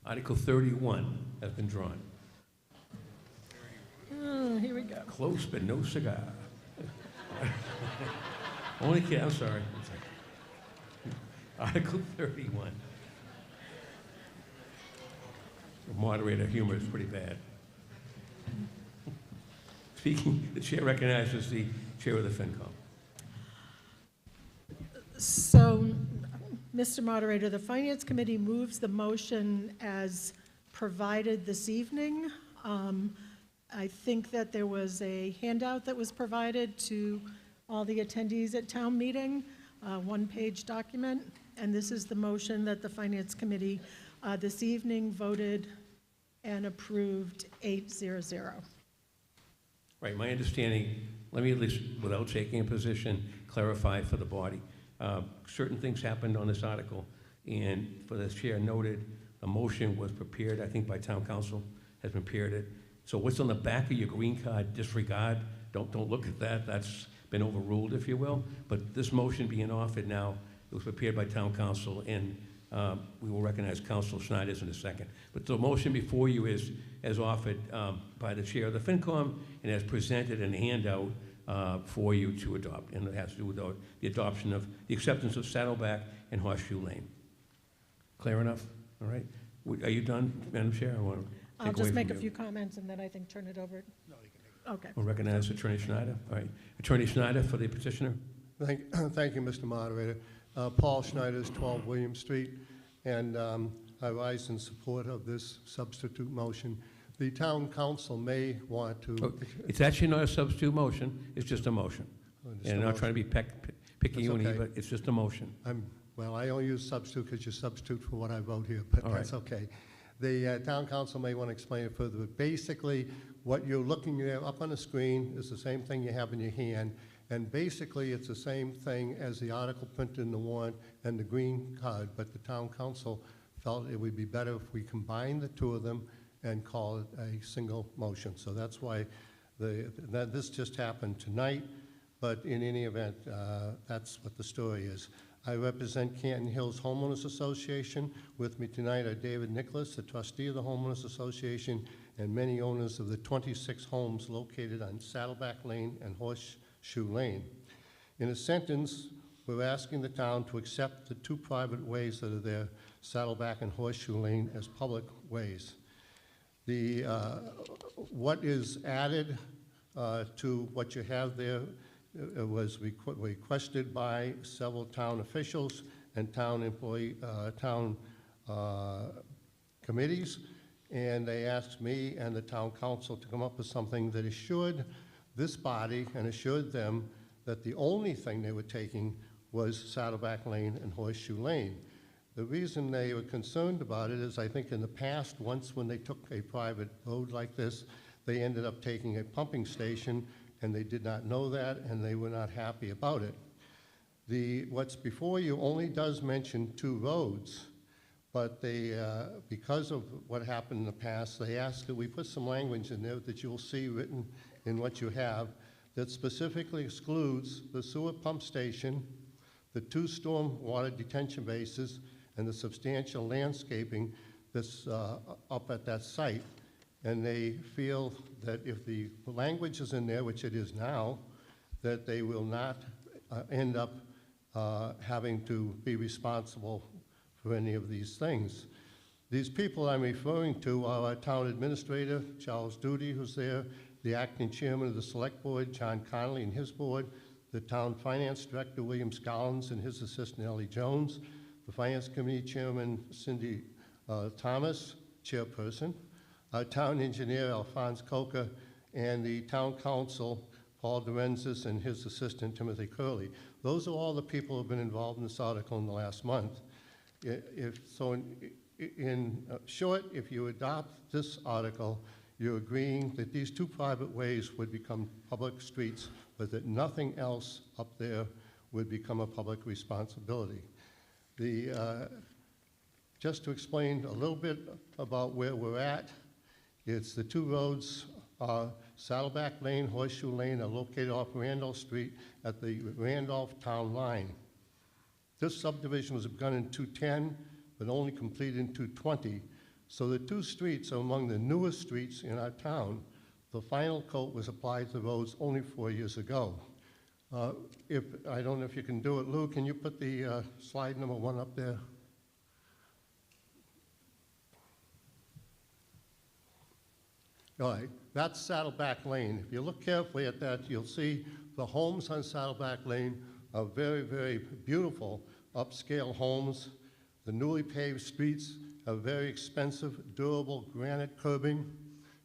Article 31 has been drawn. Oh, here we go. Close, but no cigar. Only kid, I'm sorry. Article 31. The moderator humor is pretty bad. Speaking, the chair recognizes the chair of the FinCom. So, Mr. Moderator, the Finance Committee moves the motion as provided this evening. I think that there was a handout that was provided to all the attendees at town meeting, one-page document, and this is the motion that the Finance Committee this evening voted and approved 800. Right, my understanding, let me at least, without taking a position, clarify for the body. Certain things happened on this article, and for the chair noted, a motion was prepared, I think by town council, has prepared it. So what's on the back of your green card, disregard. Don't look at that. That's been overruled, if you will. But this motion being offered now, it was prepared by town council, and we will recognize Councilor Schneider's in a second. But the motion before you is as offered by the chair of the FinCom and as presented in a handout for you to adopt. And it has to do with the adoption of the acceptance of Saddleback and Horseshoe Lane. Clear enough? All right. Are you done, Madam Chair? I'll just make a few comments and then I think turn it over. No, you can. Okay. We'll recognize Attorney Schneider. All right. Attorney Schneider for the petitioner. Thank you, Mr. Moderator. Paul Schneider's 12 William Street, and I rise in support of this substitute motion. The town council may want to... Oh, it's actually not a substitute motion. It's just a motion. And I'm not trying to be picky on you, but it's just a motion. Well, I only use substitute because you substitute for what I vote here, but that's okay. The town council may want to explain it further, but basically what you're looking at up on the screen is the same thing you have in your hand, and basically it's the same thing as the article printed in the warrant and the green card, but the town council felt it would be better if we combine the two of them and call it a single motion. So that's why this just happened tonight, but in any event, that's what the story is. I represent Canton Hills Homeowners Association. With me tonight are David Nicholas, the trustee of the Homeowners Association, and many owners of the 26 homes located on Saddleback Lane and Horseshoe Lane. In a sentence, we're asking the town to accept the two private ways that are there, Saddleback and Horseshoe Lane, as public ways. What is added to what you have there was requested by several town officials and town committees, and they asked me and the town council to come up with something that assured this body and assured them that the only thing they were taking was Saddleback Lane and Horseshoe Lane. The reason they were concerned about it is I think in the past, once when they took a private road like this, they ended up taking a pumping station, and they did not know that, and they were not happy about it. What's before you only does mention two roads, but they, because of what happened in the past, they asked that we put some language in there that you'll see written in what you have that specifically excludes the sewer pump station, the two storm water detention bases, and the substantial landscaping that's up at that site. And they feel that if the language is in there, which it is now, that they will not end up having to be responsible for any of these things. These people I'm referring to are our town administrator, Charles Doody, who's there, the acting chairman of the select board, John Connolly and his board, the town finance director, William Scollins, and his assistant, Ellie Jones, the finance committee chairman, Cindy Thomas, chairperson, our town engineer, Alphonse Coca, and the town council, Paul Dorenzis, and his assistant, Timothy Curley. Those are all the people who have been involved in this article in the last month. In short, if you adopt this article, you're agreeing that these two private ways would become public streets, but that nothing else up there would become a public responsibility. Just to explain a little bit about where we're at, it's the two roads, Saddleback Lane, Horseshoe Lane, are located off Randolph Street at the Randolph town line. This subdivision was begun in 2010, but only completed in 2020. So the two streets are among the newest streets in our town. The final coat was applied to the roads only 4 years ago. I don't know if you can do it, Lou, can you put the slide number 1 up there? All right, that's Saddleback Lane. If you look carefully at that, you'll see the homes on Saddleback Lane are very, very beautiful, upscale homes. The newly paved streets have very expensive, durable granite curbing. You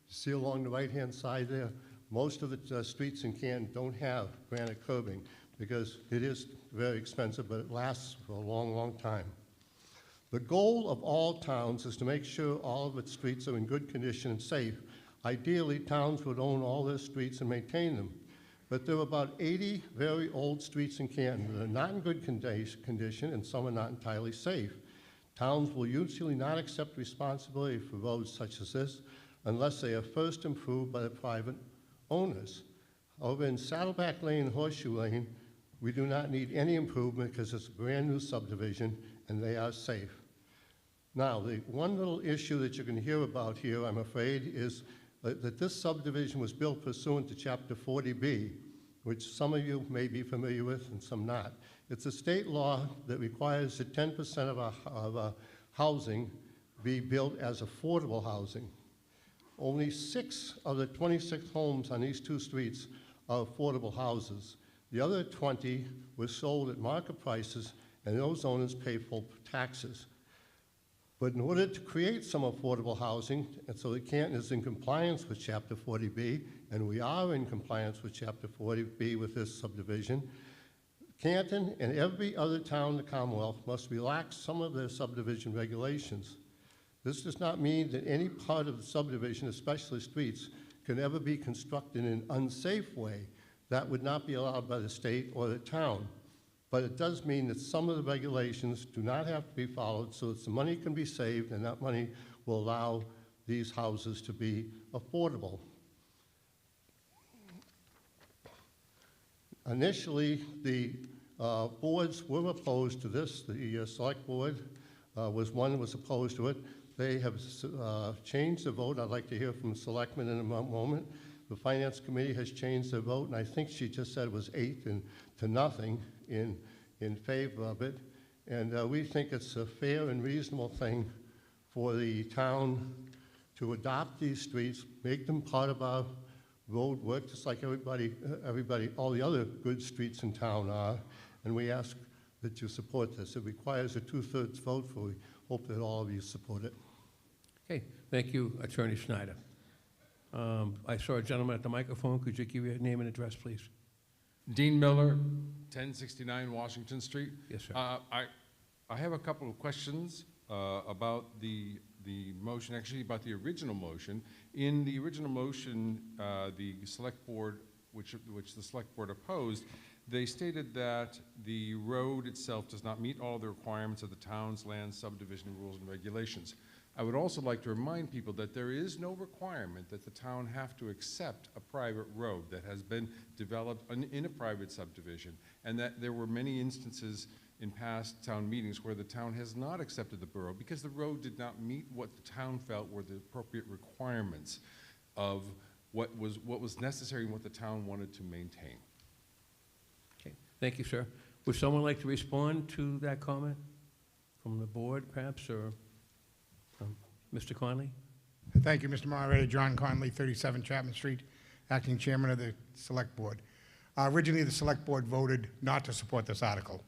see along the right-hand side there, most of the streets in Canton don't have granite curbing because it is very expensive, but it lasts for a long, long time. The goal of all towns is to make sure all of its streets are in good condition and safe. Ideally, towns would own all their streets and maintain them. But there are about 80 very old streets in Canton that are not in good condition and some are not entirely safe. Towns will usually not accept responsibility for roads such as this unless they are first improved by the private owners. Over in Saddleback Lane and Horseshoe Lane, we do not need any improvement because it's a brand new subdivision and they are safe. Now, the one little issue that you're going to hear about here, I'm afraid, is that this subdivision was built pursuant to Chapter 40B, which some of you may be familiar with and some not. It's a state law that requires that 10% of our housing be built as affordable housing. Only 6 of the 26 homes on these two streets are affordable houses. The other 20 were sold at market prices, and those owners pay full taxes. But in order to create some affordable housing, and so that Canton is in compliance with Chapter 40B, and we are in compliance with Chapter 40B with this subdivision, Canton and every other town in the Commonwealth must relax some of their subdivision regulations. This does not mean that any part of the subdivision, especially streets, can ever be constructed in an unsafe way. That would not be allowed by the state or the town. But it does mean that some of the regulations do not have to be followed so that the money can be saved and that money will allow these houses to be affordable. Initially, the boards were opposed to this. The select board was one that was opposed to it. They have changed the vote. I'd like to hear from the selectmen in a moment. The finance committee has changed their vote, and I think she just said it was 8 to nothing in favor of it. And we think it's a fair and reasonable thing for the town to adopt these streets, make them part of our road work, just like everybody, all the other good streets in town are. And we ask that you support this. It requires a 2/3 vote, so we hope that all of you support it. Okay, thank you, Attorney Schneider. I saw a gentleman at the microphone. Could you give your name and address, please? Dean Miller, 1069 Washington Street. Yes, sir. I have a couple of questions about the motion, actually about the original motion. In the original motion, the select board, which the select board opposed, they stated that the road itself does not meet all the requirements of the town's land subdivision rules and regulations. I would also like to remind people that there is no requirement that the town have to accept a private road that has been developed in a private subdivision, and that there were many instances in past town meetings where the town has not accepted the borough because the road did not meet what the town felt were the appropriate requirements of what was necessary and what the town wanted to maintain. Okay, thank you, sir. Would someone like to respond to that comment from the board, perhaps, or Mr. Conley? Thank you, Mr. Moderator. John Conley, 37 Chapman Street, acting chairman of the Select Board. Originally, the Select Board voted not to support this article.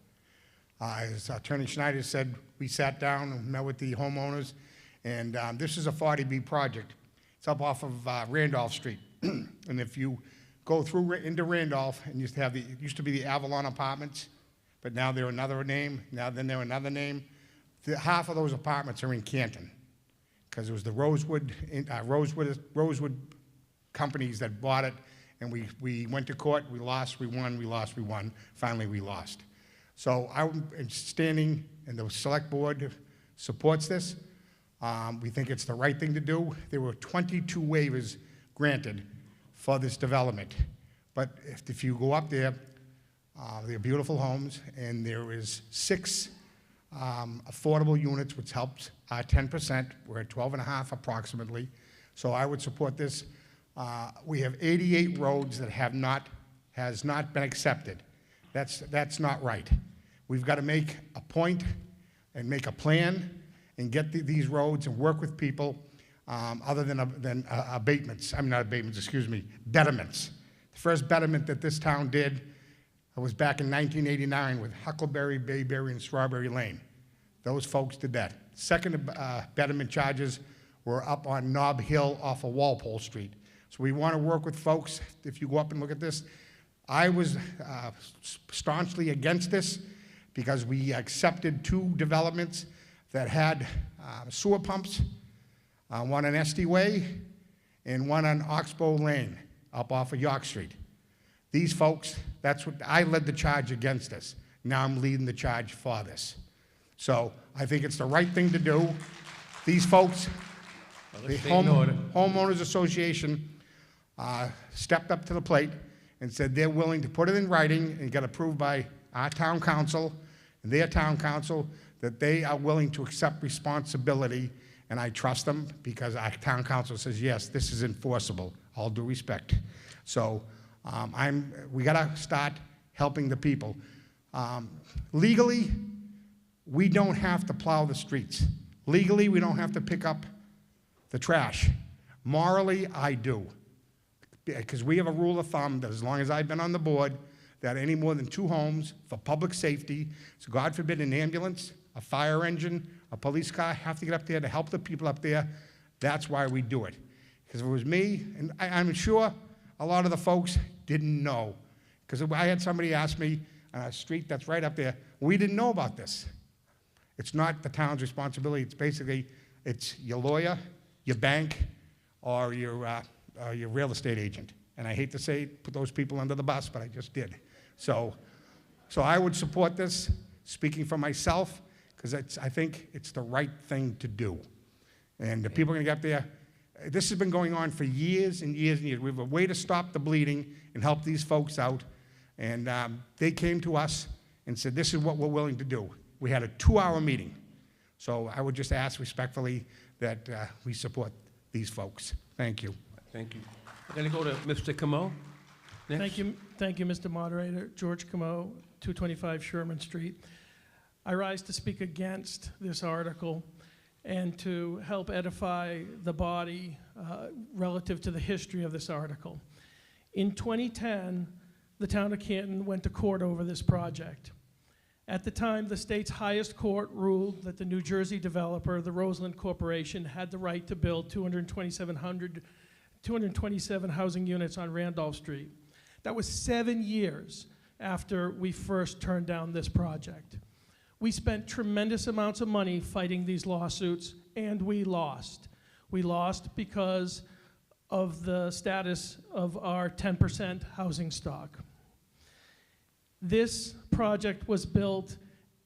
As Attorney Schneider said, we sat down and met with the homeowners, and this is a 40B project. It's up off of Randolph Street. And if you go through into Randolph, and used to be the Avalon Apartments, but now they're another name, then they're another name. Half of those apartments are in Canton, because it was the Rosewood companies that bought it, and we went to court, we lost, we won, we lost, we won, finally we lost. So I'm standing, and the select board supports this. We think it's the right thing to do. There were 22 waivers granted for this development. But if you go up there, they're beautiful homes, and there is 6 affordable units, which helps 10%. We're at 12.5 approximately. So I would support this. We have 88 roads that has not been accepted. That's not right. We've got to make a point and make a plan and get these roads and work with people other than abatements. I mean, not abatements, excuse me, betterments. The first betterment that this town did was back in 1989 with Huckleberry, Bayberry, and Strawberry Lane. Those folks did that. Second betterment charges were up on Nob Hill off of Walpole Street. So we want to work with folks. If you go up and look at this, I was staunchly against this because we accepted 2 developments that had sewer pumps, one on Esty Way and one on Oxbow Lane up off of York Street. These folks, I led the charge against this. Now I'm leading the charge for this. So I think it's the right thing to do. These folks, the Homeowners Association stepped up to the plate and said they're willing to put it in writing and get approved by our town council and their town council that they are willing to accept responsibility, and I trust them because our town council says, yes, this is enforceable, all due respect. So we gotta start helping the people. Legally, we don't have to plow the streets. Legally, we don't have to pick up the trash. Morally, I do. Because we have a rule of thumb that as long as I've been on the board, that any more than 2 homes for public safety, so God forbid an ambulance, a fire engine, a police car have to get up there to help the people up there. That's why we do it. Because if it was me, and I'm sure a lot of the folks didn't know. Because I had somebody ask me on a street that's right up there, we didn't know about this. It's not the town's responsibility. It's basically, it's your lawyer, your bank, or your real estate agent. And I hate to say, put those people under the bus, but I just did. So I would support this, speaking for myself, because I think it's the right thing to do. And the people are going to get up there. This has been going on for years and years and years. We have a way to stop the bleeding and help these folks out. And they came to us and said, this is what we're willing to do. We had a 2-hour meeting. So I would just ask respectfully that we support these folks. Thank you. Thank you. I'm going to go to Mr. Camo. Thank you, Mr. Moderator. George Camo, 225 Sherman Street. I rise to speak against this article and to help edify the body relative to the history of this article. In 2010, the town of Canton went to court over this project. At the time, the state's highest court ruled that the New Jersey developer, the Roseland Corporation, had the right to build 227 housing units on Randolph Street. That was 7 years after we first turned down this project. We spent tremendous amounts of money fighting these lawsuits, and we lost. We lost because of the status of our 10% housing stock. This project was built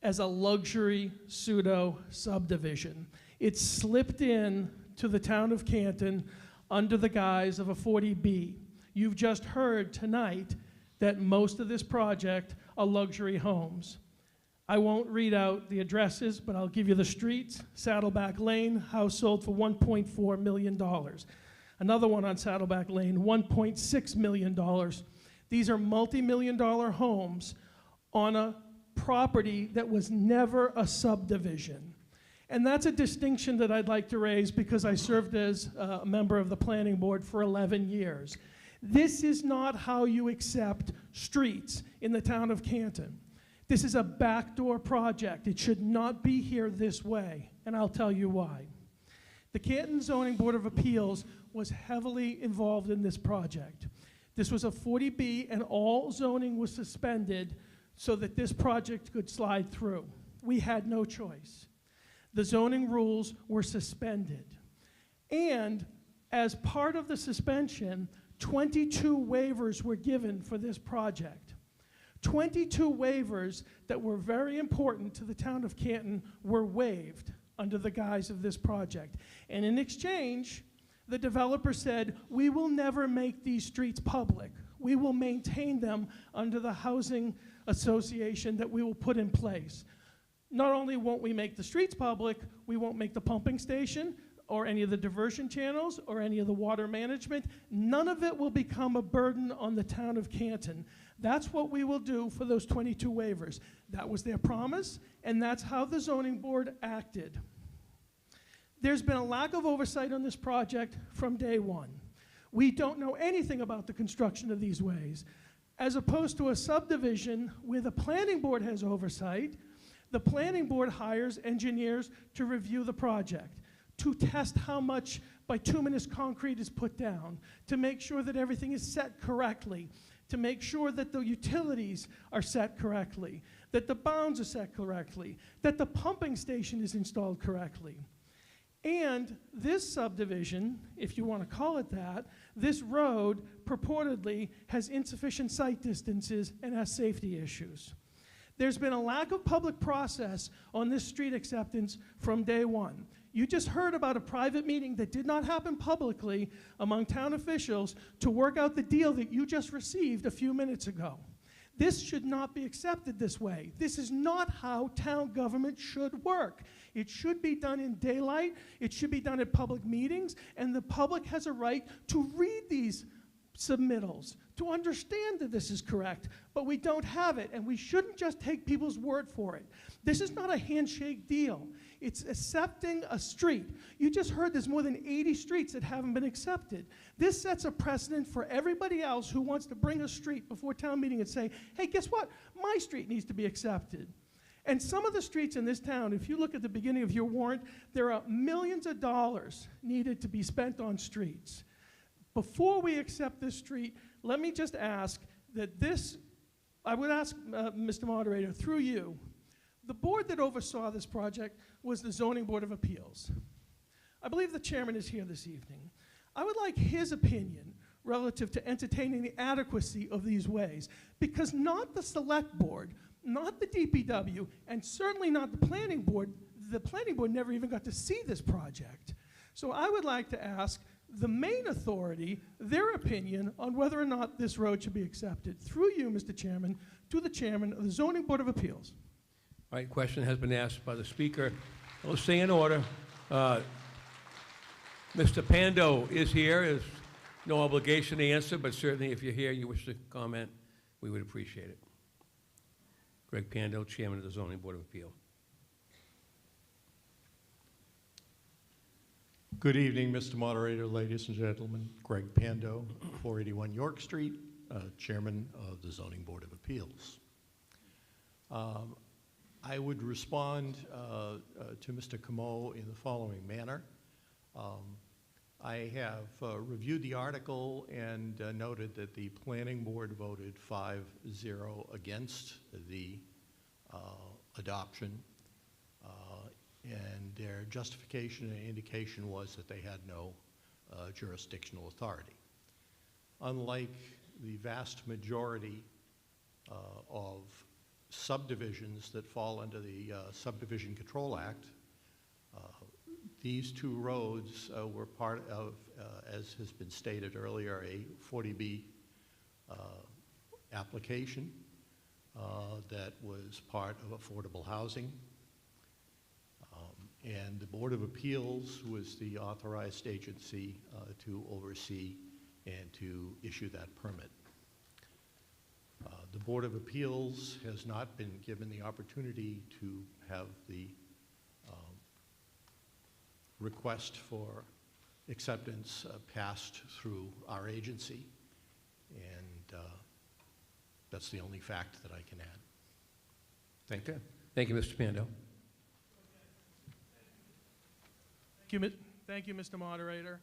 as a luxury pseudo subdivision. It slipped in to the town of Canton under the guise of a 40B. You've just heard tonight that most of this project are luxury homes. I won't read out the addresses, but I'll give you the streets. Saddleback Lane, house sold for $1.4 million. Another one on Saddleback Lane, $1.6 million. These are multi-million-dollar homes on a property that was never a subdivision. And that's a distinction that I'd like to raise because I served as a member of the planning board for 11 years. This is not how you accept streets in the town of Canton. This is a backdoor project. It should not be here this way, and I'll tell you why. The Canton Zoning Board of Appeals was heavily involved in this project. This was a 40B, and all zoning was suspended so that this project could slide through. We had no choice. The zoning rules were suspended. And as part of the suspension, 22 waivers were given for this project. 22 waivers that were very important to the town of Canton were waived under the guise of this project. And in exchange, the developer said, we will never make these streets public. We will maintain them under the housing association that we will put in place. Not only won't we make the streets public, we won't make the pumping station or any of the diversion channels or any of the water management. None of it will become a burden on the town of Canton. That's what we will do for those 22 waivers. That was their promise, and that's how the zoning board acted. There's been a lack of oversight on this project from day one. We don't know anything about the construction of these ways. As opposed to a subdivision where the planning board has oversight, the planning board hires engineers to review the project, to test how much bituminous concrete is put down, to make sure that everything is set correctly, to make sure that the utilities are set correctly, that the bounds are set correctly, that the pumping station is installed correctly. And this subdivision, if you want to call it that, this road purportedly has insufficient sight distances and has safety issues. There's been a lack of public process on this street acceptance from day one. You just heard about a private meeting that did not happen publicly among town officials to work out the deal that you just received a few minutes ago. This should not be accepted this way. This is not how town government should work. It should be done in daylight, it should be done at public meetings, and the public has a right to read these submittals, to understand that this is correct, but we don't have it, and we shouldn't just take people's word for it. This is not a handshake deal. It's accepting a street. You just heard there's more than 80 streets that haven't been accepted. This sets a precedent for everybody else who wants to bring a street before town meeting and say, hey, guess what? My street needs to be accepted. And some of the streets in this town, if you look at the beginning of your warrant, there are millions of dollars needed to be spent on streets. Before we accept this street, let me just ask that this, I would ask Mr. Moderator, through you, the board that oversaw this project was the Zoning Board of Appeals. I believe the chairman is here this evening. I would like his opinion relative to entertaining the adequacy of these ways, because not the select board, not the DPW, and certainly not the planning board never even got to see this project. So I would like to ask the main authority their opinion on whether or not this road should be accepted. Through you, Mr. Chairman, to the chairman of the Zoning Board of Appeals. All right, question has been asked by the speaker. Let's stay in order. Mr. Pando is here. There's no obligation to answer, but certainly if you're here and you wish to comment, we would appreciate it. Greg Pando, Chairman of the Zoning Board of Appeal. Good evening, Mr. Moderator, ladies and gentlemen. Greg Pando, 481 York Street, Chairman of the Zoning Board of Appeals. I would respond to Mr. Camo in the following manner. I have reviewed the article and noted that the Planning Board voted 5-0 against the adoption, and their justification and indication was that they had no jurisdictional authority. Unlike the vast majority of subdivisions that fall under the Subdivision Control Act, these two roads were part of, as has been stated earlier, a 40B application that was part of affordable housing. And the Board of Appeals was the authorized agency to oversee and to issue that permit. The Board of Appeals has not been given the opportunity to have the request for acceptance passed through our agency, and that's the only fact that I can add. Thank you. Thank you, Mr. Pando. Thank you, Mr. Moderator.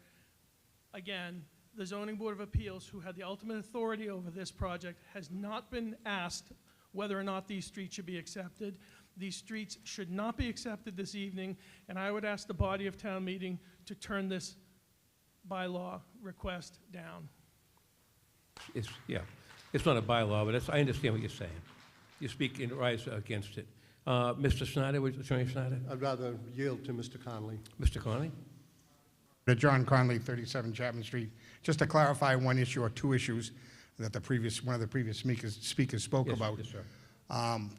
Again, the Zoning Board of Appeals, who had the ultimate authority over this project, has not been asked whether or not these streets should be accepted. These streets should not be accepted this evening, and I would ask the body of town meeting to turn this bylaw request down. Yeah, it's not a bylaw, but I understand what you're saying. You speak in rise against it. Mr. Snyder, Attorney Snyder? I'd rather yield to Mr. Connolly. Mr. Connolly? John Conley, 37 Chapman Street. Just to clarify one issue or two issues that one of the previous speakers spoke about. Yes, sir.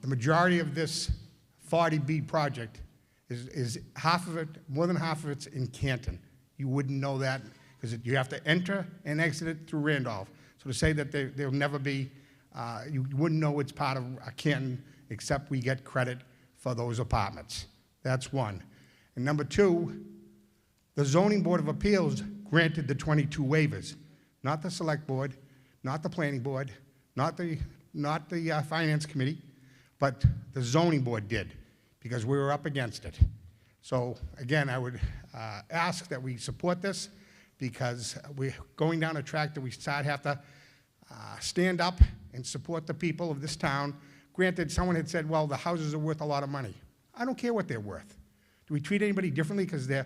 The majority of this 40B project is half of it, more than half of it's in Canton. You wouldn't know that because you have to enter and exit it through Randolph. So to say that there'll never be, you wouldn't know it's part of Canton except we get credit for those apartments. That's one. And number two, the Zoning Board of Appeals granted the 22 waivers, not the Select Board, not the Planning Board, not the Finance Committee, but the Zoning Board did, because we were up against it. So again, I would ask that we support this, because we're going down a track that we have to stand up and support the people of this town. Granted, someone had said, well, the houses are worth a lot of money. I don't care what they're worth. Do we treat anybody differently because they're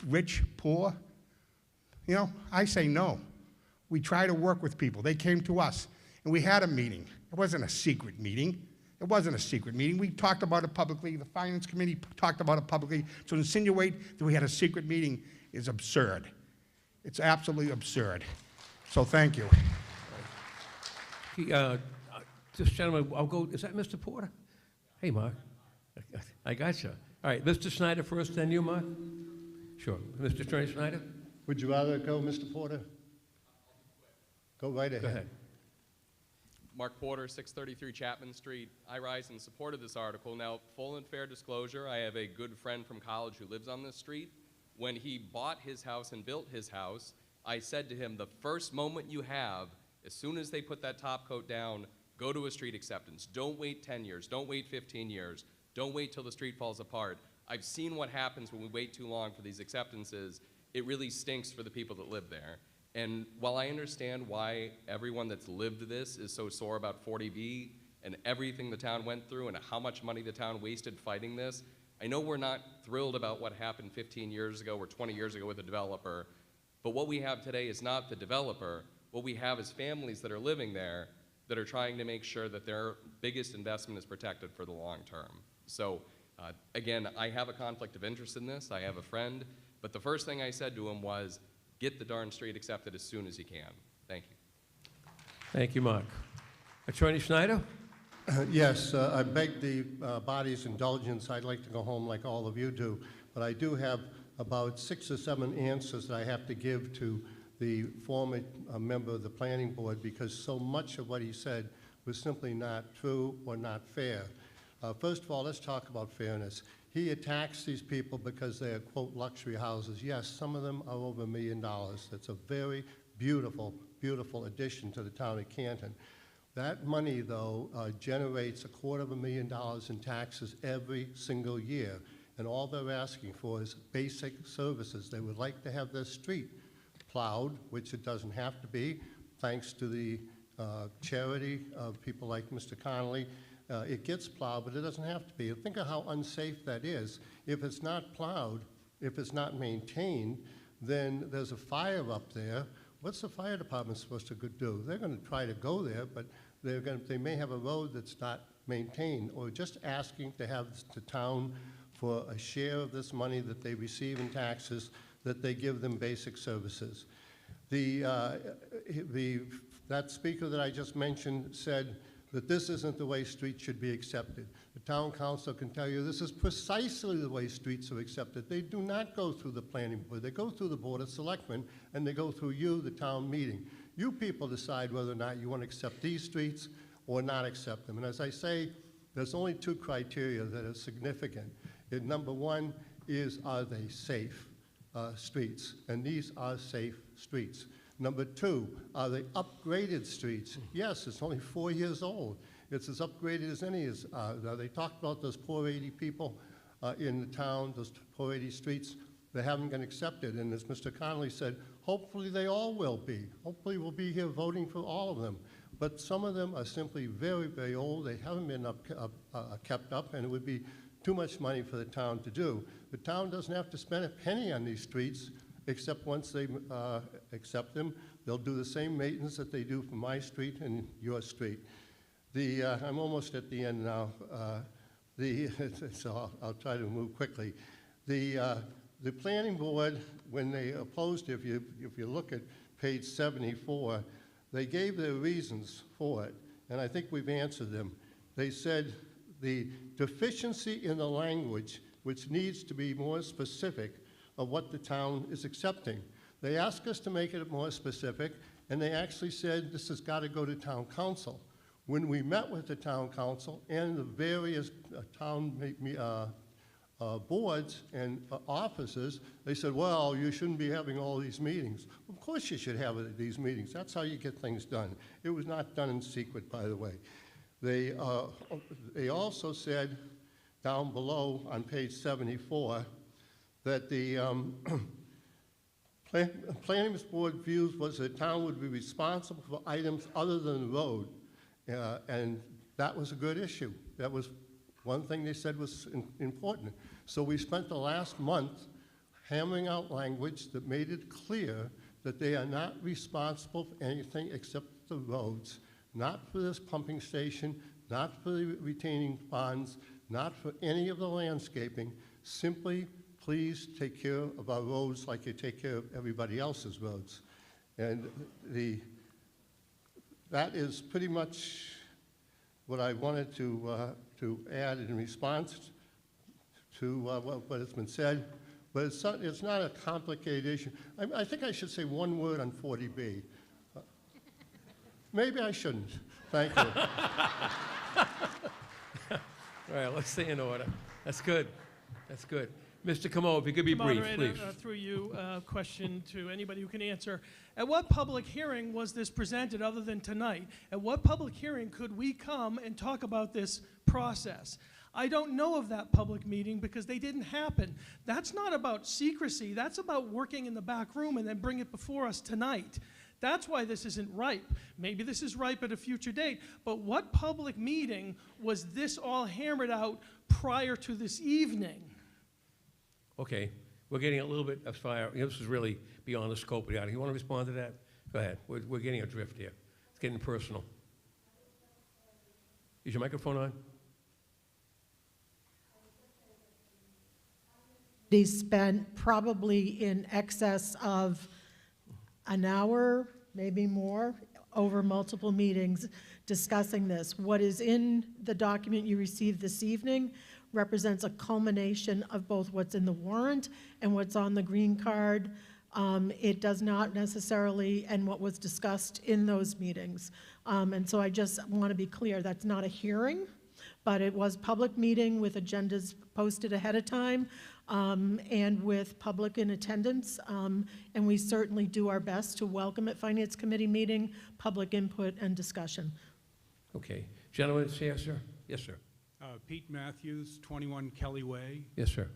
rich, poor? You know, I say no. We try to work with people. They came to us, and we had a meeting. It wasn't a secret meeting. It wasn't a secret meeting. We talked about it publicly. The Finance Committee talked about it publicly. So to insinuate that we had a secret meeting is absurd. It's absolutely absurd. So thank you. This gentleman, I'll go, is that Mr. Porter? Hey, Mark. I got you. All right, Mr. Snyder first, then you, Mark? Sure. Mr. Attorney Snyder? Would you rather go, Mr. Porter? Go right ahead. Go ahead. Mark Porter, 633 Chapman Street. I rise in support of this article. Now, full and fair disclosure, I have a good friend from college who lives on this street. When he bought his house and built his house, I said to him, the first moment you have, as soon as they put that top coat down, go to a street acceptance. Don't wait 10 years. Don't wait 15 years. Don't wait till the street falls apart. I've seen what happens when we wait too long for these acceptances. It really stinks for the people that live there. And while I understand why everyone that's lived this is so sore about 40B and everything the town went through and how much money the town wasted fighting this, I know we're not thrilled about what happened 15 years ago or 20 years ago with the developer, but what we have today is not the developer. What we have is families that are living there that are trying to make sure that their biggest investment is protected for the long term. So again, I have a conflict of interest in this. I have a friend, but the first thing I said to him was, get the darn street accepted as soon as you can. Thank you. Thank you, Mark. Attorney Snyder? Yes, I beg the body's indulgence. I'd like to go home like all of you do, but I do have about 6 or 7 answers that I have to give to the former member of the Planning Board, because so much of what he said was simply not true or not fair. First of all, let's talk about fairness. He attacks these people because they are, quote, luxury houses. Yes, some of them are over $1 million. That's a very beautiful, beautiful addition to the town of Canton. That money, though, generates $250,000 in taxes every single year. And all they're asking for is basic services. They would like to have their street plowed, which it doesn't have to be, thanks to the charity of people like Mr. Connolly. It gets plowed, but it doesn't have to be. Think of how unsafe that is. If it's not plowed, if it's not maintained, then there's a fire up there. What's the fire department supposed to do? They're going to try to go there, but they may have a road that's not maintained, or just asking to have the town, for a share of this money that they receive in taxes, that they give them basic services. That speaker that I just mentioned said that this isn't the way streets should be accepted. The town council can tell you this is precisely the way streets are accepted. They do not go through the planning board. They go through the Board of Selectmen, and they go through you, the town meeting. You people decide whether or not you want to accept these streets or not accept them. And as I say, there's only 2 criteria that are significant. Number 1 is, are they safe streets? And these are safe streets. Number 2, are they upgraded streets? Yes, it's only 4 years old. It's as upgraded as any. They talked about those poor 80 people in the town, those poor 80 streets. They haven't been accepted, and as Mr. Connolly said, hopefully they all will be. Hopefully we'll be here voting for all of them. But some of them are simply very, very old. They haven't been kept up, and it would be too much money for the town to do. The town doesn't have to spend a penny on these streets, except once they accept them, they'll do the same maintenance that they do for my street and your street. I'm almost at the end now, so I'll try to move quickly. The planning board, when they opposed, if you look at page 74, they gave their reasons for it, and I think we've answered them. They said the deficiency in the language, which needs to be more specific of what the town is accepting. They asked us to make it more specific, and they actually said this has got to go to town council. When we met with the town council and the various town boards and offices, they said, well, you shouldn't be having all these meetings. Of course you should have these meetings. That's how you get things done. It was not done in secret, by the way. They also said down below on page 74 that the planning board views was the town would be responsible for items other than the road. And that was a good issue. That was one thing they said was important. So we spent the last month hammering out language that made it clear that they are not responsible for anything except the roads, not for this pumping station, not for the retaining ponds, not for any of the landscaping. Simply, please take care of our roads like you take care of everybody else's roads. And that is pretty much what I wanted to add in response to what has been said. But it's not a complicated issue. I think I should say one word on 40B. Maybe I shouldn't. Thank you. All right, let's stay in order. That's good. That's good. Mr. Camo, if you could be brief, Moderator, please. through you, question to anybody who can answer. At what public hearing was this presented other than tonight? At what public hearing could we come and talk about this process? I don't know of that public meeting because they didn't happen. That's not about secrecy. That's about working in the back room and then bring it before us tonight. That's why this isn't ripe. Maybe this is ripe at a future date, but what public meeting was this all hammered out prior to this evening? Okay, we're getting a little bit of fire. This is really beyond the scope of the item. You want to respond to that? Go ahead. We're getting a drift here. It's getting personal. Is your microphone on? They spent probably in excess of an hour, maybe more, over multiple meetings discussing this. What is in the document you received this evening represents a culmination of both what's in the warrant and what's on the green card. It does not necessarily, and what was discussed in those meetings. And so I just want to be clear, that's not a hearing, but it was public meeting with agendas posted ahead of time and with public in attendance. And we certainly do our best to welcome at Finance Committee meeting, public input and discussion. Okay. Gentlemen, yes, sir. Yes, sir. Pete Matthews, 21 Kelly Way. Yes, sir.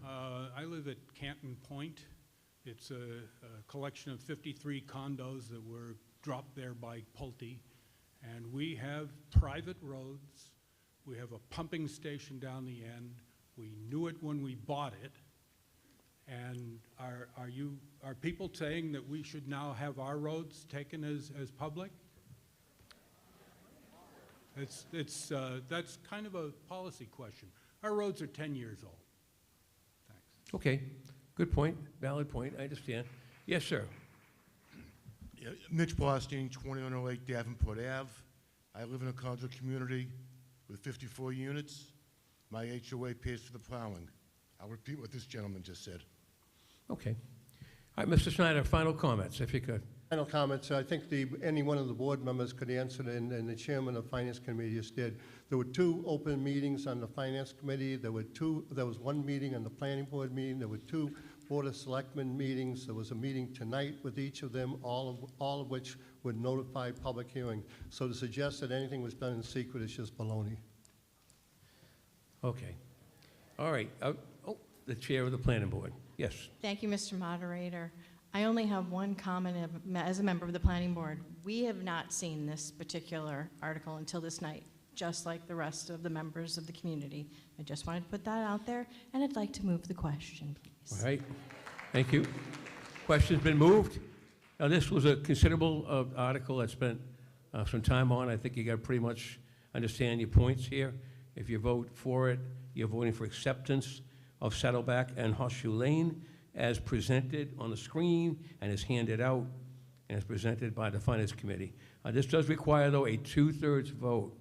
I live at Canton Point. It's a collection of 53 condos that were dropped there by Pulte. And we have private roads. We have a pumping station down the end. We knew it when we bought it. And are people saying that we should now have our roads taken as public? That's kind of a policy question. Our roads are 10 years old. Thanks. Okay. Good point. Valid point. I understand. Yes, sir. Yeah, Mitch Blostein, 2108 Davenport Ave. I live in a condo community with 54 units. My HOA pays for the plowing. I'll repeat what this gentleman just said. Okay. All right, Mr. Snyder, final comments, if you could. Final comments. I think any one of the board members could answer, and the chairman of Finance Committee just did. There were 2 open meetings on the Finance Committee. There was 1 meeting on the Planning Board meeting. There were 2 Board of Selectmen meetings. There was a meeting tonight with each of them, all of which would notify public hearing. So to suggest that anything was done in secret is just baloney. Okay. All right. The chair of the Planning Board. Yes. Thank you, Mr. Moderator. I only have one comment as a member of the planning board. We have not seen this particular article until this night, just like the rest of the members of the community. I just wanted to put that out there, and I'd like to move the question, please. All right. Thank you. Question's been moved. Now, this was a considerable article that spent some time on. I think you got to pretty much understand your points here. If you vote for it, you're voting for acceptance of Saddleback and Horseshoe Lane as presented on the screen and is handed out and is presented by the Finance Committee. This does require, though, a 2/3 vote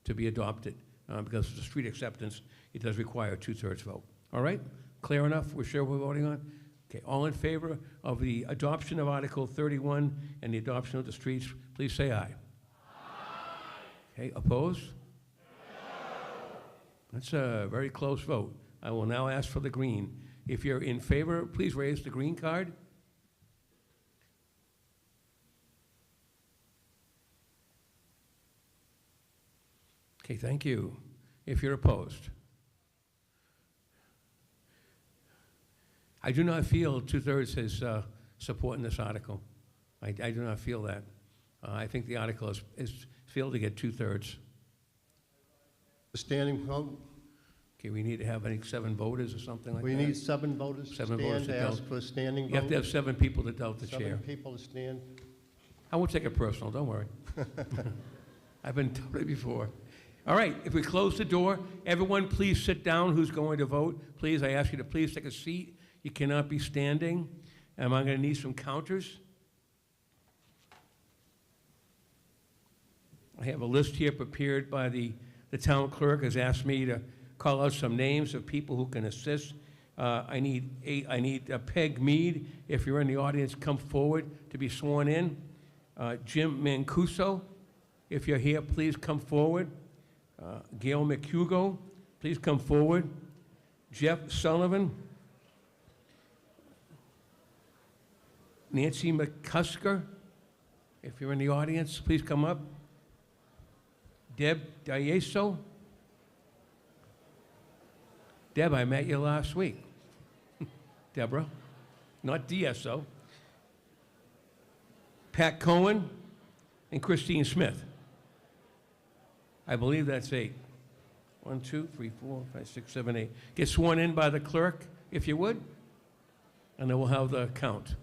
to be adopted because it's a street acceptance. It does require a 2/3 vote. All right? Clear enough? We're sure we're voting on? Okay. All in favor of the adoption of Article 31 and the adoption of the streets, please say aye. Okay. Opposed? That's a very close vote. I will now ask for the green. If you're in favor, please raise the green card. Okay, thank you. If you're opposed. I do not feel 2/3 is supporting this article. I do not feel that. I think the article is failed to get 2/3. The standing vote? Okay, we need to have, I think, 7 voters or something like that. We need 7 voters to 7 stand voters to to ask doubt. for a standing vote. You have to have 7 people to doubt the chair. 7 people to stand. I won't take it personal, don't worry. I've been told it before. All right, if we close the door, everyone please sit down who's going to vote. Please, I ask you to please take a seat. You cannot be standing. And I'm going to need some counters. I have a list here prepared by the town clerk has asked me to call out some names of people who can assist. I need Peg Mead. If you're in the audience, come forward to be sworn in. Jim Mancuso, if you're here, please come forward. Gail McHugo, please come forward. Jeff Sullivan. Nancy McCusker, if you're in the audience, please come up. Deb Diaso. Deb, I met you last week. Deborah, not DSO. Pat Cohen and Christine Smith. I believe that's 8. 1, 2, 3, 4, 5, 6, 7, 8. Get sworn in by the clerk, if you would, and then we'll have the count.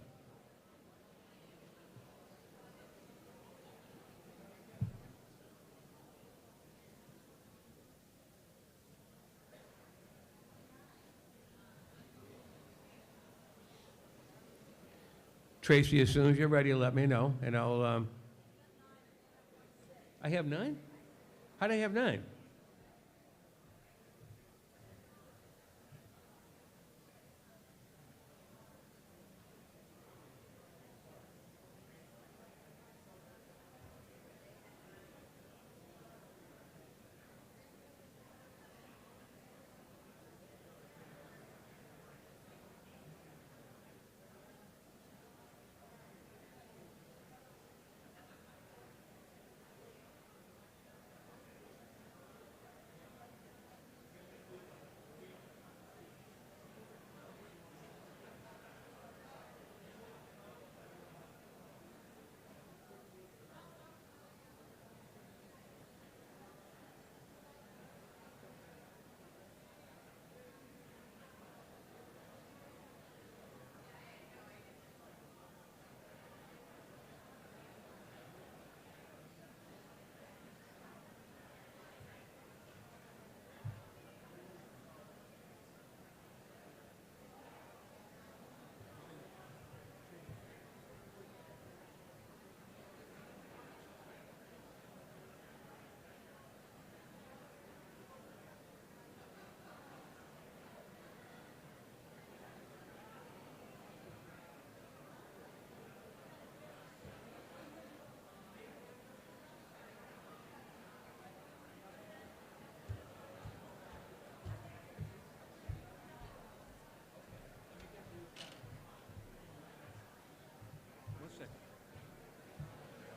Tracy, as soon as you're ready, let me know, and I'll, I have 9? How do I have 9?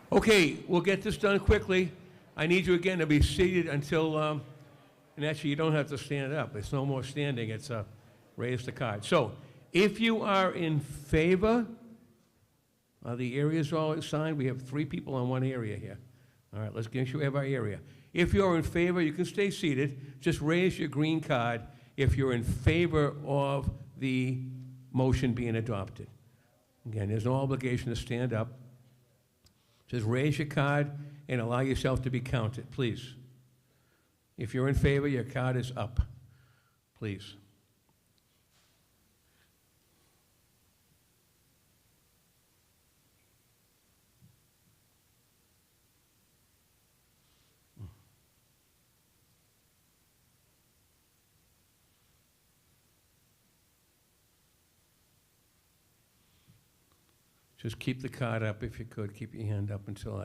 Okay, we'll get this done quickly. I need you again to be seated until, and actually you don't have to stand up. It's no more standing, it's raise the card. So, If you are in favor, the areas all assigned, we have 3 people on one area here. All right, let's make sure we have our area. If you're in favor, you can stay seated. Just raise your green card if you're in favor of the motion being adopted. Again, there's no obligation to stand up. Just raise your card and allow yourself to be counted, please. If you're in favor, your card is up, please. Just keep the card up if you could. Keep your hand up until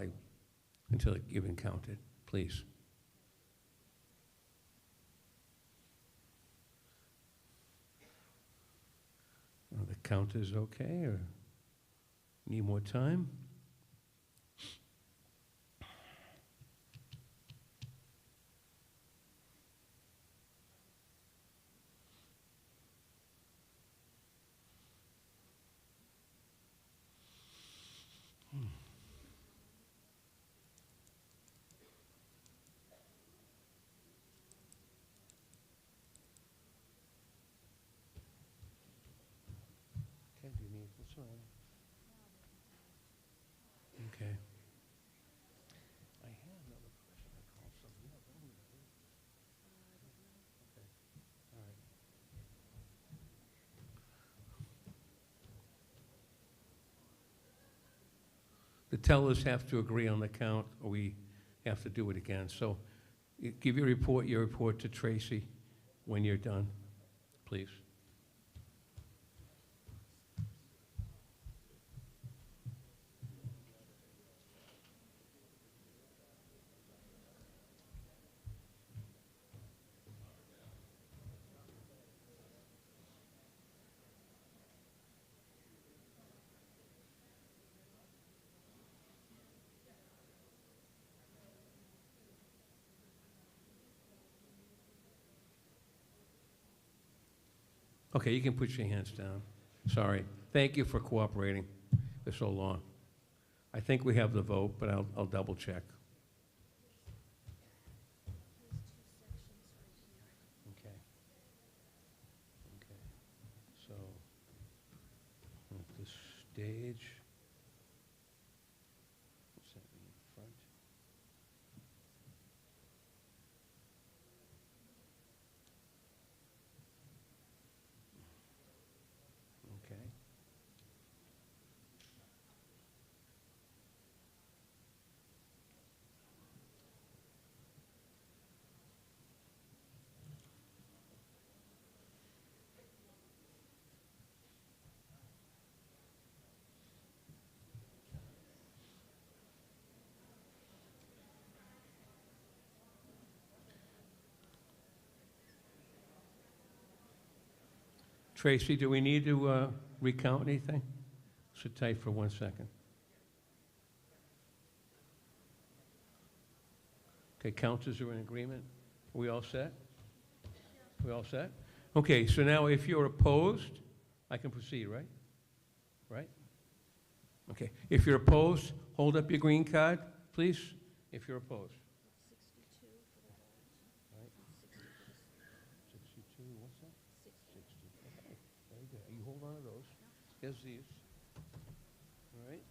you've been counted, please. The count is okay, or need more time? Okay, do you need, what's wrong? Okay. I had another question. I called somebody else. I don't know who. Okay, all right. The tellers have to agree on the count, or we have to do it again. So give your report to Tracy when you're done, please. Okay, you can put your hands down. Sorry. Thank you for cooperating for so long. I think we have the vote, but I'll double check. Okay. Okay. So, at this stage, what's that mean, front? Okay. Tracy, do we need to recount anything? Sit tight for 1 second. Okay, counters are in agreement. Are we all set? We all set? Okay, so now if you're opposed, I can proceed, right? Right? Okay, if you're opposed, hold up your green card, please, if you're opposed. 62, what's that? 60. Okay, very good. You hold on to those. Here's these. All right.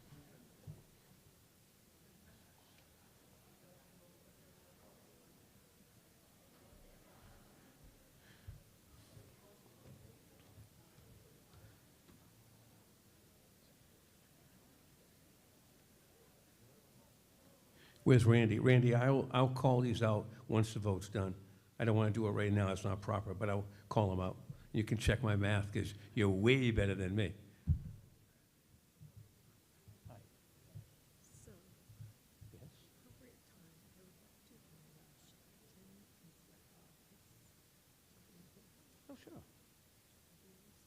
Where's Randy? Randy, I'll call these out once the vote's done. I don't want to do it right now, it's not proper, but I'll call them out. You can check my math, because you're way better than me. Hi. So, Yes? appropriate time, I would like to finish 10 Oh, sure.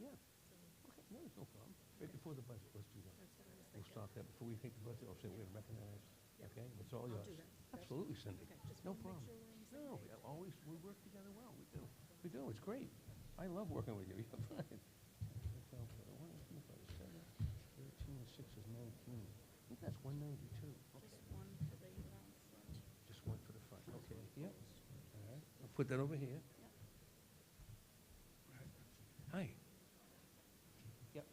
Yeah. Okay, no, there's no problem. Right before the budget, let's do that. That's what I was We'll thinking. stop that before we take the budget. I'll say we recognize. Yep. Okay, it's all I'll yours. do that. Absolutely, Cindy. Okay, just No wanna make problem. sure we're on the same No, page. always, we work together well. We do. We do. It's great. I love working with you. You're fine. So, put that over here. Hi. Yep.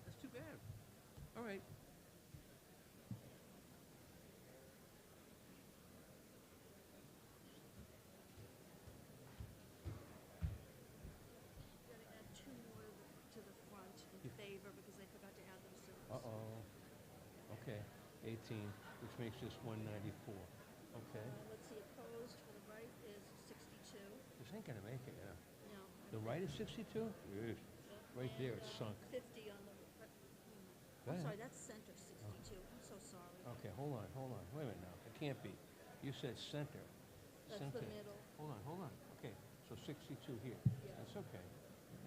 That's too bad. All right. Gotta add two more to the front in favor because I forgot to add them soon. Uh-oh. Okay, 18, which makes this 194. Okay. Let's see, opposed for the right is 62. This ain't gonna make it, yeah. No. The right is 62? Yes. Right there, it's sunk. 50 on the, Go I'm ahead. sorry, that's center 62. I'm so sorry. Okay, hold on. Wait a minute now. It can't be. You said center. That's Center. the middle. Hold on. Okay, so 62 here. Yeah. That's okay.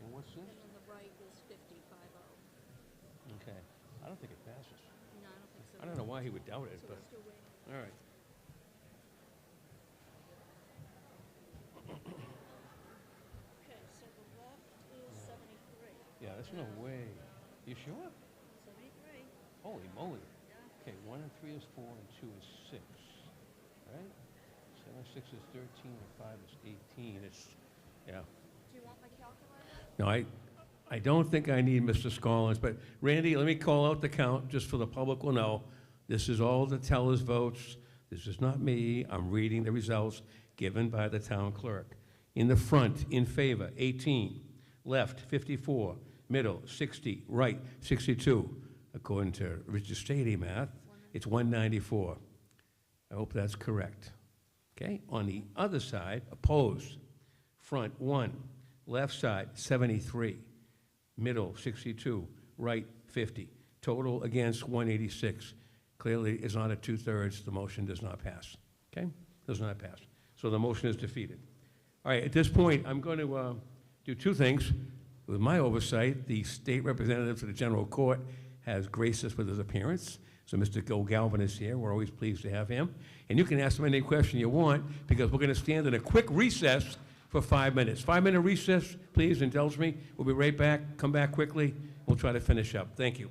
And what's this? And on the right is 50, 50. Okay. I don't think it passes. No, I don't think so. I don't know why he would doubt it, So but, we're still waiting. all right. Okay, so the left is 73. Yeah, that's no way. You sure? 73. Holy moly. Yeah. Okay, 1 and 3 is 4, and 2 is 6, right? 7 and 6 is 13, and 5 is 18. It's, yeah. Do you want my calculator? No, I don't think I need Mr. Scollins, but Randy, let me call out the count, just so the public will know. This is all the teller's votes. This is not me. I'm reading the results given by the town clerk. In the front, in favor, 18. Left, 54. Middle, 60. Right, 62. According to Richard Stady math, it's 194. I hope that's correct. Okay, on the other side, opposed. Front, 1. Left side, 73. Middle, 62. Right, 50. Total against, 186. Clearly, it's not a 2/3. The motion does not pass. Okay? Does not pass. So the motion is defeated. All right, at this point, I'm going to do two things. With my oversight, the state representative to the general court has graced us with his appearance. So Mr. Gil Galvin is here. We're always pleased to have him. And you can ask him any question you want, because we're going to stand in a quick recess for 5 minutes. 5-minute recess, please, indulge me. We'll be right back. Come back quickly. We'll try to finish up. Thank you.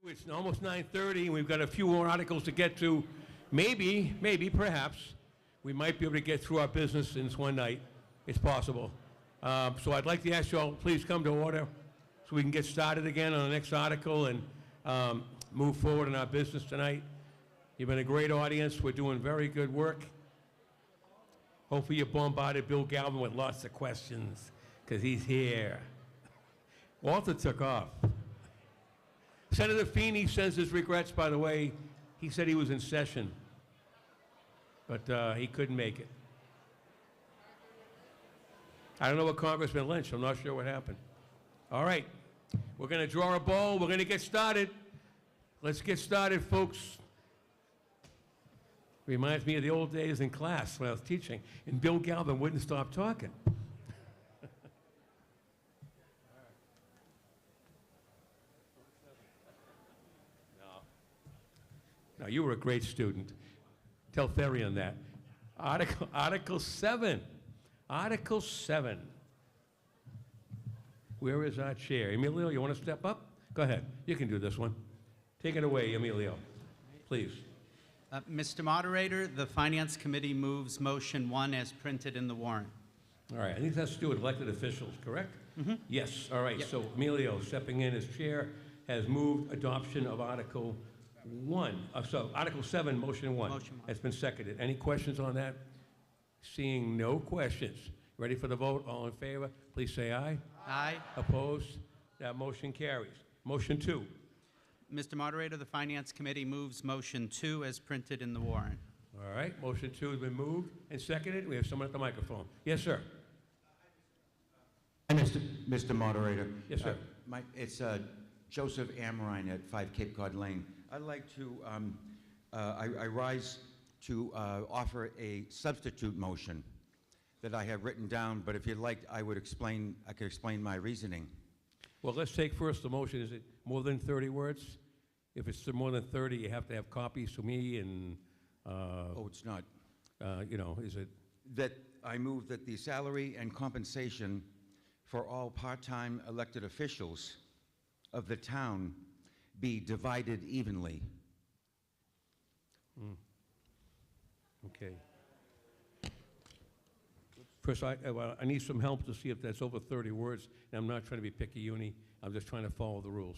It's almost 9:30, and we've got a few more articles to get to. Maybe, perhaps, we might be able to get through our business in this one night. It's possible. So I'd like to ask you all, please come to order so we can get started again on the next article and move forward in our business tonight. You've been a great audience. We're doing very good work. Hopefully you bombarded Bill Galvin with lots of questions, because he's here. Walter took off. Senator Feeney sends his regrets, by the way. He said he was in session, but he couldn't make it. I don't know what Congressman Lynch, I'm not sure what happened. All right, we're going to draw a bowl. We're going to get started. Let's get started, folks. Reminds me of the old days in class when I was teaching, and Bill Galvin wouldn't stop talking. No, you were a great student. Tell Therion that. Article 7. Article 7. Where is our chair? Emilio, you want to step up? Go ahead. You can do this one. Take it away, Emilio, please. Mr. Moderator, the Finance Committee moves motion 1 as printed in the warrant. All right, I think that's to do with elected officials, correct? Mm-hmm. Yes, all right. Yep. So Emilio, stepping in as chair, has moved adoption of Article 1. So Article 7, motion 1. Motion 1. Has been seconded. Any questions on that? Seeing no questions. Ready for the vote? All in favor? Please say aye. Aye. Opposed? That motion carries. Motion 2. Mr. Moderator, the Finance Committee moves motion 2 as printed in the warrant. All right, motion 2 has been moved and seconded. We have someone at the microphone. Yes, sir. Mr. Moderator. Yes, sir. It's Joseph Amrine at 5 Cape Cod Lane. I'd like to, I rise to offer a substitute motion that I have written down, but if you'd like, I could explain my reasoning. Well, let's take first the motion. Is it more than 30 words? If it's more than 30, you have to have copies to me and... oh, it's not. You know, is it... That I move that the salary and compensation for all part-time elected officials of the town be divided evenly. Okay. First, I need some help to see if that's over 30 words, and I'm not trying to be picky-uni. I'm just trying to follow the rules.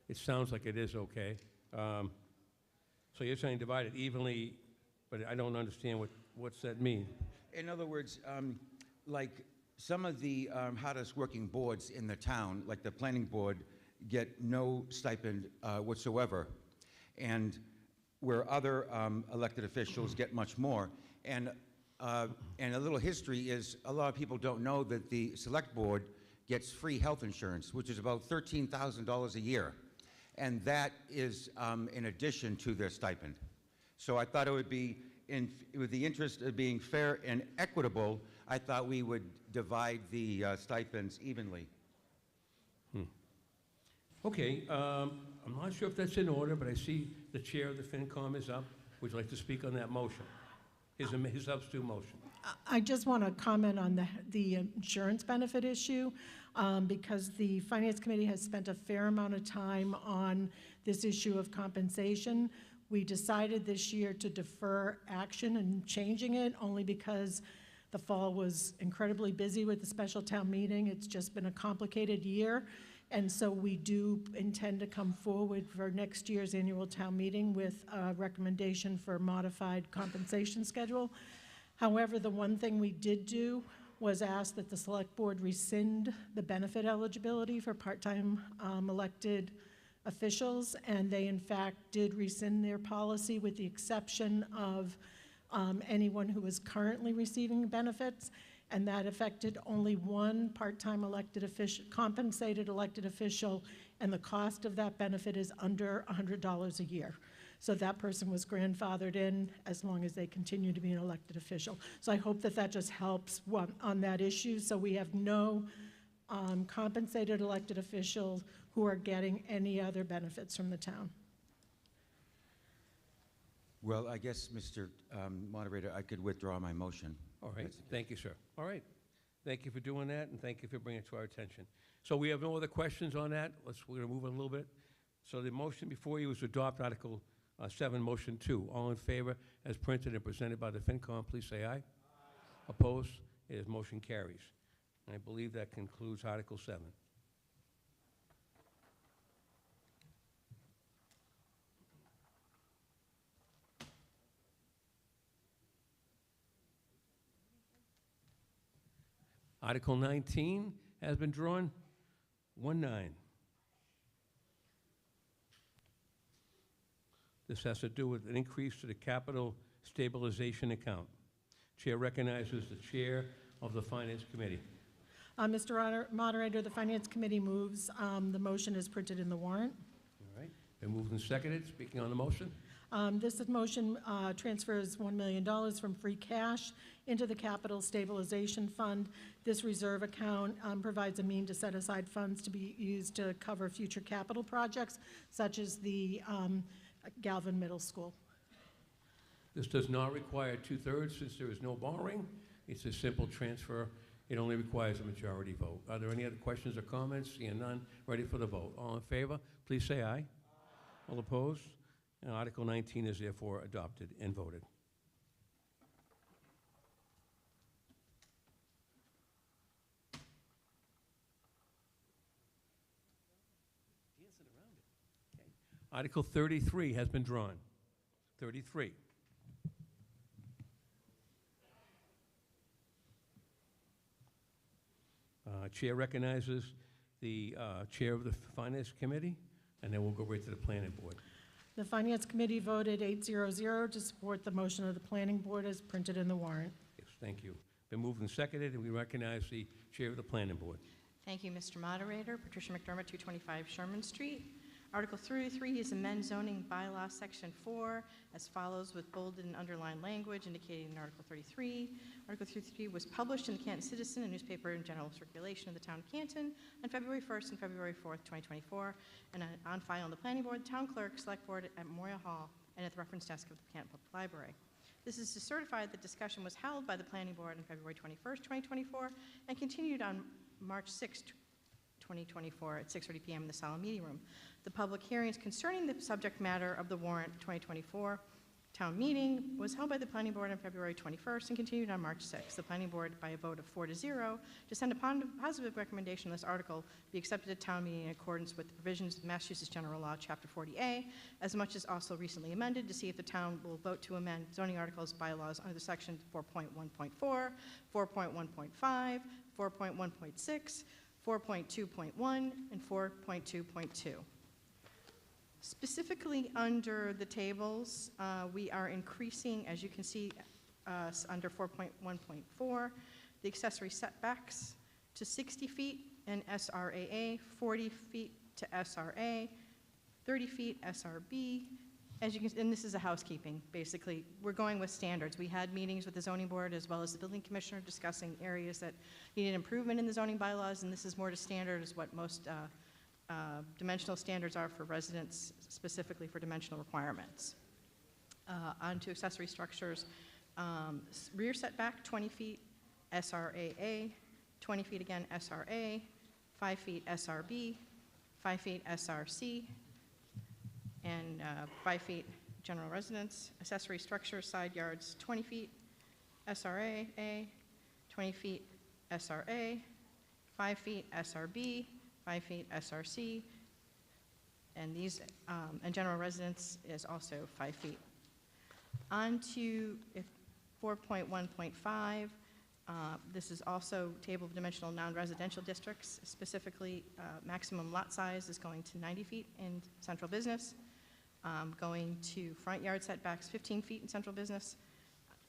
It sounds like it is okay. So you're saying divide it evenly, but I don't understand what's that mean? In other words, like some of the hardest working boards in the town, like the planning board, get no stipend whatsoever, and where other elected officials get much more. And a little history is a lot of people don't know that the select board gets free health insurance, which is about $13,000 a year. And that is in addition to their stipend. So I thought it would be, with the interest of being fair and equitable, I thought we would divide the stipends evenly. Okay, I'm not sure if that's in order, but I see the chair of the FinCom is up. Would you like to speak on that motion? His substitute motion. I just want to comment on the insurance benefit issue, because the Finance Committee has spent a fair amount of time on this issue of compensation. We decided this year to defer action and changing it only because the fall was incredibly busy with the special town meeting. It's just been a complicated year. And so we do intend to come forward for next year's annual town meeting with a recommendation for a modified compensation schedule. However, the one thing we did do was ask that the select board rescind the benefit eligibility for part-time elected officials, and they in fact did rescind their policy with the exception of anyone who is currently receiving benefits. And that affected only one part-time elected official, compensated elected official, and the cost of that benefit is under $100 a year. So that person was grandfathered in as long as they continue to be an elected official. So I hope that that just helps on that issue. So we have no compensated elected officials who are getting any other benefits from the town. Well, I guess, Mr. Moderator, I could withdraw my motion. All right, thank you, sir. All right, thank you for doing that, and thank you for bringing it to our attention. So we have no other questions on that. We're going to move on a little bit. So the motion before you is to adopt Article 7, Motion 2. All in favor, as printed and presented by the FinCom, please say aye. Opposed? It is motion carries. And I believe that concludes Article 7. Article 19 has been drawn. 1-9. This has to do with an increase to the capital stabilization account. Chair recognizes the chair of the Finance Committee. Mr. Moderator, the Finance Committee moves the motion is printed in the warrant. All right. Been moved and seconded. Speaking on the motion. This motion transfers $1 million from free cash into the Capital Stabilization Fund. This reserve account provides a mean to set aside funds to be used to cover future capital projects, such as the Galvin Middle School. This does not require 2/3 since there is no borrowing. It's a simple transfer. It only requires a majority vote. Are there any other questions or comments? Seeing none, ready for the vote. All in favor, please say aye. All opposed? And Article 19 is therefore adopted and voted. Okay. Article 33 has been drawn. 33. Chair recognizes the chair of the Finance Committee, and then we'll go right to the Planning Board. The Finance Committee voted 8-0-0 to support the motion of the Planning Board as printed in the warrant. Yes, thank you. Been moved and seconded, and we recognize the chair of the Planning Board. Thank you, Mr. Moderator. Patricia McDermott, 225 Sherman Street. Article 33 is amend zoning bylaw section 4 as follows with bolded and underlined language indicating in Article 33. Article 33 was published in the Canton Citizen, a newspaper in general circulation of the town of Canton, on February 1st and February 4th, 2024, and on file in the Planning Board, Town Clerk, Select Board at Memorial Hall, and at the reference desk of the Canton Public Library. This is to certify that discussion was held by the Planning Board on February 21st, 2024, and continued on March 6th, 2024 at 6:30 p.m. in the Solemn Meeting Room. The public hearings concerning the subject matter of the warrant 2024 town meeting was held by the Planning Board on February 21st and continued on March 6th. The Planning Board, by a vote of 4-0, to send a positive recommendation this article be accepted at town meeting in accordance with the provisions of Massachusetts General Law, Chapter 40A, as much as also recently amended, to see if the town will vote to amend zoning articles, bylaws under the section 4.1.4, 4.1.5, 4.1.6, 4.2.1, and 4.2.2. Specifically under the tables, we are increasing, as you can see, under 4.1.4, the accessory setbacks to 60 feet in SRAA, 40 feet to SRA, 30 feet SRB. As you can, and this is a housekeeping, basically. We're going with standards. We had meetings with the zoning board as well as the building commissioner discussing areas that needed improvement in the zoning bylaws, and this is more to standard as what most dimensional standards are for residents, specifically for dimensional requirements. On to accessory structures. Rear setback, 20 feet SRAA, 20 feet again SRA, 5 feet SRB, 5 feet SRC, and 5 feet general residence. Accessory structure, side yards, 20 feet SRA, 20 feet SRA, 5 feet SRB, 5 feet SRC, and these, and general residence is also 5 feet. On to 4.1.5, this is also table of dimensional non-residential districts. Specifically, maximum lot size is going to 90 feet in central business, going to front yard setbacks 15 feet in central business,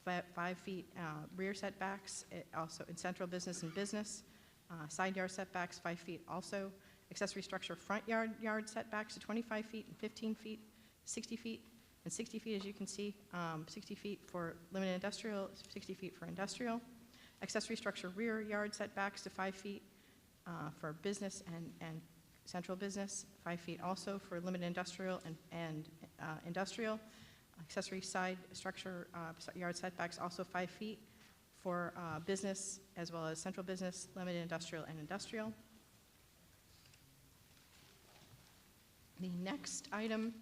5 feet rear setbacks, also in central business and business, side yard setbacks 5 feet also, accessory structure front yard setbacks to 25 feet and 15 feet, 60 feet, and 60 feet as you can see, 60 feet for limited industrial, 60 feet for industrial. Accessory structure rear yard setbacks to 5 feet for business and central business, 5 feet also for limited industrial and industrial. Accessory side structure yard setbacks also 5 feet for business as well as central business, limited industrial, and industrial. The next item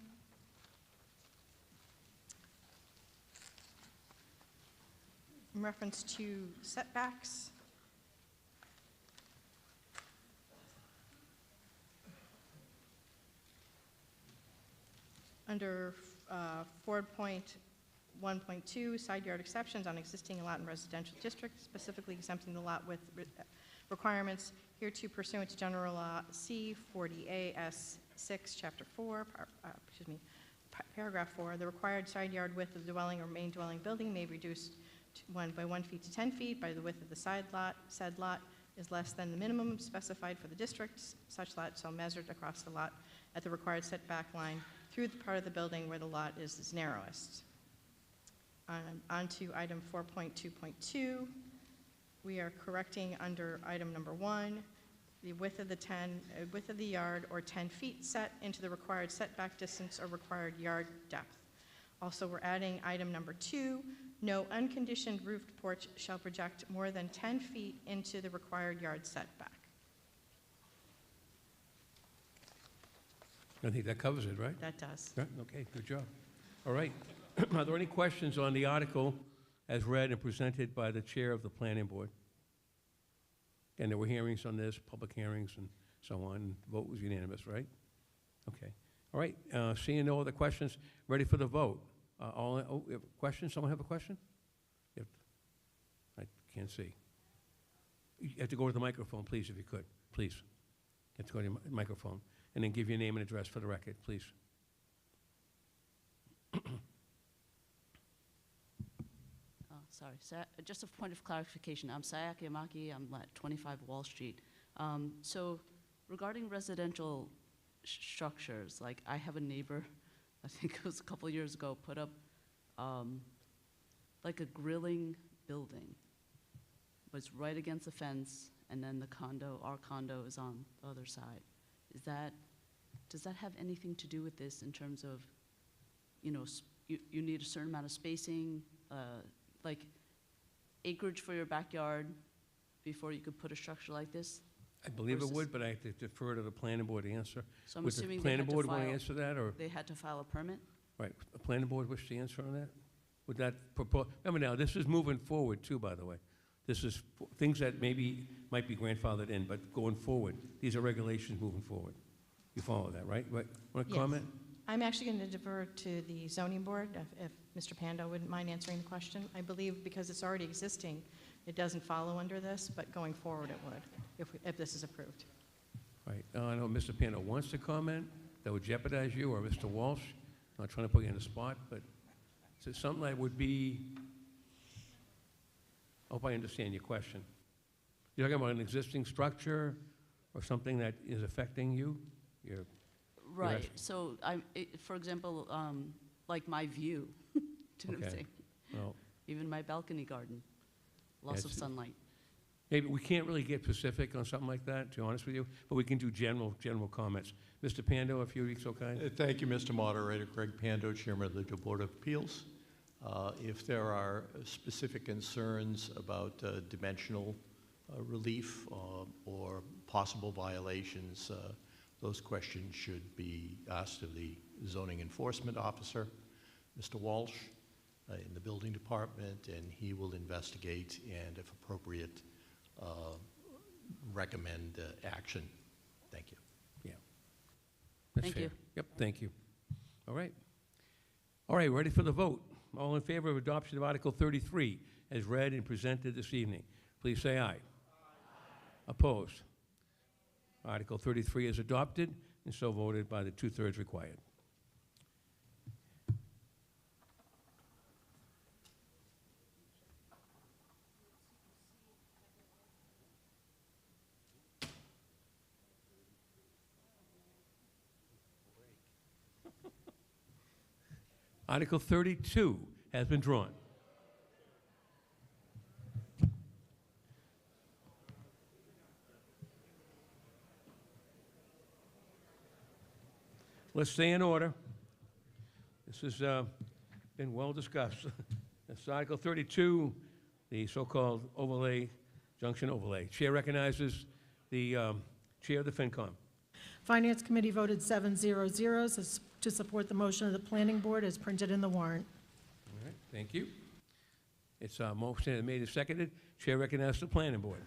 in reference to setbacks. Under 4.1.2, side yard exceptions on existing lot in residential districts, specifically exempting the lot with requirements hereto pursuant to General Law C 40A S 6, Chapter 4, Paragraph 4. The required side yard width of the dwelling or main dwelling building may be reduced by 1 feet to 10 feet by the width of the side lot. Said lot is less than the minimum specified for the district. Such lot shall measured across the lot at the required setback line through the part of the building where the lot is narrowest. On to item 4.2.2. We are correcting under item number 1, the width of the yard or 10 feet set into the required setback distance or required yard depth. Also, we're adding item number 2, no unconditioned roofed porch shall project more than 10 feet into the required yard setback. I think that covers it, right? That does. Yeah, okay, good job. All right. Are there any questions on the article as read and presented by the chair of the planning board? And there were hearings on this, public hearings and so on. Vote was unanimous, right? Okay. All right. Seeing no other questions, ready for the vote. Questions? Someone have a question? I can't see. You have to go to the microphone, please, if you could. Please. You have to go to your microphone. And then give your name and address for the record, please. Sorry, just a point of clarification. I'm Sayaka Yamaki. I'm at 25 Wall Street. So regarding residential structures, like I have a neighbor, I think it was a couple years ago, put up like a grilling building. It was right against the fence, and then the condo, our condo, is on the other side. Does that have anything to do with this in terms of, you know, you need a certain amount of spacing, like acreage for your backyard before you could put a structure like this? I believe it would, but I have to defer to the planning board to answer. So I'm Would the assuming they planning had to board want to file- answer that, or? They had to file a permit? Right, the planning board wish to answer on that? Would that propose, remember now, this is moving forward too, by the way. This is things that maybe might be grandfathered in, but going forward, these are regulations moving forward. You follow that, right? Want to Yes. comment? I'm actually going to defer to the zoning board, if Mr. Pando wouldn't mind answering the question. I believe because it's already existing, it doesn't follow under this, but going forward it would, if this is approved. Right, I know Mr. Pano wants to comment, that would jeopardize you, or Mr. Walsh. I'm not trying to put you on the spot, but it's something that would be, I hope I understand your question. You're talking about an existing structure or something that is affecting you? Right. asking- So, for example, like my view, do you know what I'm Okay. saying? Well, Even my balcony garden, loss of Yes. sunlight. maybe we can't really get specific on something like that, to be honest with you, but we can do general comments. Mr. Pando, if you'd be so kind. Thank you, Mr. Moderator. Greg Pando, Chairman of the Board of Appeals. If there are specific concerns about dimensional relief or possible violations, those questions should be asked of the zoning enforcement officer, Mr. Walsh, in the building department, and he will investigate and, if appropriate, recommend action. Thank you. Yeah. That's Thank fair. you. Yep, thank you. All right. All right, ready for the vote. All in favor of adoption of Article 33 as read and presented this evening, please say aye. Opposed? Article 33 is adopted and so voted by the 2/3 required. Article 32 has been drawn. Let's stay in order. This has been well discussed. That's Article 32, the so-called overlay, junction overlay. Chair recognizes the chair of the FinCom. Finance Committee voted 7-0-0 to support the motion of the Planning Board as printed in the warrant. All right, thank you. It's a motion made and seconded. Chair recognizes the planning board.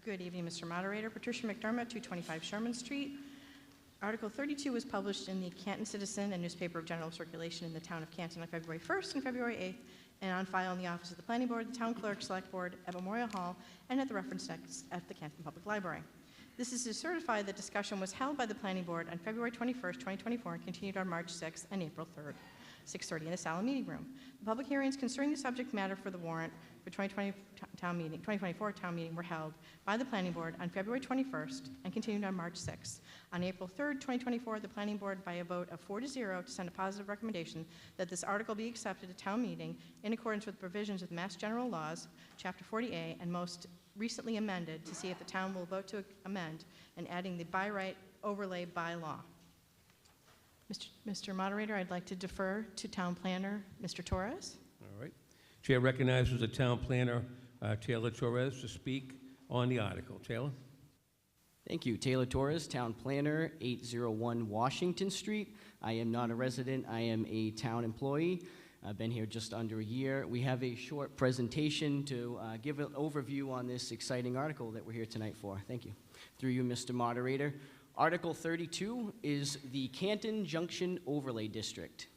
Good evening, Mr. Moderator. Patricia McDermott, 225 Sherman Street. Article 32 was published in the Canton Citizen, a newspaper of general circulation in the town of Canton, on February 1st and February 8th, and on file in the office of the Planning Board, the Town Clerk, Select Board, at Memorial Hall, and at the reference desk at the Canton Public Library. This is to certify that discussion was held by the Planning Board on February 21st, 2024, and continued on March 6th and April 3rd, 6:30 in the Sala Meeting Room. The public hearings concerning the subject matter for the warrant for 2024 town meeting were held by the Planning Board on February 21st and continued on March 6th. On April 3rd, 2024, the Planning Board, by a vote of 4-0, to send a positive recommendation that this article be accepted at town meeting in accordance with provisions of Mass General Laws, Chapter 40A, and most recently amended, to see if the town will vote to amend and adding the by right overlay bylaw. Mr. Moderator, I'd like to defer to Town Planner, Mr. Torres. All right. Chair recognizes the town planner, Taylor Torres, to speak on the article. Taylor? Thank you. Taylor Torres, Town Planner, 801 Washington Street. I am not a resident. I am a town employee. I've been here just under a year. We have a short presentation to give an overview on this exciting article that we're here tonight for. Thank you. Through you, Mr. Moderator. Article 32 is the Canton Junction Overlay District.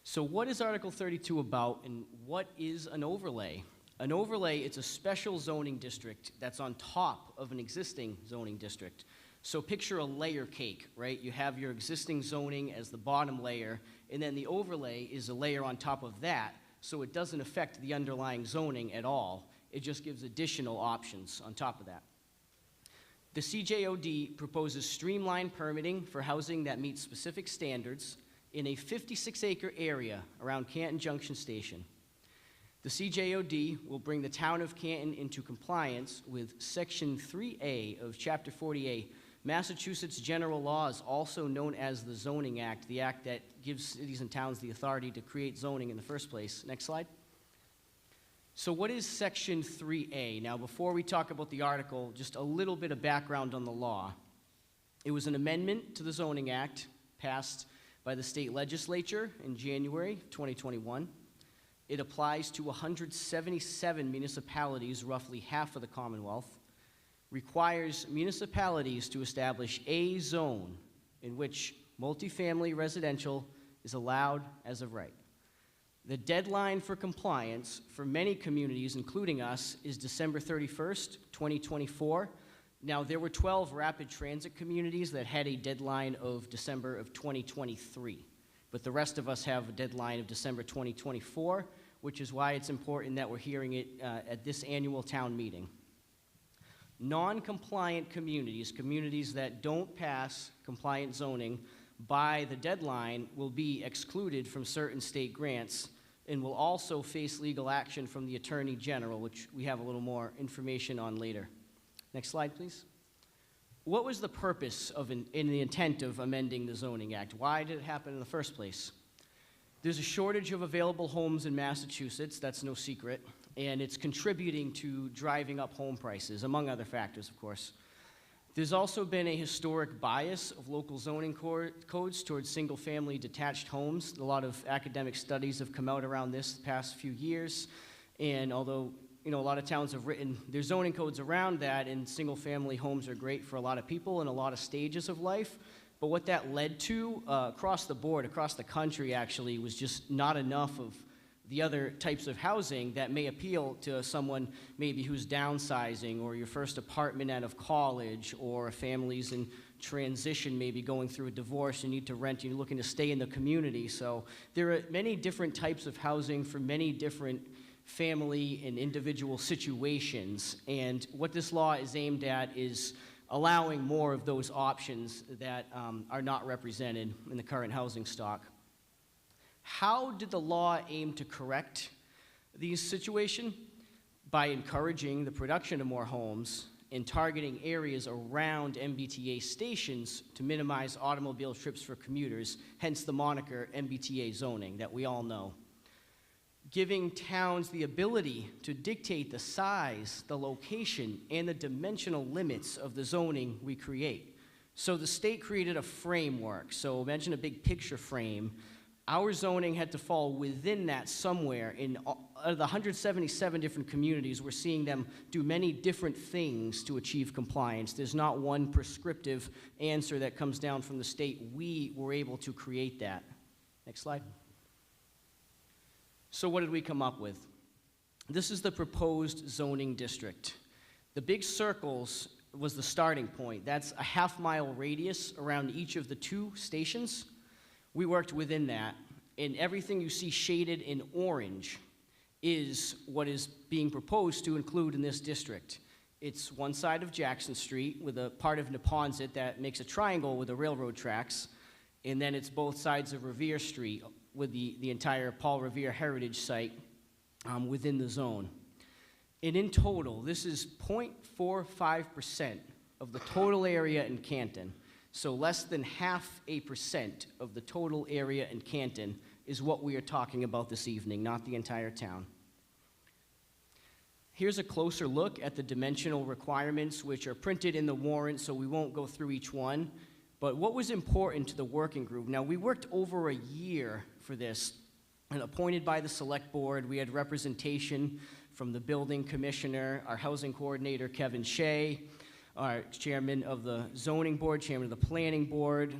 So what is Article 32 about, and what is an overlay? An overlay, it's a special zoning district that's on top of an existing zoning district. So picture a layer cake, right? You have your existing zoning as the bottom layer, and then the overlay is a layer on top of that, so it doesn't affect the underlying zoning at all. It just gives additional options on top of that. The CJOD proposes streamlined permitting for housing that meets specific standards in a 56-acre area around Canton Junction Station. The CJOD will bring the town of Canton into compliance with Section 3A of Chapter 40A, Massachusetts General Laws, also known as the Zoning Act, the act that gives cities and towns the authority to create zoning in the first place. Next slide. So what is Section 3A? Now, before we talk about the article, just a little bit of background on the law. It was an amendment to the Zoning Act passed by the state legislature in January 2021. It applies to 177 municipalities, roughly half of the Commonwealth, requires municipalities to establish a zone in which multifamily residential is allowed as of right. The deadline for compliance for many communities, including us, is December 31st, 2024. Now, there were 12 rapid transit communities that had a deadline of December of 2023, but the rest of us have a deadline of December 2024, which is why it's important that we're hearing it at this annual town meeting. Non-compliant communities, communities that don't pass compliant zoning by the deadline, will be excluded from certain state grants and will also face legal action from the Attorney General, which we have a little more information on later. Next slide, please. What was the purpose of in the intent of amending the Zoning Act? Why did it happen in the first place? There's a shortage of available homes in Massachusetts, that's no secret, and it's contributing to driving up home prices, among other factors, of course. There's also been a historic bias of local zoning codes towards single-family detached homes. A lot of academic studies have come out around this the past few years, and although a lot of towns have written their zoning codes around that, and single-family homes are great for a lot of people in a lot of stages of life, but what that led to across the board, across the country actually, was just not enough of the other types of housing that may appeal to someone maybe who's downsizing, or your first apartment out of college, or a family's in transition, maybe going through a divorce, you need to rent, you're looking to stay in the community. So there are many different types of housing for many different family and individual situations, and what this law is aimed at is allowing more of those options that are not represented in the current housing stock. How did the law aim to correct these situations? By encouraging the production of more homes and targeting areas around MBTA stations to minimize automobile trips for commuters, hence the moniker MBTA zoning that we all know. Giving towns the ability to dictate the size, the location, and the dimensional limits of the zoning we create. So the state created a framework. So imagine a big picture frame. Our zoning had to fall within that somewhere. In out of the 177 different communities, we're seeing them do many different things to achieve compliance. There's not one prescriptive answer that comes down from the state. We were able to create that. Next slide. So what did we come up with? This is the proposed zoning district. The big circles was the starting point. That's a half-mile radius around each of the 2 stations. We worked within that, and everything you see shaded in orange is what is being proposed to include in this district. It's one side of Jackson Street with a part of Neponset that makes a triangle with the railroad tracks, and then it's both sides of Revere Street with the entire Paul Revere Heritage Site within the zone. And in total, this is 0.45% of the total area in Canton. So less than 0.5% of the total area in Canton is what we are talking about this evening, not the entire town. Here's a closer look at the dimensional requirements, which are printed in the warrant, so we won't go through each one. But what was important to the working group? Now, we worked over a year for this, and appointed by the select board. We had representation from the building commissioner, our housing coordinator, Kevin Shea, our chairman of the zoning board, chairman of the planning board,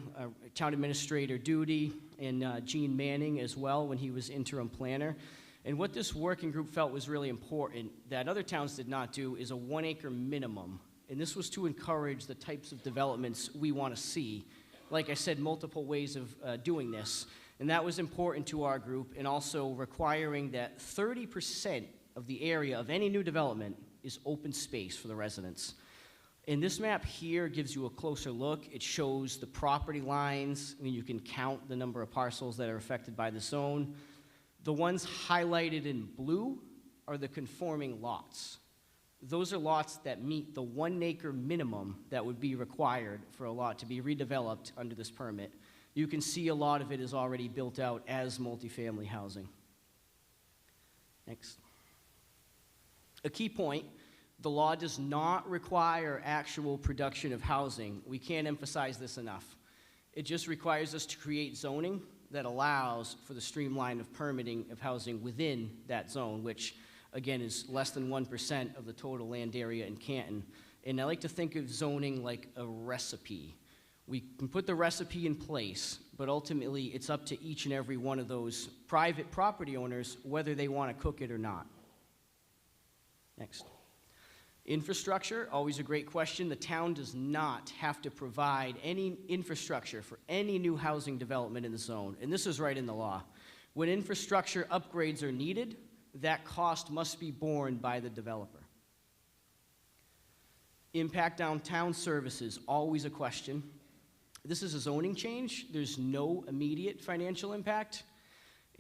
town administrator Duty, and Gene Manning as well when he was interim planner. And what this working group felt was really important that other towns did not do is a 1 acre minimum. And this was to encourage the types of developments we want to see. Like I said, multiple ways of doing this. And that was important to our group, and also requiring that 30% of the area of any new development is open space for the residents. And this map here gives you a closer look. It shows the property lines. I mean, you can count the number of parcels that are affected by the zone. The ones highlighted in blue are the conforming lots. Those are lots that meet the 1 acre minimum that would be required for a lot to be redeveloped under this permit. You can see a lot of it is already built out as multifamily housing. Next. A key point, the law does not require actual production of housing. We can't emphasize this enough. It just requires us to create zoning that allows for the streamline of permitting of housing within that zone, which again is less than 1% of the total land area in Canton. And I like to think of zoning like a recipe. We can put the recipe in place, but ultimately it's up to each and every one of those private property owners whether they want to cook it or not. Next. Infrastructure, always a great question. The town does not have to provide any infrastructure for any new housing development in the zone, and this is right in the law. When infrastructure upgrades are needed, that cost must be borne by the developer. Impact on town services, always a question. This is a zoning change. There's no immediate financial impact.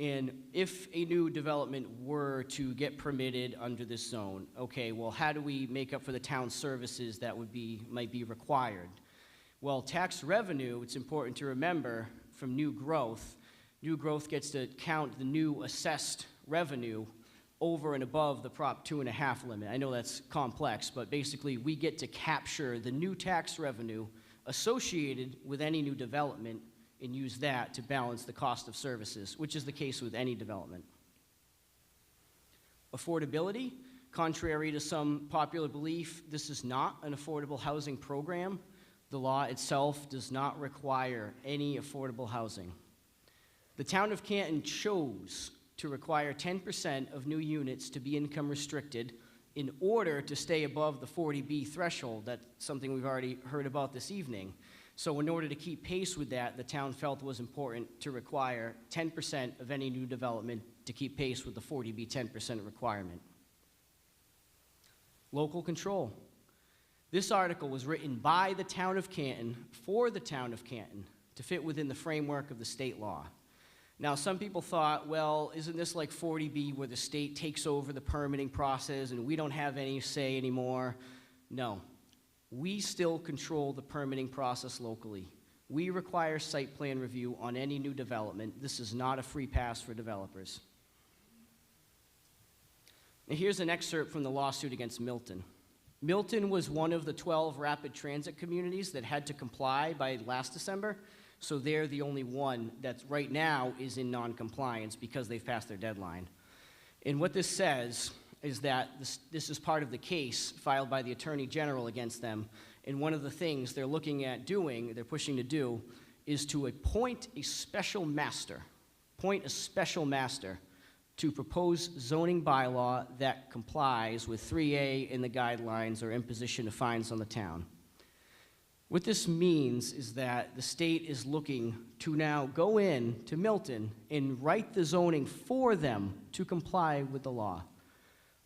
And if a new development were to get permitted under this zone, okay, well, how do we make up for the town services that might be required? Well, tax revenue, it's important to remember, from new growth gets to count the new assessed revenue over and above the Prop 2.5 limit. I know that's complex, but basically we get to capture the new tax revenue associated with any new development and use that to balance the cost of services, which is the case with any development. Affordability, contrary to some popular belief, this is not an affordable housing program. The law itself does not require any affordable housing. The town of Canton chose to require 10% of new units to be income restricted in order to stay above the 40B threshold. That's something we've already heard about this evening. So in order to keep pace with that, the town felt it was important to require 10% of any new development to keep pace with the 40B 10% requirement. Local control. This article was written by the town of Canton for the town of Canton to fit within the framework of the state law. Now, some people thought, well, isn't this like 40B where the state takes over the permitting process and we don't have any say anymore? No. We still control the permitting process locally. We require site plan review on any new development. This is not a free pass for developers. Now, here's an excerpt from the lawsuit against Milton. Milton was one of the 12 rapid transit communities that had to comply by last December, so they're the only one that right now is in non-compliance because they've passed their deadline. And what this says is that this is part of the case filed by the Attorney General against them, and one of the things they're looking at doing, they're pushing to do, is to appoint a special master to propose zoning bylaw that complies with 3A in the guidelines or imposition of fines on the town. What this means is that the state is looking to now go in to Milton and write the zoning for them to comply with the law.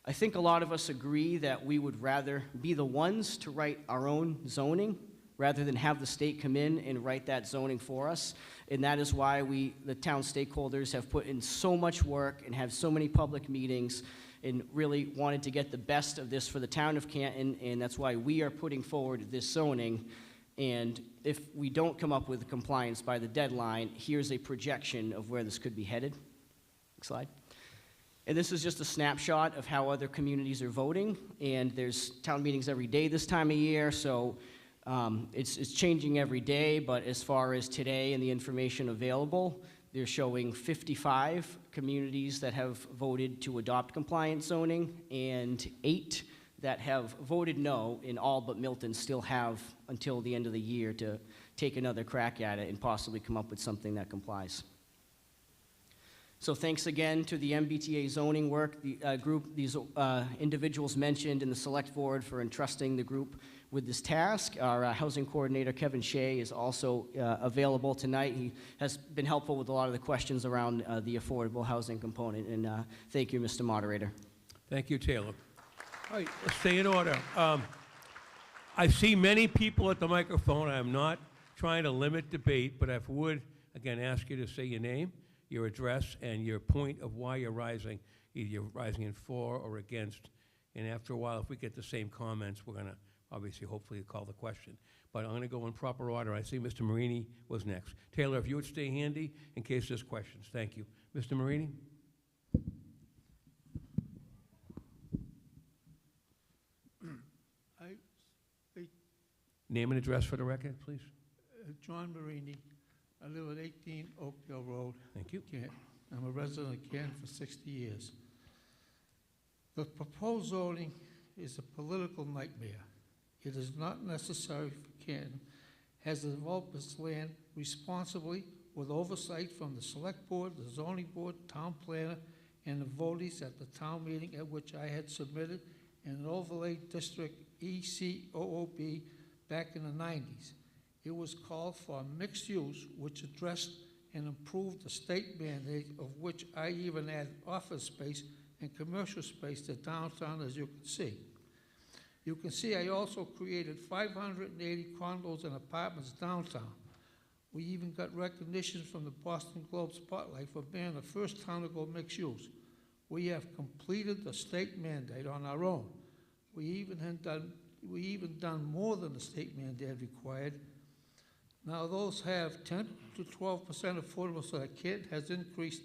I think a lot of us agree that we would rather be the ones to write our own zoning rather than have the state come in and write that zoning for us. And that is why the town stakeholders have put in so much work and have so many public meetings and really wanted to get the best of this for the town of Canton, and that's why we are putting forward this zoning. And if we don't come up with compliance by the deadline, here's a projection of where this could be headed. Next slide. And this is just a snapshot of how other communities are voting, and there's town meetings every day this time of year, so it's changing every day, but as far as today and the information available, they're showing 55 communities that have voted to adopt compliant zoning and 8 that have voted no, and all but Milton still have until the end of the year to take another crack at it and possibly come up with something that complies. So thanks again to the MBTA zoning work group, these individuals mentioned in the select board for entrusting the group with this task. Our housing coordinator, Kevin Shea, is also available tonight. He has been helpful with a lot of the questions around the affordable housing component. And thank you, Mr. Moderator. Thank you, Taylor. All right, let's stay in order. I see many people at the microphone. I'm not trying to limit debate, but I would, again, ask you to say your name, your address, and your point of why you're rising. Either you're rising in for or against. And after a while, if we get the same comments, we're going to obviously, hopefully, call the question. But I'm going to go in proper order. I see Mr. Marini was next. Taylor, if you would stay handy in case there's questions. Thank you. Mr. Marini? Name and address for the record, please. John Marini. I live at 18 Oakdale Road. Thank you. I'm a resident of Canton for 60 years. The proposed zoning is a political nightmare. It is not necessary for Canton, has developed its land responsibly with oversight from the select board, the zoning board, town planner, and the votees at the town meeting at which I had submitted an overlay district ECOOB back in the 90s. It was called for mixed use, which addressed and improved the state mandate, of which I even added office space and commercial space to downtown, as you can see. You can see I also created 580 condos and apartments downtown. We even got recognition from the Boston Globe Spotlight for being the first town to go mixed use. We have completed the state mandate on our own. We even done more than the state mandate required. Now those have 10 to 12% affordable, so that Canton has increased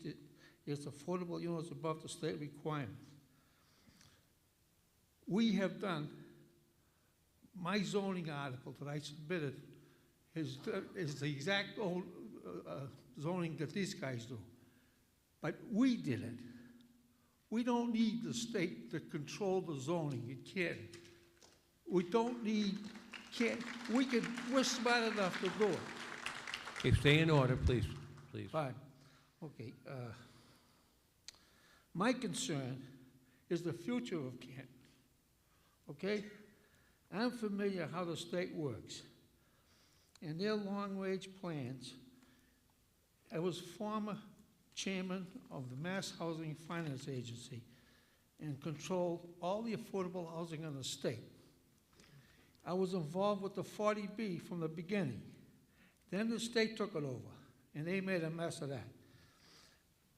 its affordable units above the state requirement. We have done, my zoning article that I submitted is the exact old zoning that these guys do. But we did it. We don't need the state to control the zoning. You can't. We don't need, we're smart enough to do it. Okay, stay in order, please. Please. Fine. Okay. My concern is the future of Canton. Okay? I'm familiar how the state works. And their long-range plans, I was former chairman of the Mass Housing Finance Agency and controlled all the affordable housing in the state. I was involved with the 40B from the beginning. Then the state took it over, and they made a mess of that.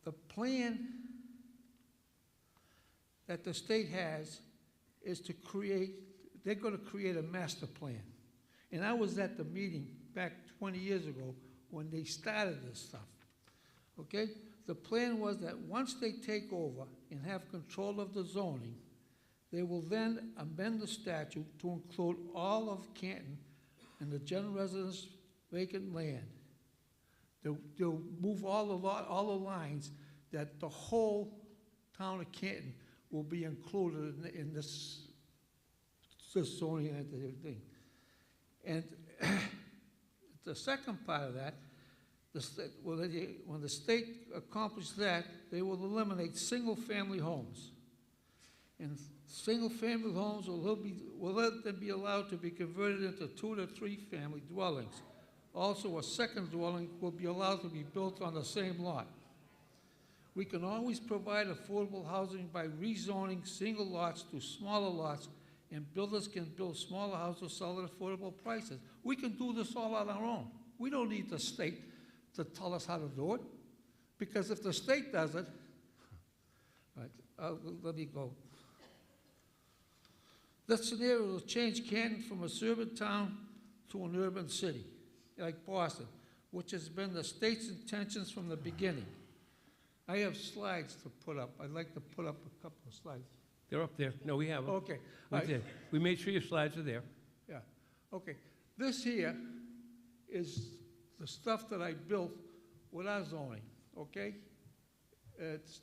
The plan that the state has is to create, they're going to create a master plan. And I was at the meeting back 20 years ago when they started this stuff, okay? The plan was that once they take over and have control of the zoning, They will then amend the statute to include all of Canton and the general residence vacant land. They'll move all the lines that the whole town of Canton will be included in this zoning thing. And the second part of that, when the state accomplishes that, they will eliminate single-family homes. And single-family homes will let them be allowed to be converted into 2 to 3 family dwellings. Also, a second dwelling will be allowed to be built on the same lot. We can always provide affordable housing by rezoning single lots to smaller lots, and builders can build smaller houses, sell at affordable prices. We can do this all on our own. We don't need the state to tell us how to do it, because if the state does it, right, let me go. This scenario will change Canton from a suburban town to an urban city, like Boston, which has been the state's intentions from the beginning. I have slides to put up. I'd like to put up a couple of slides. They're up there. No, we have them. Okay. We did. We made sure your slides are there. Yeah, okay. This here is the stuff that I built with our zoning, okay? It's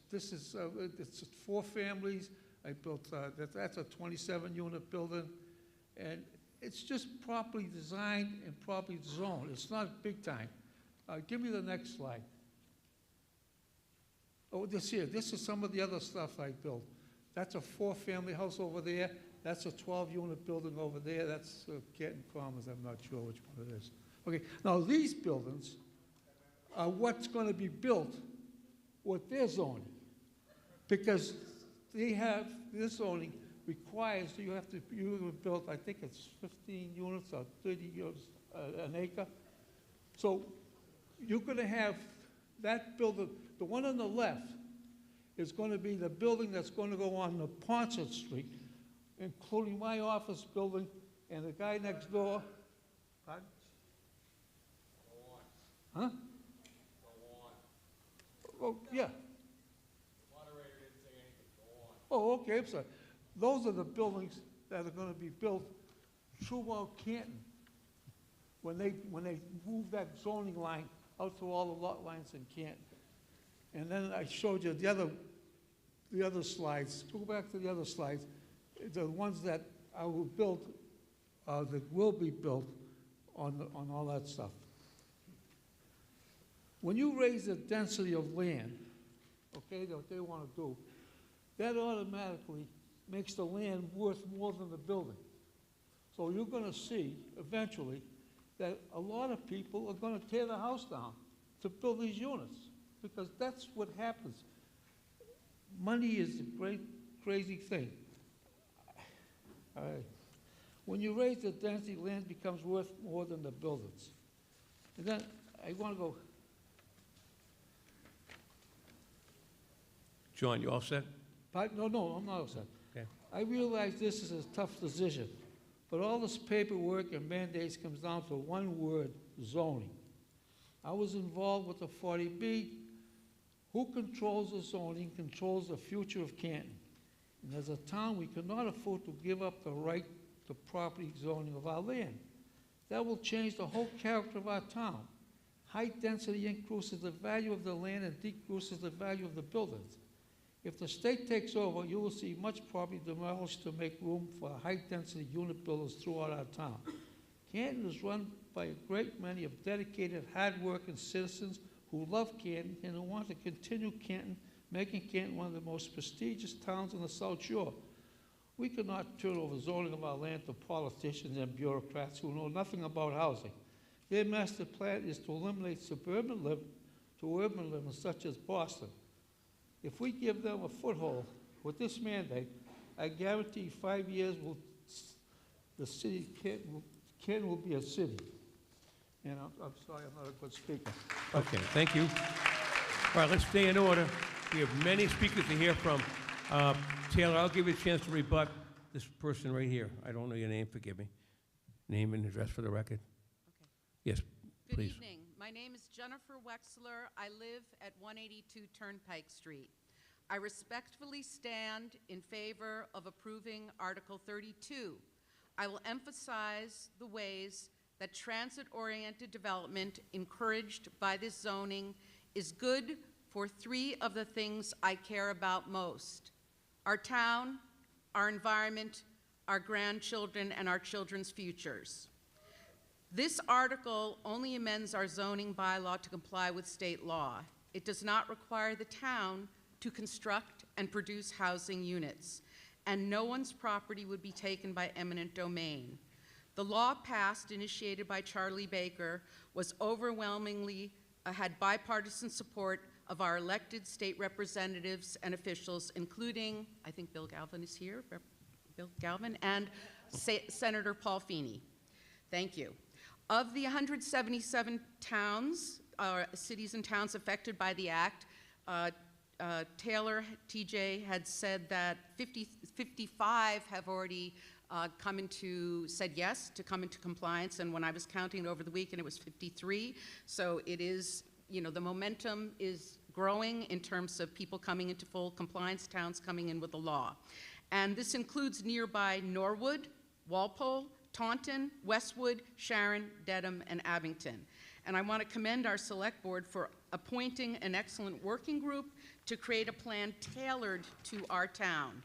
4 families. I built, that's a 27-unit building, and it's just properly designed and properly zoned. It's not big time. Give me the next slide. Oh, this is some of the other stuff I built. That's a 4-family house over there. That's a 12-unit building over there. That's Canton Commons. I'm not sure which one it is. Okay, now these buildings are what's going to be built with their zoning, because they have, this zoning requires you have build, I think it's 15 units or 30 units an acre. So you're going to have that building, the one on the left is going to be the building that's going to go on the Ponset Street, including my office building and the guy next door. Pardon? Huh? Oh, yeah. Moderator didn't say anything. Go on. Oh, okay, I'm sorry. Those are the buildings that are going to be built throughout Canton when they move that zoning line out to all the lot lines in Canton. And then I showed you the other slides. Go back to the other slides. The ones that I will build, that will be built on all that stuff. When you raise the density of land, okay, what they want to do, that automatically makes the land worth more than the building. So you're going to see eventually that a lot of people are going to tear the house down to build these units, because that's what happens. Money is a great, crazy thing. All right. When you raise the density, land becomes worth more than the buildings. And then I want to go. John, you all set? No, I'm not all set. Okay. I realize this is a tough decision, but all this paperwork and mandates comes down to one word: zoning. I was involved with the 40B. Who controls the zoning controls the future of Canton. And as a town, we cannot afford to give up the right to property zoning of our land. That will change the whole character of our town. High density increases the value of the land and decreases the value of the buildings. If the state takes over, you will see much property demolished to make room for high-density unit builders throughout our town. Canton is run by a great many of dedicated, hard-working citizens who love Canton and who want to continue Canton, making Canton one of the most prestigious towns on the South Shore. We cannot turn over zoning of our land to politicians and bureaucrats who know nothing about housing. Their master plan is to eliminate suburban living to urban living, such as Boston. If we give them a foothold with this mandate, I guarantee 5 years the city Canton will be a city. And I'm sorry, I'm not a good speaker. Okay, thank you. All right, let's stay in order. We have many speakers to hear from. Taylor, I'll give you a chance to rebut this person right here. I don't know your name, forgive me. Name and address for the record. Okay. Yes, Good please. evening. My name is Jennifer Wexler. I live at 182 Turnpike Street. I respectfully stand in favor of approving Article 32. I will emphasize the ways that transit-oriented development encouraged by this zoning is good for three of the things I care about most: our town, our environment, our grandchildren, and our children's futures. This article only amends our zoning bylaw to comply with state law. It does not require the town to construct and produce housing units, and no one's property would be taken by eminent domain. The law passed, initiated by Charlie Baker, was overwhelmingly, had bipartisan support of our elected state representatives and officials, including, I think Bill Galvin is here, Bill Galvin, and Senator Paul Feeney. Thank you. Of the 177 towns, cities and towns affected by the act, Taylor, TJ, had said that 55 have already said yes to come into compliance, and when I was counting over the weekend, it was 53. So it is, the momentum is growing in terms of people coming into full compliance, towns coming in with the law. And this includes nearby Norwood, Walpole, Taunton, Westwood, Sharon, Dedham, and Abington. And I want to commend our select board for appointing an excellent working group to create a plan tailored to our town.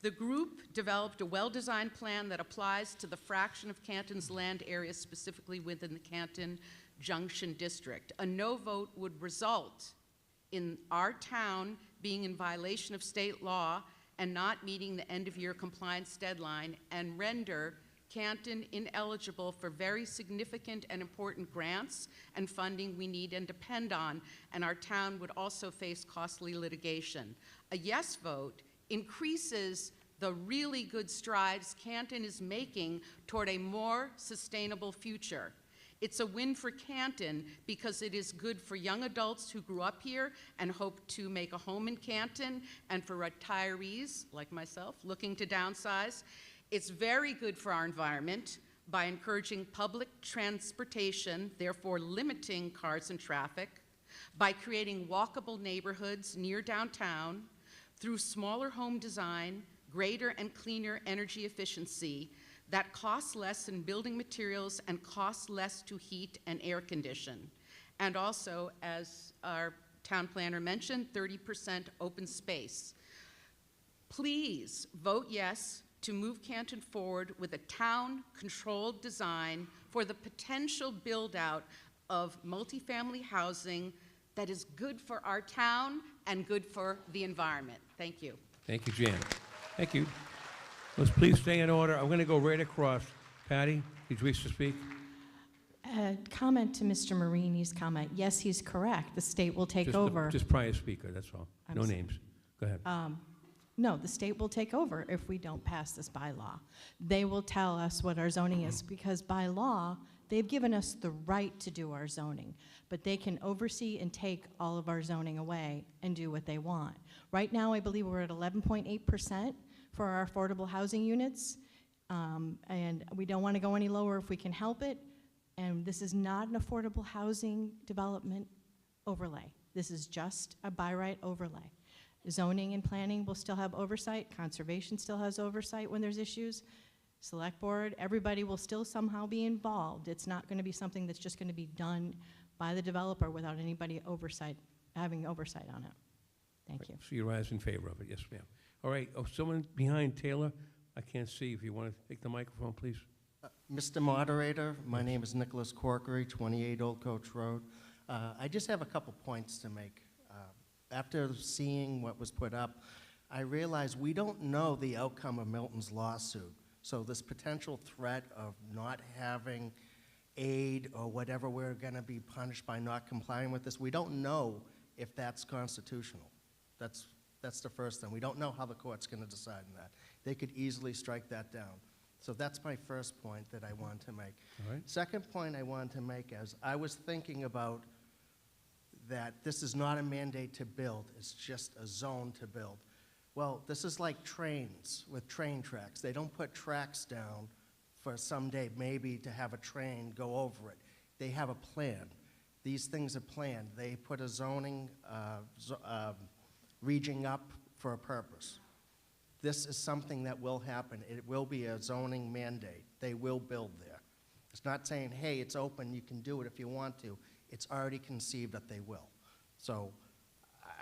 The group developed a well-designed plan that applies to the fraction of Canton's land area, specifically within the Canton Junction District. A no vote would result in our town being in violation of state law and not meeting the end-of-year compliance deadline, and render Canton ineligible for very significant and important grants and funding we need and depend on, and our town would also face costly litigation. A yes vote increases the really good strides Canton is making toward a more sustainable future. It's a win for Canton because it is good for young adults who grew up here and hope to make a home in Canton, and for retirees like myself looking to downsize. It's very good for our environment by encouraging public transportation, therefore limiting cars and traffic, by creating walkable neighborhoods near downtown, through smaller home design, greater and cleaner energy efficiency that costs less in building materials and costs less to heat and air condition. And also, as our town planner mentioned, 30% open space. Please vote yes to move Canton forward with a town-controlled design for the potential build-out of multifamily housing that is good for our town and good for the environment. Thank you. Thank you, Jan. Thank you. Let's please stay in order. I'm going to go right across. Patty, did you wish to speak? Comment to Mr. Marini's comment. Yes, he's correct. The state will take over. Just prior speaker, that's all. No names. Go ahead. No, the state will take over if we don't pass this bylaw. They will tell us what our zoning is, because by law, they've given us the right to do our zoning, but they can oversee and take all of our zoning away and do what they want. Right now, I believe we're at 11.8% for our affordable housing units, and we don't want to go any lower if we can help it. And this is not an affordable housing development overlay. This is just a by right overlay. Zoning and planning will still have oversight. Conservation still has oversight when there's issues. Select board, everybody will still somehow be involved. It's not going to be something that's just going to be done by the developer without anybody having oversight on it. Thank you. So you rise in favor of it, yes, ma'am. All right, someone behind Taylor, I can't see. If you want to take the microphone, please. Mr. Moderator, my name is Nicholas Corkery, 28 Old Coach Road. I just have a couple points to make. After seeing what was put up, I realized we don't know the outcome of Milton's lawsuit. So this potential threat of not having aid or whatever, we're going to be punished by not complying with this, we don't know if that's constitutional. That's the first thing. We don't know how the court's going to decide on that. They could easily strike that down. So that's my first point that I want to make. All right. Second point I want to make is I was thinking about that this is not a mandate to build, it's just a zone to build. Well, this is like trains with train tracks. They don't put tracks down for someday maybe to have a train go over it. They have a plan. These things are planned. They put a zoning region up for a purpose. This is something that will happen. It will be a zoning mandate. They will build there. It's not saying, hey, it's open, you can do it if you want to. It's already conceived that they will. So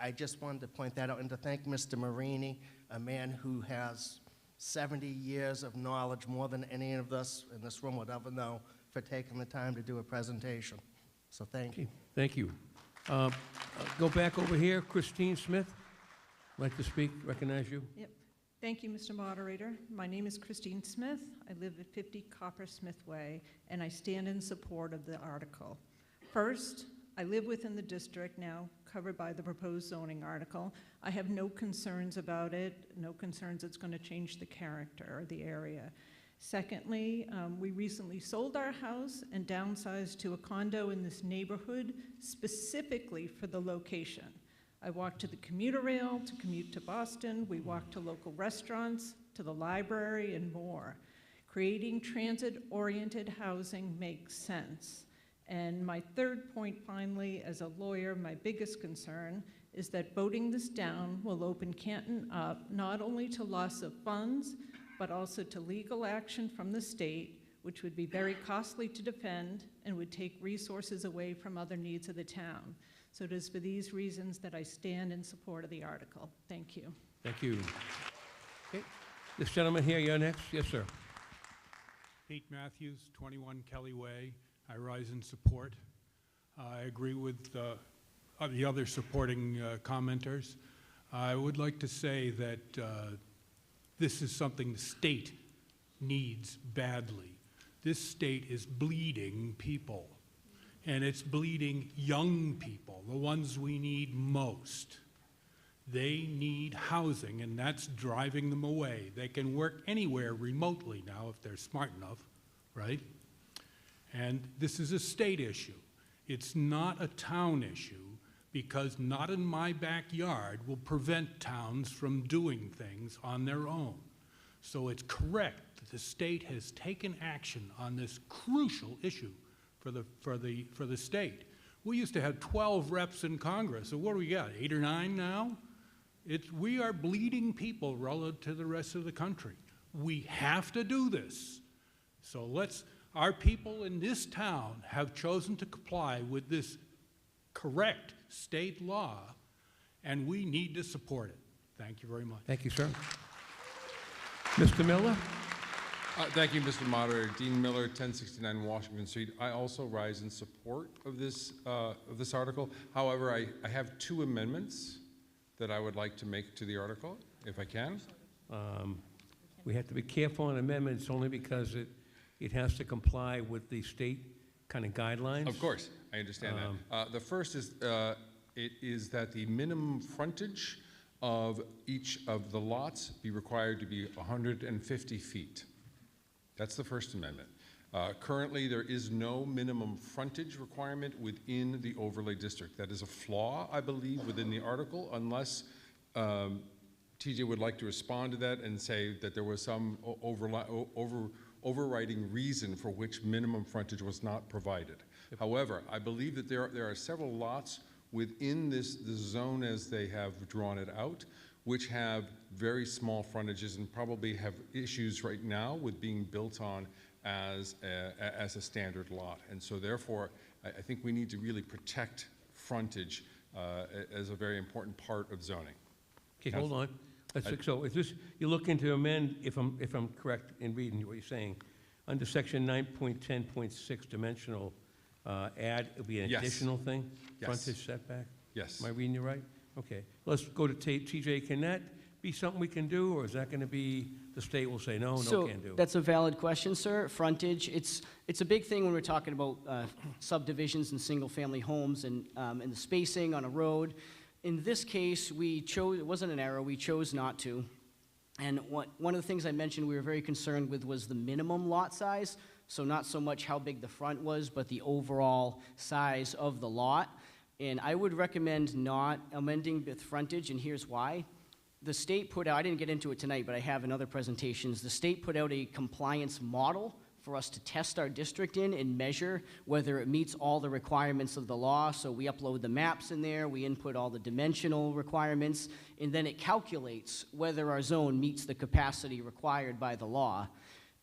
I just wanted to point that out and to thank Mr. Marini, a man who has 70 years of knowledge, more than any of us in this room would ever know, for taking the time to do a presentation. So thank you. Thank you. Go back over here. Christine Smith, like to speak, recognize you. Yep. Thank you, Mr. Moderator. My name is Christine Smith. I live at 50 Coppersmith Way, and I stand in support of the article. First, I live within the district now covered by the proposed zoning article. I have no concerns about it, no concerns it's going to change the character of the area. Secondly, we recently sold our house and downsized to a condo in this neighborhood specifically for the location. I walk to the commuter rail to commute to Boston. We walk to local restaurants, to the library, and more. Creating transit-oriented housing makes sense. And my third point, finally, as a lawyer, my biggest concern is that voting this down will open Canton up not only to loss of funds, but also to legal action from the state, which would be very costly to defend and would take resources away from other needs of the town. So it is for these reasons that I stand in support of the article. Thank you. Thank you. Okay. This gentleman here, you're next. Yes, sir. Pete Matthews, 21 Kelly Way. I rise in support. I agree with the other supporting commenters. I would like to say that this is something the state needs badly. This state is bleeding people, and it's bleeding young people, the ones we need most. They need housing, and that's driving them away. They can work anywhere remotely now if they're smart enough, right? And this is a state issue. It's not a town issue, because not in my backyard will prevent towns from doing things on their own. So it's correct that the state has taken action on this crucial issue for the state. We used to have 12 reps in Congress, so what do we got, 8 or 9 now? We are bleeding people relative to the rest of the country. We have to do this. So our people in this town have chosen to comply with this correct state law, and we need to support it. Thank you very much. Thank you, sir. Mr. Miller? Thank you, Mr. Moderator. Dean Miller, 1069 Washington Street. I also rise in support of this article. However, I have 2 amendments that I would like to make to the article, if I can. We have to be careful on amendments only because it has to comply with the state kind of guidelines. Of course, I understand that. The first is it is that the minimum frontage of each of the lots be required to be 150 feet. That's the First Amendment. Currently, there is no minimum frontage requirement within the overlay district. That is a flaw, I believe, within the article, unless TJ would like to respond to that and say that there was some overriding reason for which minimum frontage was not provided. However, I believe that there are several lots within this zone as they have drawn it out, which have very small frontages and probably have issues right now with being built on as a standard lot. And so therefore, I think we need to really protect frontage as a very important part of zoning. Okay, hold on. So is this, you're looking to amend, if I'm correct in reading what you're saying, under section 9.10.6 dimensional it'll be an additional thing? Yes. Frontage setback? Yes. Am I reading you right? Okay. Let's go to TJ. Can that be something we can do, or is that going to be the state will say no, can't do? That's a valid question, sir. Frontage, it's a big thing when we're talking about subdivisions and single-family homes and the spacing on a road. In this case, we chose, it wasn't an error, we chose not to. And one of the things I mentioned we were very concerned with was the minimum lot size. So not so much how big the front was, but the overall size of the lot. And I would recommend not amending with frontage, and here's why. The state put out, I didn't get into it tonight, but I have in other presentations, the state put out a compliance model for us to test our district in and measure whether it meets all the requirements of the law. So we upload the maps in there, we input all the dimensional requirements, and then it calculates whether our zone meets the capacity required by the law.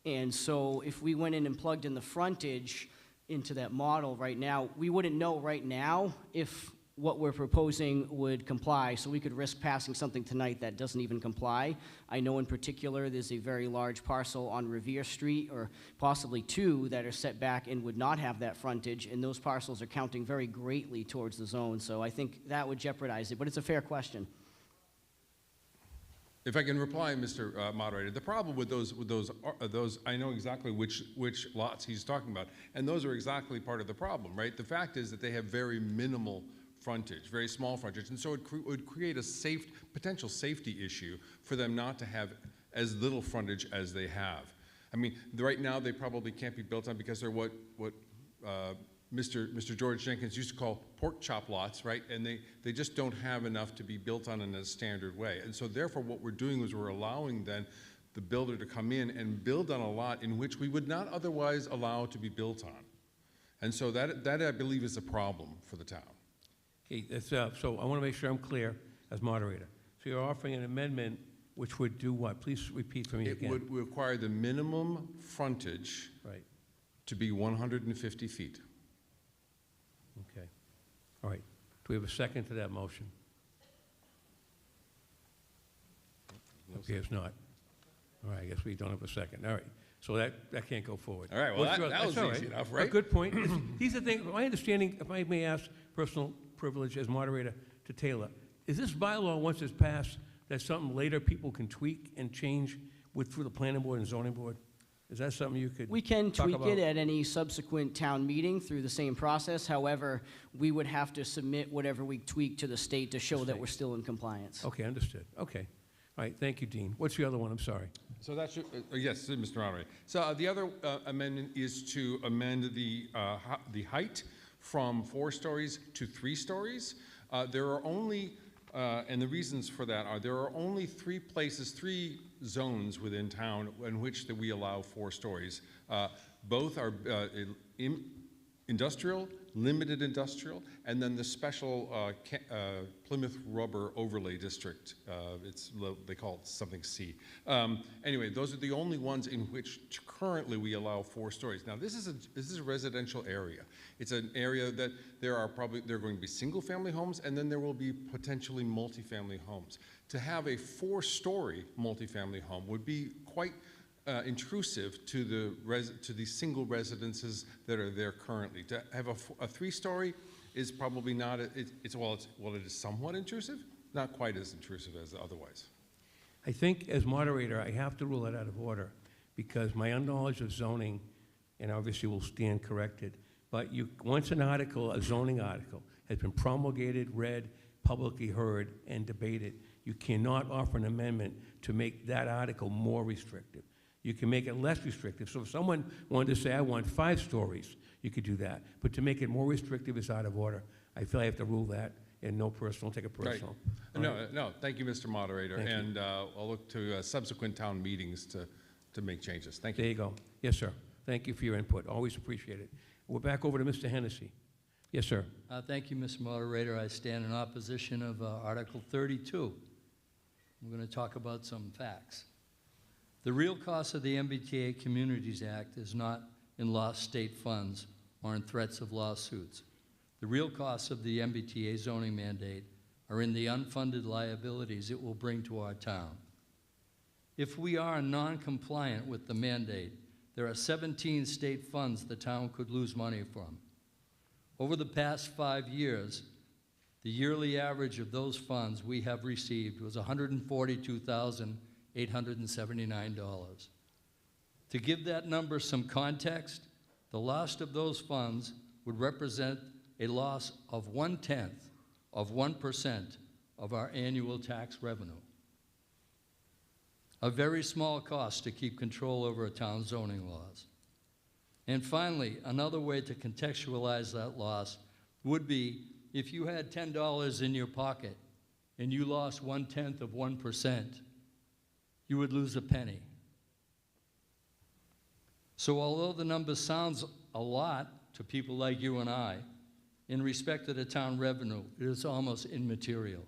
And so if we went in and plugged in the frontage into that model right now, we wouldn't know right now if what we're proposing would comply, so we could risk passing something tonight that doesn't even comply. I know in particular there's a very large parcel on Revere Street, or possibly two, that are set back and would not have that frontage, and those parcels are counting very greatly towards the zone, so I think that would jeopardize it, but it's a fair question. If I can reply, Mr. Moderator, the problem with those, I know exactly which lots he's talking about, and those are exactly part of the problem, right? The fact is that they have very minimal frontage, very small frontage, and so it would create a potential safety issue for them not to have as little frontage as they have. I mean, right now they probably can't be built on because they're what Mr. George Jenkins used to call pork chop lots, right? And they just don't have enough to be built on in a standard way. And so therefore what we're doing is we're allowing then the builder to come in and build on a lot in which we would not otherwise allow to be built on. And so that I believe is a problem for the town. Okay, so I want to make sure I'm clear as moderator. So you're offering an amendment which would do what? Please repeat for me again. It would require the minimum frontage to be 150 feet. Okay. All right. Do we have a second to that motion? Okay, it's not. All right, I guess we don't have a second. All right. So that can't go forward. All right, well, that was easy enough, right? A good point. These are things, my understanding, if I may ask personal privilege as moderator to Taylor, is this bylaw, once it's passed, that something later people can tweak and change through the planning board and zoning board? Is that something you could We can talk tweak about? it at any subsequent town meeting through the same process. However, we would have to submit whatever we tweak to the state to show that we're still in compliance. Okay, understood. Okay. All right, thank you, Dean. What's the other one? I'm sorry. So that's, yes, Mr. Moderator. So the other amendment is to amend the height from 4 stories to 3 stories. There are only, and the reasons for that are, there are only 3 zones within town in which we allow 4 stories. Both are industrial, limited industrial, and then the special Plymouth Rubber Overlay District. They call it something C. Anyway, those are the only ones in which currently we allow 4 stories. Now, this is a residential area. It's an area that there are going to be single-family homes, and then there will be potentially multifamily homes. To have a 4-story multifamily home would be quite intrusive to the single residences that are there currently. To have a 3-story is probably not, it is somewhat intrusive, not quite as intrusive as otherwise. I think as moderator, I have to rule it out of order because my unknowledge of zoning, and obviously will stand corrected, but once a zoning article has been promulgated, read, publicly heard, and debated, you cannot offer an amendment to make that article more restrictive. You can make it less restrictive. So if someone wanted to say, I want 5 stories, you could do that. But to make it more restrictive is out of order. I feel I have to rule that, and no personal, take it personal. Right. No, thank you, Mr. Moderator. Thank you. And I'll look to subsequent town meetings to make changes. Thank you. There you go. Yes, sir. Thank you for your input. Always appreciate it. We're back over to Mr. Hennessy. Yes, sir. Thank you, Mr. Moderator. I stand in opposition of Article 32. We're going to talk about some facts. The real cost of the MBTA Communities Act is not in lost state funds or in threats of lawsuits. The real costs of the MBTA zoning mandate are in the unfunded liabilities it will bring to our town. If we are non-compliant with the mandate, there are 17 state funds the town could lose money from. Over the past 5 years, the yearly average of those funds we have received was $142,879. To give that number some context, the loss of those funds would represent a loss of 1/10% of our annual tax revenue. A very small cost to keep control over a town's zoning laws. And finally, another way to contextualize that loss would be if you had $10 in your pocket and you lost 1/10%, you would lose a penny. So although the number sounds a lot to people like you and I, in respect to the town revenue, it is almost immaterial.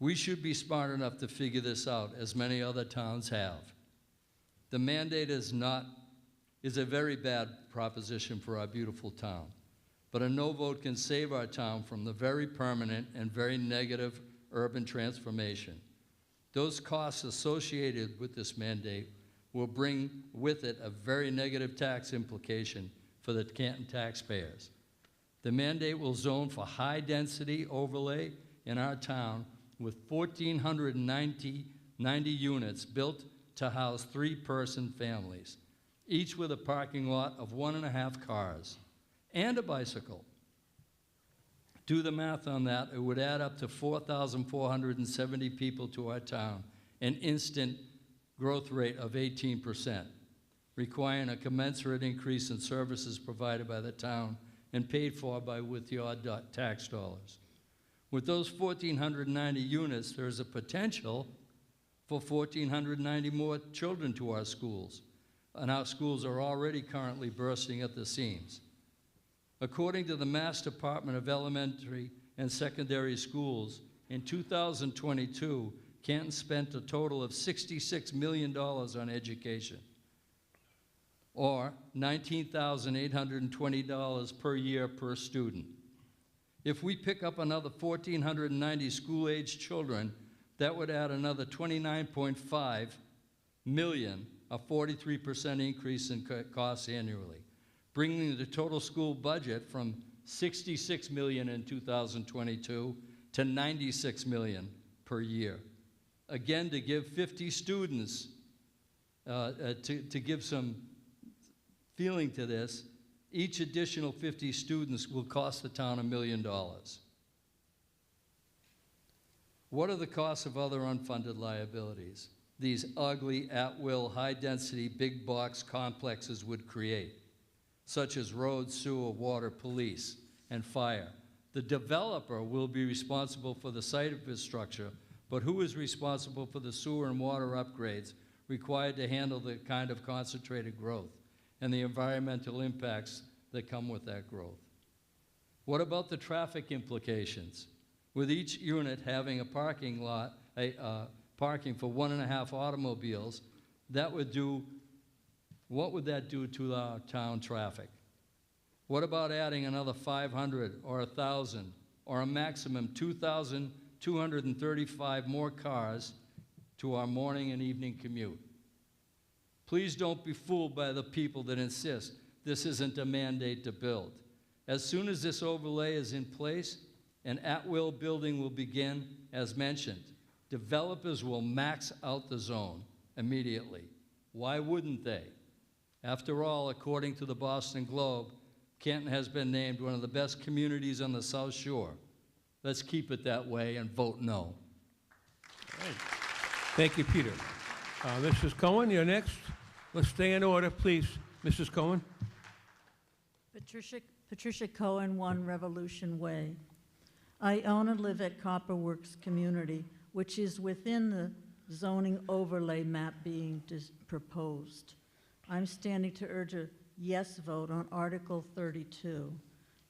We should be smart enough to figure this out, as many other towns have. The mandate is a very bad proposition for our beautiful town, but a no vote can save our town from the very permanent and very negative urban transformation. Those costs associated with this mandate will bring with it a very negative tax implication for the Canton taxpayers. The mandate will zone for high-density overlay in our town with 1,490 units built to house 3-person families, each with a parking lot of 1.5 cars and a bicycle. Do the math on that, it would add up to 4,470 people to our town, an instant growth rate of 18%, requiring a commensurate increase in services provided by the town and paid for with your tax dollars. With those 1,490 units, there is a potential for 1,490 more children to our schools, and our schools are already currently bursting at the seams. According to the Mass Department of Elementary and Secondary Schools, in 2022, Canton spent a total of $66 million on education, or $19,820 per year per student. If we pick up another 1,490 school-aged children, that would add another $29.5 million, a 43% increase in costs annually, bringing the total school budget from $66 million in 2022 to $96 million per year. Again, to give 50 students, to give some feeling to this, each additional 50 students will cost the town $1 million. What are the costs of other unfunded liabilities these ugly, at-will, high-density, big-box complexes would create, such as road, sewer, water, police, and fire? The developer will be responsible for the site infrastructure, but who is responsible for the sewer and water upgrades required to handle the kind of concentrated growth and the environmental impacts that come with that growth? What about the traffic implications? With each unit having a parking lot, parking for 1.5 automobiles, that would do, what would that do to our town traffic? What about adding another 500 or 1,000 or a maximum 2,235 more cars to our morning and evening commute? Please don't be fooled by the people that insist this isn't a mandate to build. As soon as this overlay is in place, an at-will building will begin, as mentioned. Developers will max out the zone immediately. Why wouldn't they? After all, according to the Boston Globe, Canton has been named one of the best communities on the South Shore. Let's keep it that way and vote no. Right. Thank you, Peter. Mrs. Cohen, you're next. Let's stay in order, please. Mrs. Cohen. Patricia Cohen, 1 Revolution Way. I own and live at Copperworks Community, which is within the zoning overlay map being proposed. I'm standing to urge a yes vote on Article 32.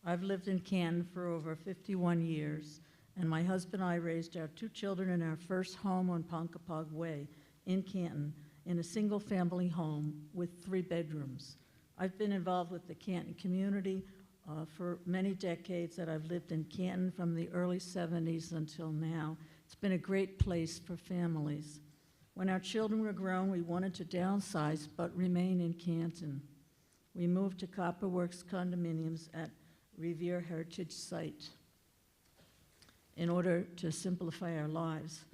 I've lived in Canton for over 51 years, and my husband and I raised our 2 children in our first home on Ponkapog Way in Canton, in a single-family home with 3 bedrooms. I've been involved with the Canton community for many decades that I've lived in Canton, from the early 70s until now. It's been a great place for families. When our children were grown, we wanted to downsize but remain in Canton. We moved to Copperworks condominiums at Revere Heritage Site in order to simplify our lives.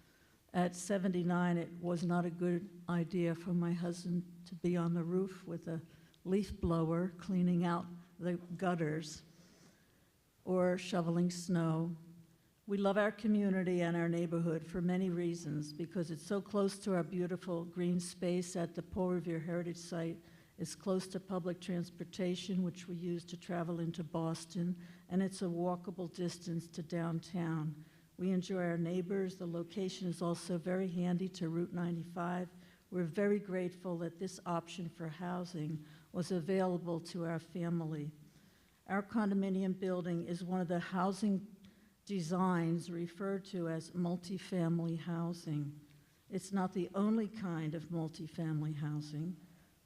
At 79, it was not a good idea for my husband to be on the roof with a leaf blower cleaning out the gutters or shoveling snow. We love our community and our neighborhood for many reasons, because it's so close to our beautiful green space at the Paul Revere Heritage Site. It's close to public transportation, which we use to travel into Boston, and it's a walkable distance to downtown. We enjoy our neighbors. The location is also very handy to Route 95, we're very grateful that this option for housing was available to our family. Our condominium building is one of the housing designs referred to as multifamily housing. It's not the only kind of multifamily housing,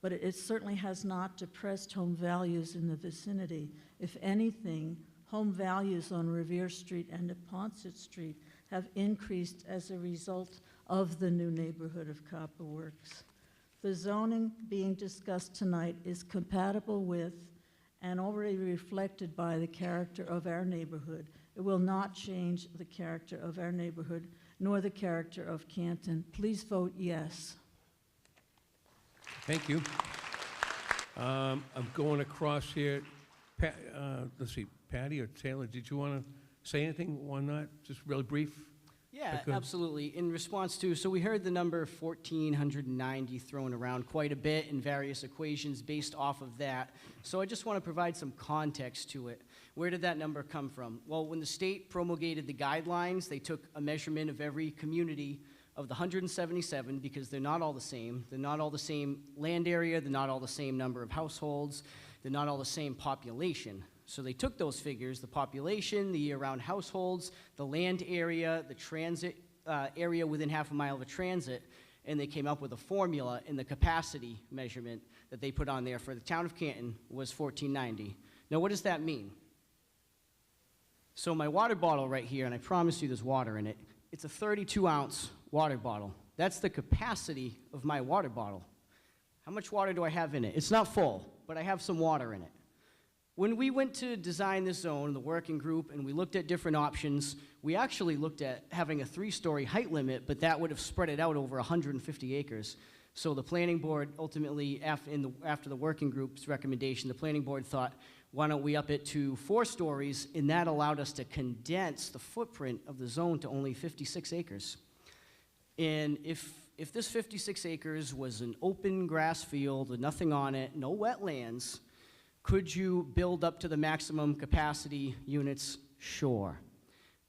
but it certainly has not depressed home values in the vicinity. If anything, home values on Revere Street and Neponset Street have increased as a result of the new neighborhood of Copper Works. The zoning being discussed tonight is compatible with and already reflected by the character of our neighborhood. It will not change the character of our neighborhood, nor the character of Canton. Please vote yes. Thank you. I'm going across here. Let's see, Patty or Taylor, did you want to say anything on that? Just really brief? Yeah, absolutely. In response to, so we heard the number 1,490 thrown around quite a bit in various equations based off of that. So I just want to provide some context to it. Where did that number come from? Well, when the state promulgated the guidelines, they took a measurement of every community of the 177 because they're not all the same. They're not all the same land area. They're not all the same number of households. They're not all the same population. So they took those figures, the population, the year-round households, the land area, the transit area within half a mile of a transit, and they came up with a formula, and the capacity measurement that they put on there for the town of Canton was 1,490. Now, what does that mean? So my water bottle right here, and I promise you there's water in it, it's a 32-ounce water bottle. That's the capacity of my water bottle. How much water do I have in it? It's not full, but I have some water in it. When we went to design this zone, the working group, and we looked at different options, we actually looked at having a 3-story height limit, but that would have spread it out over 150 acres. So the planning board ultimately, after the working group's recommendation, the planning board thought, why don't we up it to 4 stories, and that allowed us to condense the footprint of the zone to only 56 acres. And if this 56 acres was an open grass field with nothing on it, no wetlands, could you build up to the maximum capacity units? Sure.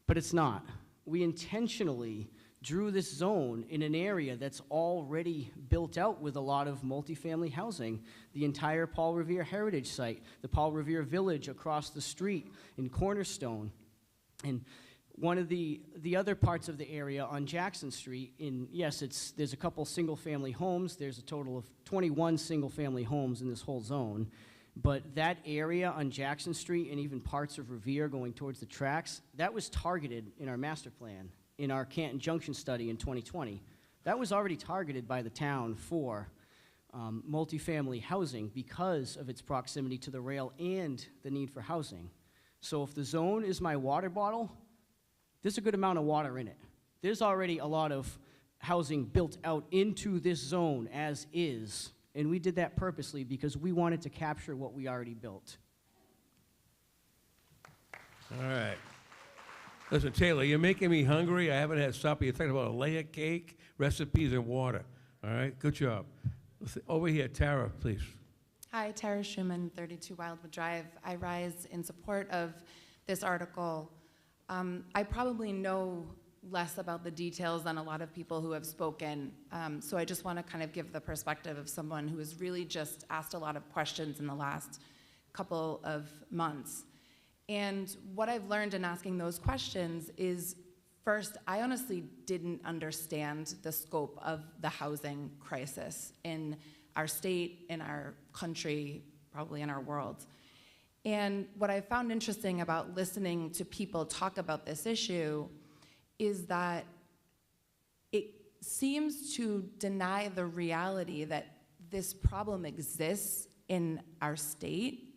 But it's not. We intentionally drew this zone in an area that's already built out with a lot of multifamily housing. The entire Paul Revere Heritage Site, the Paul Revere Village across the street in Cornerstone. And one of the other parts of the area on Jackson Street, yes, there's a couple single-family homes. There's a total of 21 single-family homes in this whole zone. But that area on Jackson Street and even parts of Revere going towards the tracks, that was targeted in our master plan, in our Canton Junction study in 2020. That was already targeted by the town for multifamily housing because of its proximity to the rail and the need for housing. So if the zone is my water bottle, there's a good amount of water in it. There's already a lot of housing built out into this zone as is. And we did that purposely because we wanted to capture what we already built. All right. Listen, Taylor, you're making me hungry. I haven't had supper. You're talking about a layer cake, recipes, and water. All right, good job. Over here, Tara, please. Hi, Tara Schumann, 32 Wildwood Drive. I rise in support of this article. I probably know less about the details than a lot of people who have spoken. So I just want to kind of give the perspective of someone who has really just asked a lot of questions in the last couple of months. And what I've learned in asking those questions is, first, I honestly didn't understand the scope of the housing crisis in our state, in our country, probably in our world. And what I found interesting about listening to people talk about this issue is that it seems to deny the reality that this problem exists in our state.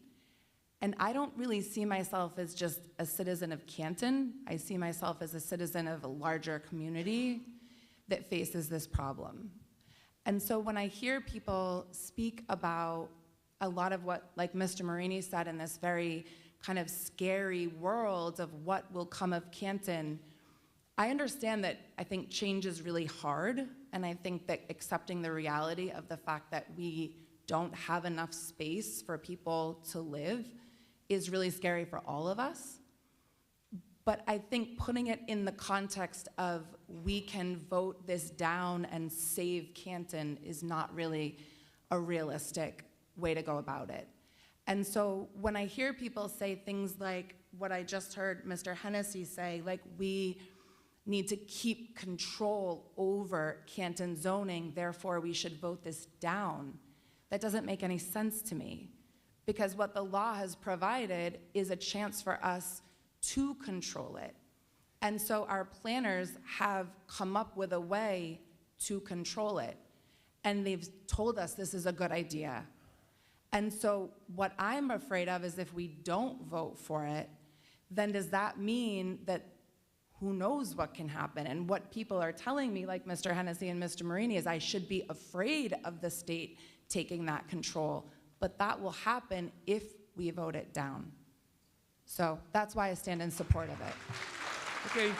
And I don't really see myself as just a citizen of Canton. I see myself as a citizen of a larger community that faces this problem. And so when I hear people speak about a lot of what, like Mr. Marini said, in this very kind of scary world of what will come of Canton, I understand that I think change is really hard, and I think that accepting the reality of the fact that we don't have enough space for people to live is really scary for all of us. But I think putting it in the context of we can vote this down and save Canton is not really a realistic way to go about it. And so when I hear people say things like what I just heard Mr. Hennessy say, like we need to keep control over Canton zoning, therefore we should vote this down, that doesn't make any sense to me. Because what the law has provided is a chance for us to control it. And so our planners have come up with a way to control it. And they've told us this is a good idea. And so what I'm afraid of is if we don't vote for it, then does that mean that who knows what can happen? And what people are telling me, like Mr. Hennessy and Mr. Marini, is I should be afraid of the state taking that control. But that will happen if we vote it down. So that's why I stand in support of it. Okay.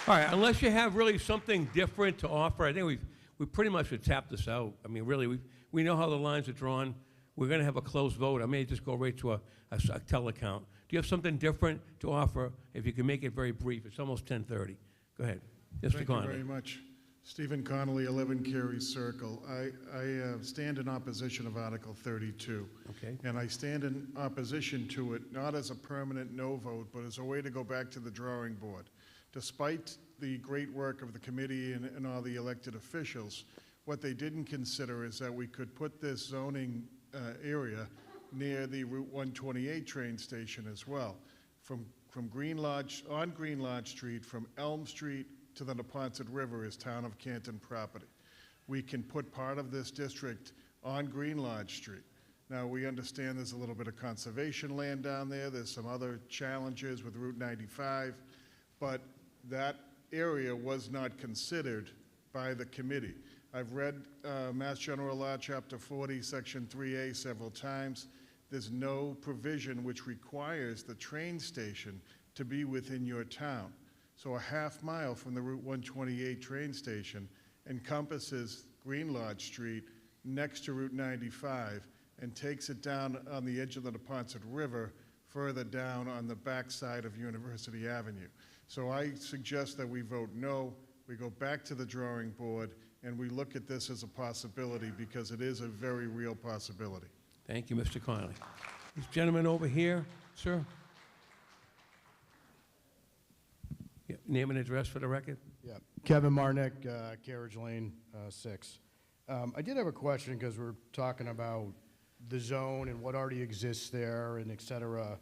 All right, unless you have really something different to offer, I think we pretty much have tapped this out. I mean, really, we know how the lines are drawn. We're going to have a closed vote. I may just go right to a telecount. Do you have something different to offer? If you can make it very brief. It's almost 10:30. Go ahead. Mr. Connolly. Thank you very much. Stephen Connolly, 11 Carey Circle. I stand in opposition of Article 32. Okay. And I stand in opposition to it, not as a permanent no vote, but as a way to go back to the drawing board. Despite the great work of the committee and all the elected officials, what they didn't consider is that we could put this zoning area near the Route 128 train station as well. From Green Lodge, on Green Lodge Street, from Elm Street to the Neponset River is town of Canton property. We can put part of this district on Green Lodge Street. Now, we understand there's a little bit of conservation land down there. There's some other challenges with Route 95, but that area was not considered by the committee. I've read Mass General Law, Chapter 40, Section 3A several times. There's no provision which requires the train station to be within your town. So a half mile from the Route 128 train station encompasses Green Lodge Street next to Route 95 and takes it down on the edge of the Neponset River further down on the backside of University Avenue. So I suggest that we vote no, we go back to the drawing board, and we look at this as a possibility because it is a very real possibility. Thank you, Mr. Connolly. This gentleman over here, sir. Yeah, name and address for the record. Yeah, Kevin Marnick, Carriage Lane, 6. I did have a question because we're talking about the zone and what already exists there and et cetera.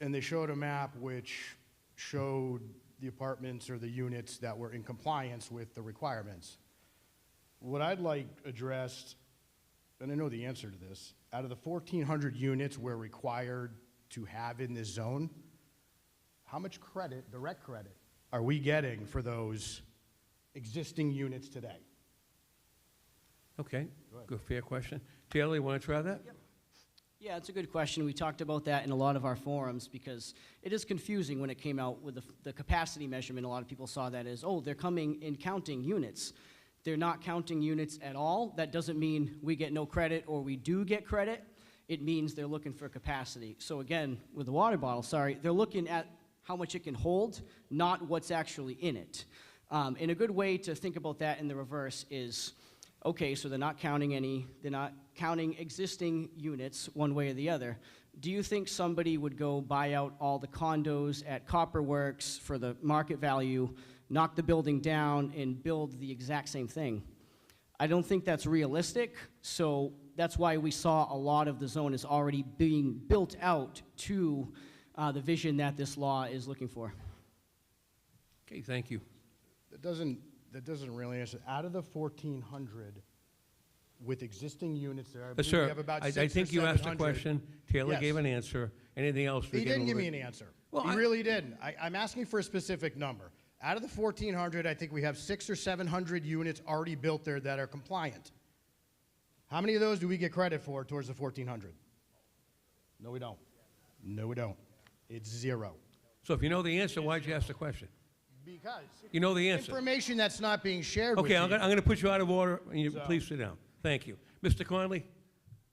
And they showed a map which showed the apartments or the units that were in compliance with the requirements. What I'd like addressed, and I know the answer to this, out of the 1,400 units we're required to have in this zone, how much credit, direct credit, are we getting for those existing units today? Okay, good, fair question. Taylor, you want to try that? Yep. Yeah, it's a good question. We talked about that in a lot of our forums because it is confusing when it came out with the capacity measurement. A lot of people saw that as, oh, they're coming in counting units. They're not counting units at all. That doesn't mean we get no credit or we do get credit. It means they're looking for capacity. So again, with the water bottle, sorry, they're looking at how much it can hold, not what's actually in it. And a good way to think about that in the reverse is, okay, so they're not counting existing units one way or the other. Do you think somebody would go buy out all the condos at Copperworks for the market value, knock the building down, and build the exact same thing? I don't think that's realistic, so that's why we saw a lot of the zone is already being built out to the vision that this law is looking for. Okay, thank you. That doesn't really answer. Out of the 1,400 with existing units there, I believe we Sir, have about I 600 think or you asked a 700. question. Taylor Yes. gave an answer. Anything else? He didn't give me an answer. Well, He really didn't. I'm asking for a specific number. Out of the 1,400, I think we have 600 or 700 units already built there that are compliant. How many of those do we get credit for towards the 1,400? No, we don't. No, we don't. It's 0. So if you know the answer, why'd you ask the question? Because you know the answer. Information that's not being shared with Okay, you. I'm going to put you out of order, and you So- please sit down. Thank you. Mr. Conley?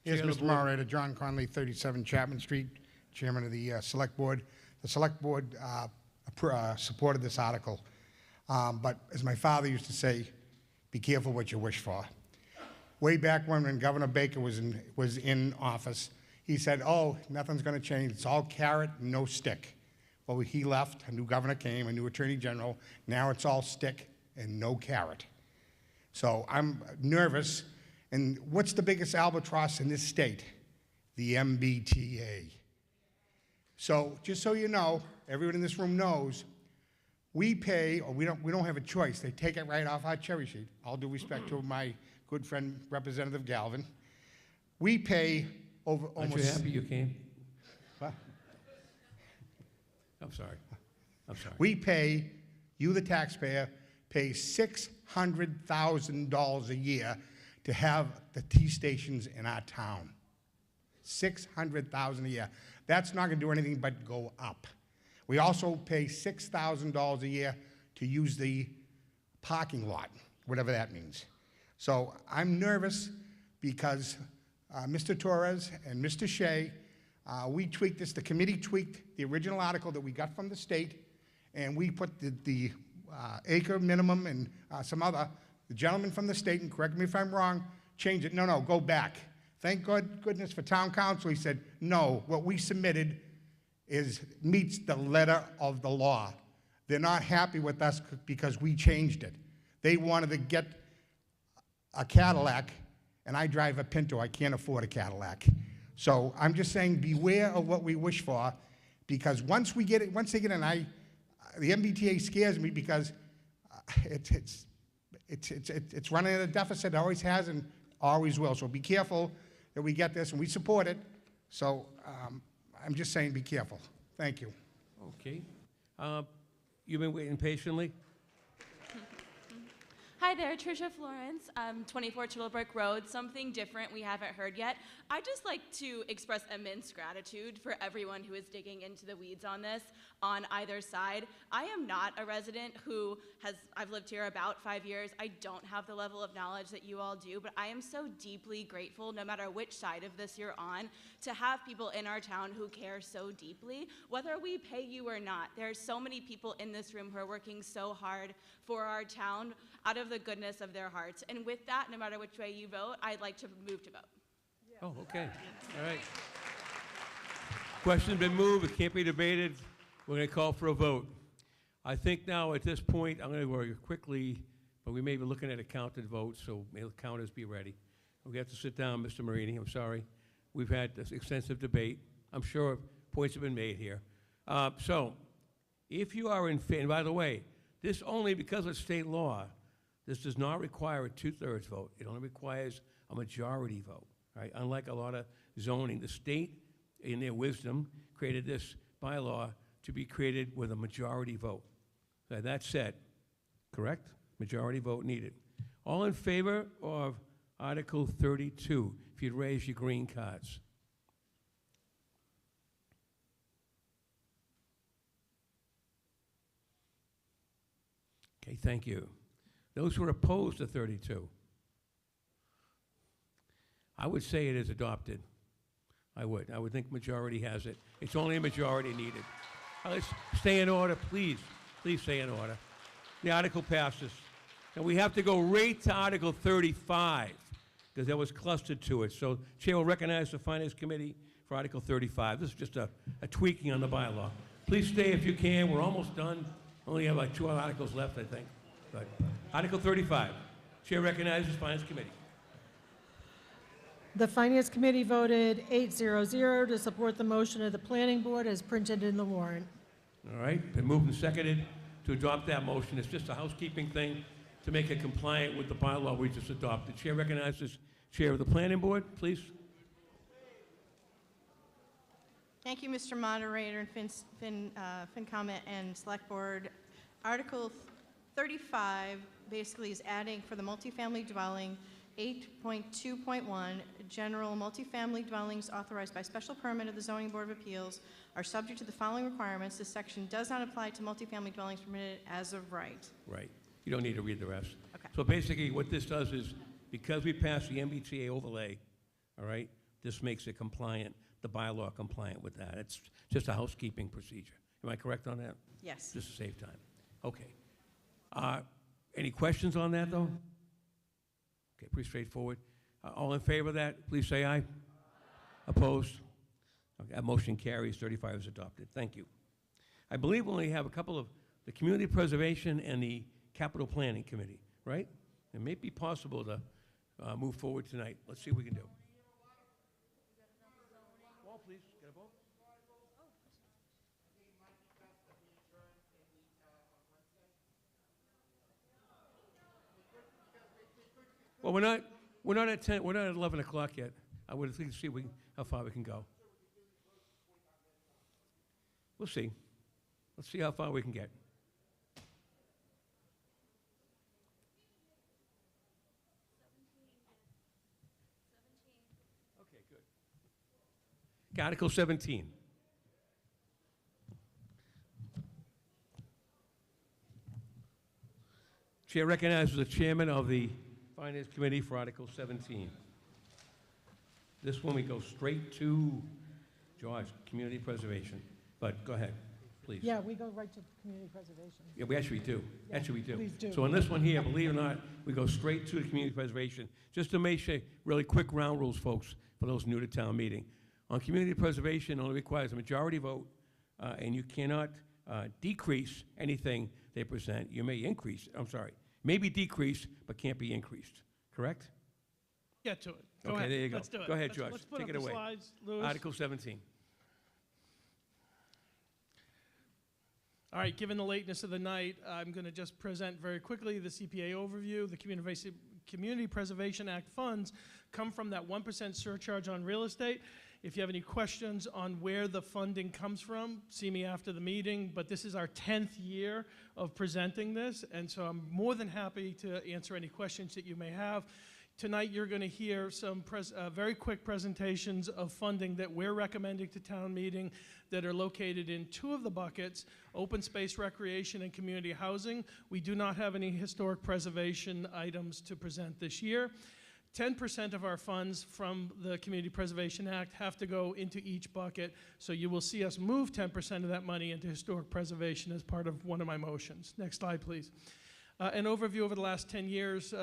Yes, Chair of the Mr. board. Moderator, John Conley, 37 Chapman Street, Chairman of the Select Board. The Select Board supported this article. But as my father used to say, be careful what you wish for. Way back when Governor Baker was in office, he said, oh, nothing's going to change. It's all carrot, no stick. Well, he left, a new governor came, a new attorney general. Now it's all stick and no carrot. So I'm nervous. And what's the biggest albatross in this state? The MBTA. So just so you know, everyone in this room knows, we pay, or we don't have a choice. They take it right off our cherry sheet. All due respect to my good friend, Representative Galvin. We pay over almost... Aren't you happy you came? What? I'm sorry. I'm sorry. We pay, you the taxpayer, pay $600,000 a year to have the T stations in our town. $600,000 a year. That's not going to do anything but go up. We also pay $6,000 a year to use the parking lot, whatever that means. So I'm nervous because Mr. Torres and Mr. Shea, we tweaked this. The committee tweaked the original article that we got from the state, and we put the acre minimum and some other. The gentleman from the state, and correct me if I'm wrong, changed it. No, go back. Thank goodness for town council. He said, no, what we submitted meets the letter of the law. They're not happy with us because we changed it. They wanted to get a Cadillac, and I drive a Pinto. I can't afford a Cadillac. So I'm just saying beware of what we wish for, because once they get in, the MBTA scares me because it's running at a deficit. It always has and always will. So be careful that we get this, and we support it. So I'm just saying be careful. Thank you. Okay. You've been waiting patiently? Hi there, Tricia Florence, 24 Chittlebrook Road. Something different we haven't heard yet. I'd just like to express immense gratitude for everyone who is digging into the weeds on this on either side. I am not a resident I've lived here about 5 years. I don't have the level of knowledge that you all do, but I am so deeply grateful, no matter which side of this you're on, to have people in our town who care so deeply, whether we pay you or not. There are so many people in this room who are working so hard for our town out of the goodness of their hearts. And with that, no matter which way you vote, I'd like to move to vote. Oh, okay. All right. Question's been moved. It can't be debated. We're going to call for a vote. I think now at this point, I'm going to go quickly, but we may be looking at a counted vote, so may the counters be ready. We have to sit down, Mr. Marini. I'm sorry. We've had this extensive debate. I'm sure points have been made here. So if you are in favor, and by the way, this only because of state law, this does not require a 2/3 vote. It only requires a majority vote, right? Unlike a lot of zoning, the state, in their wisdom, created this bylaw to be created with a majority vote. So that said, correct? Majority vote needed. All in favor of Article 32, if you'd raise your green cards. Okay, thank you. Those who are opposed to 32, I would say it is adopted. I would think majority has it. It's only a majority needed. Let's stay in order, please. Please stay in order. The article passes. And we have to go right to Article 35, because there was clustered to it. So Chair will recognize the Finance Committee for Article 35. This is just a tweaking on the bylaw. Please stay if you can. We're almost done. Only have like 2 articles left, I think. But Article 35. Chair recognizes Finance Committee. The Finance Committee voted 8-0-0 to support the motion of the Planning Board as printed in the warrant. All right, been moved and seconded to adopt that motion. It's just a housekeeping thing to make it compliant with the bylaw we just adopted. Chair recognizes Chair of the Planning Board, please. Thank you, Mr. Moderator and FinComment and Select Board. Article 35 basically is adding for the multifamily dwelling 8.2.1, general multifamily dwellings authorized by special permit of the Zoning Board of Appeals are subject to the following requirements. This section does not apply to multifamily dwellings permitted as of right. Right. You don't need to read the rest. Okay. So basically what this does is, because we passed the MBTA overlay, all right, this makes it compliant, the bylaw compliant with that. It's just a housekeeping procedure. Am I correct on that? Yes. Just to save time. Okay. Any questions on that, though? Okay, pretty straightforward. All in favor of that, please say aye. Opposed? Okay, that motion carries. 35 is adopted. Thank you. I believe we only have a couple of the Community Preservation and the Capital Planning Committee, right? It may be possible to move forward tonight. Let's see what we can do. Wall, please. Get a vote. Well, we're not at 10. We're not at 11 o'clock yet. I would think to see how far we can go. We'll see. Let's see how far we can get. Okay, good. Article 17. Chair recognizes the chairman of the Finance Committee for Article 17. This one we go straight to George, Community Preservation. But go ahead, please. Yeah, we go right to community preservation. Yeah, we actually do. Yeah, Actually, we do. please do. So on this one here, believe it or not, we go straight to the community preservation. Just to make sure, really quick ground rules, folks, for those new to town meeting. On community preservation, only requires a majority vote, and you cannot decrease anything they present. You may increase, maybe decrease, but can't be increased. Correct? Get to it. Go Okay, ahead. there you go. Let's do it. Go ahead, George. Let's put Take up it the away. slides, Louis. Article 17. All right, given the lateness of the night, I'm going to just present very quickly the CPA overview. The Community Preservation Act funds come from that 1% surcharge on real estate. If you have any questions on where the funding comes from, see me after the meeting. But this is our 10th year of presenting this, and so I'm more than happy to answer any questions that you may have. Tonight, you're going to hear some very quick presentations of funding that we're recommending to town meeting that are located in two of the buckets, open space recreation and community housing. We do not have any historic preservation items to present this year. 10% of our funds from the Community Preservation Act have to go into each bucket, so you will see us move 10% of that money into historic preservation as part of one of my motions. Next slide, please. An overview over the last 10 years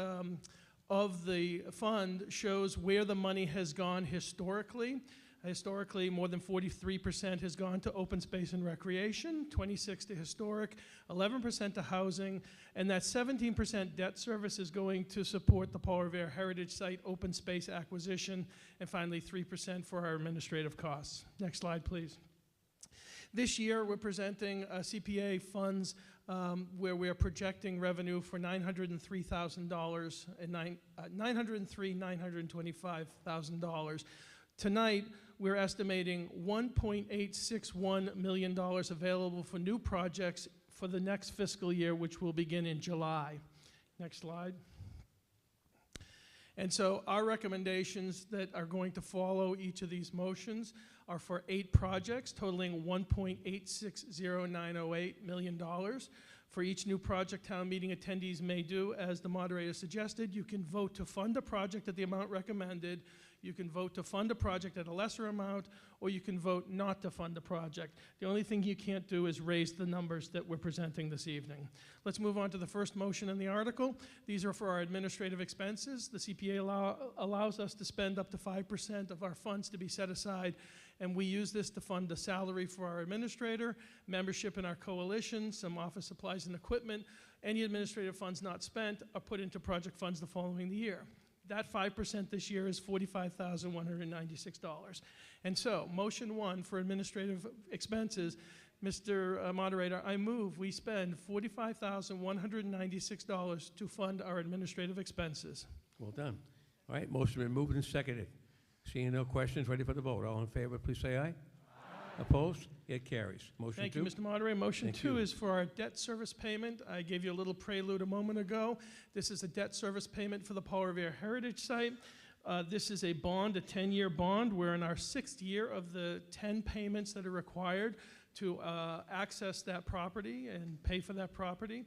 of the fund shows where the money has gone historically. Historically, more than 43% has gone to open space and recreation, 26% to historic, 11% to housing, and that 17% debt service is going to support the Paul Revere Heritage Site open space acquisition, and finally 3% for our administrative costs. Next slide, please. This year, we're presenting CPA funds where we are projecting revenue for $903,000 and $925,000. Tonight, we're estimating $1.861 million available for new projects for the next fiscal year, which will begin in July. Next slide. And so our recommendations that are going to follow each of these motions are for 8 projects totaling $1.860908 million. For each new project town meeting attendees may do, as the moderator suggested, you can vote to fund a project at the amount recommended, you can vote to fund a project at a lesser amount, or you can vote not to fund a project. The only thing you can't do is raise the numbers that we're presenting this evening. Let's move on to the first motion in the article. These are for our administrative expenses. The CPA allows us to spend up to 5% of our funds to be set aside, and we use this to fund a salary for our administrator, membership in our coalition, some office supplies and equipment. Any administrative funds not spent are put into project funds the following year. That 5% this year is $45,196. And so, motion 1 for administrative expenses, Mr. Moderator, I move we spend $45,196 to fund our administrative expenses. Well done. All right, motion been moved and seconded. Seeing no questions, ready for the vote. All in favor, please say aye. Opposed? It carries. Motion Thank 2. you, Mr. Moderator. Motion Thank 2 you. is for our debt service payment. I gave you a little prelude a moment ago. This is a debt service payment for the Paul Revere Heritage Site. This is a bond, a 10-year bond. We're in our 6th year of the 10 payments that are required to access that property and pay for that property.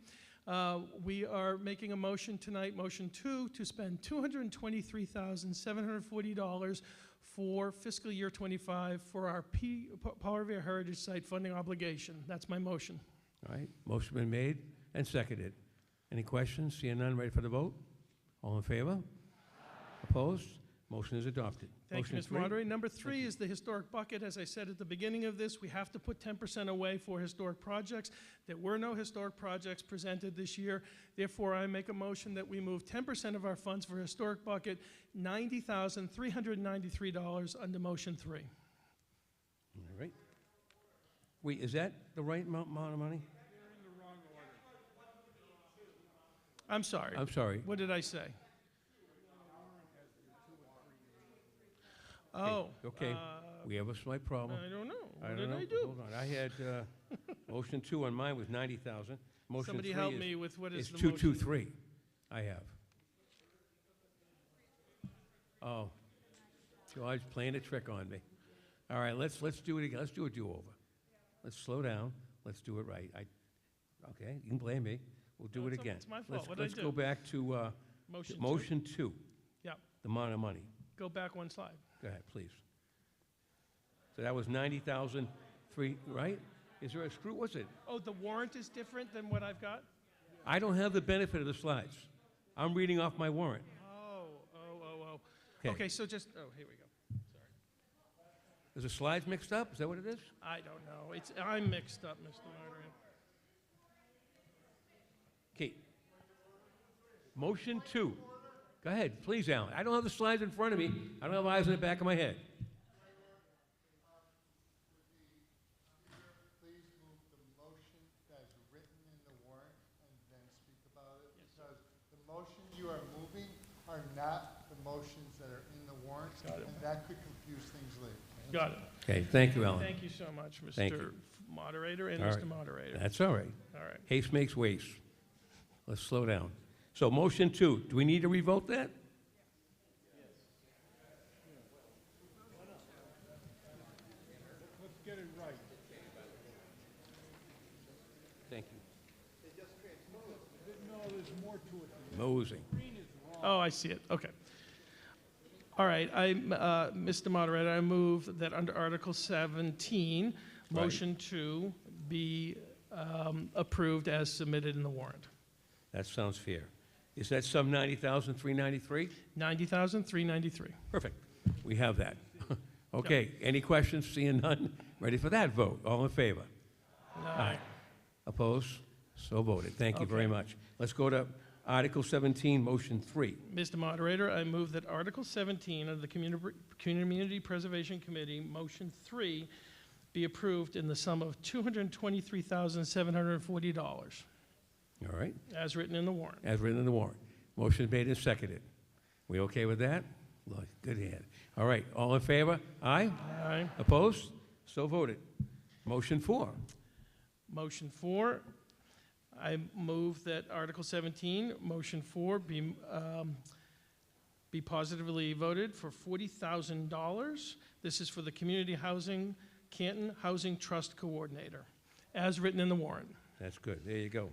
We are making a motion tonight, motion 2, to spend $223,740 for fiscal year '25 for our Power Heritage Site funding obligation. That's my motion. All right, motion been made and seconded. Any questions? Seeing none, ready for the vote? All in favor? Opposed? Motion is adopted. Thank you, Motion Mr. three? Moderator. Number three is the historic bucket. As I said at the beginning of this, we have to put 10% away for historic projects. There were no historic projects presented this year. Therefore, I make a motion that we move 10% of our funds for historic bucket, $90,393 under motion 3. All right. Wait, is that the right amount of money? I'm sorry. I'm sorry. What did I say? Oh. Okay, we have a slight problem. I don't know. I What don't did know. I do? Hold on, I had, motion 2 on mine was 90,000. Motion Somebody 3 help is- me with what is the 223, I have. Oh, George playing a trick on me. All right, let's do it again. Let's do a do-over. Let's slow down. Let's do it right. Okay, you can blame me. We'll do No, it it's again. it's my fault. Let's, What did I let's do? go back to Motion two? motion 2, Yep. the amount of money. Go back one slide. Go ahead, please. So that was 90,003, right? Is there a screw? What's it? Oh, the warrant is different than what I've got? I don't have the benefit of the slides. I'm reading off my warrant. Oh. Okay. Okay, so just, oh, here we go. Is the slides mixed up? Is that what it is? I don't know. I'm mixed up, Mr. Moderator. Okay. Motion 2. Go ahead, please, Alan. I don't have the slides in front of me. I don't have eyes in the back of my head. Please move the motion as written in the warrant and then speak about it, because the motions you are moving are not the motions that are in the warrant, and that could confuse things later. Got it. Okay, thank you, Alan. Thank you so much, Thank Mr. you. Moderator and All Mr. right. Moderator. That's all right. All right. Haste makes waste. Let's slow down. So motion 2, do we need to revote that? Let's get it right. Thank you. No, there's more to it. Mosing. Oh, I see it. Okay. All right. Mr. Moderator, I move that under Article 17, Right. motion 2 be approved as submitted in the warrant. That sounds fair. Is that sum 90,393? $90,393. Perfect. We have that. Okay, any questions? Seeing none? Ready for that vote? All in favor? Aye. Opposed? So voted. Thank you very Okay. much. Let's go to Article 17, Motion 3. Mr. Moderator, I move that Article 17 of the Community Preservation Committee, motion 3, be approved in the sum of $223,740, All right, as written in the warrant. as written in the warrant. Motion made and seconded. We okay with that? Look, good hand. All right, all in favor? Aye? Aye. Opposed? So voted. Motion 4. Motion 4, I move that Article 17, motion 4, be positively voted for $40,000. This is for the Community Housing, Canton Housing Trust Coordinator, as written in the warrant. That's good. There you go.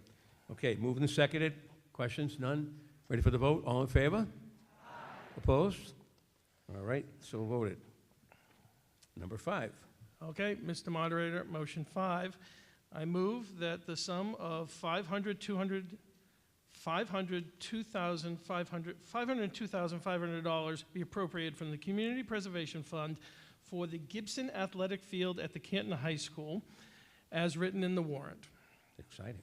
Okay, moved and seconded. Questions? None? Ready for the vote? All in favor? Opposed? All right, so voted. Number 5. Okay, Mr. Moderator, motion 5, I move that the sum of $502,500 be appropriated from the Community Preservation Fund for the Gibson Athletic Field at the Canton High School, as written in the warrant. Exciting.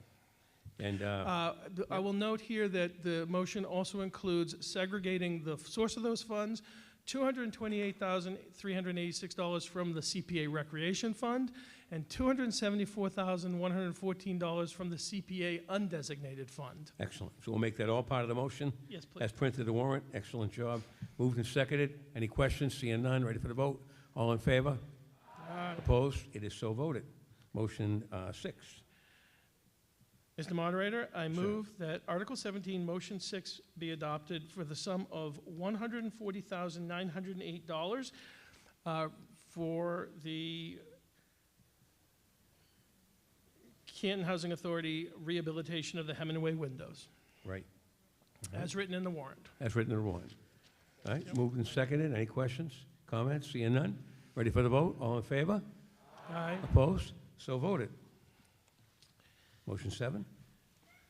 And I will note here that the motion also includes segregating the source of those funds, $228,386 from the CPA Recreation Fund, and $274,114 from the CPA Undesignated Fund. excellent. So we'll make that all part of the motion? Yes, please. As printed in the warrant. Excellent job. Moved and seconded. Any questions? Seeing none. Ready for the vote? All in favor? Opposed? It is so voted. Motion 6. Mr. Moderator, I move that Article 17, Motion 6 be adopted for the sum of $140,908 for the Canton Housing Authority rehabilitation of the Hemingway windows, Right. as written in the warrant. As written in the warrant. All right, moved and seconded. Any questions? Comments? Seeing none? Ready for the vote? All in favor? Aye. Opposed? So voted. Motion 7.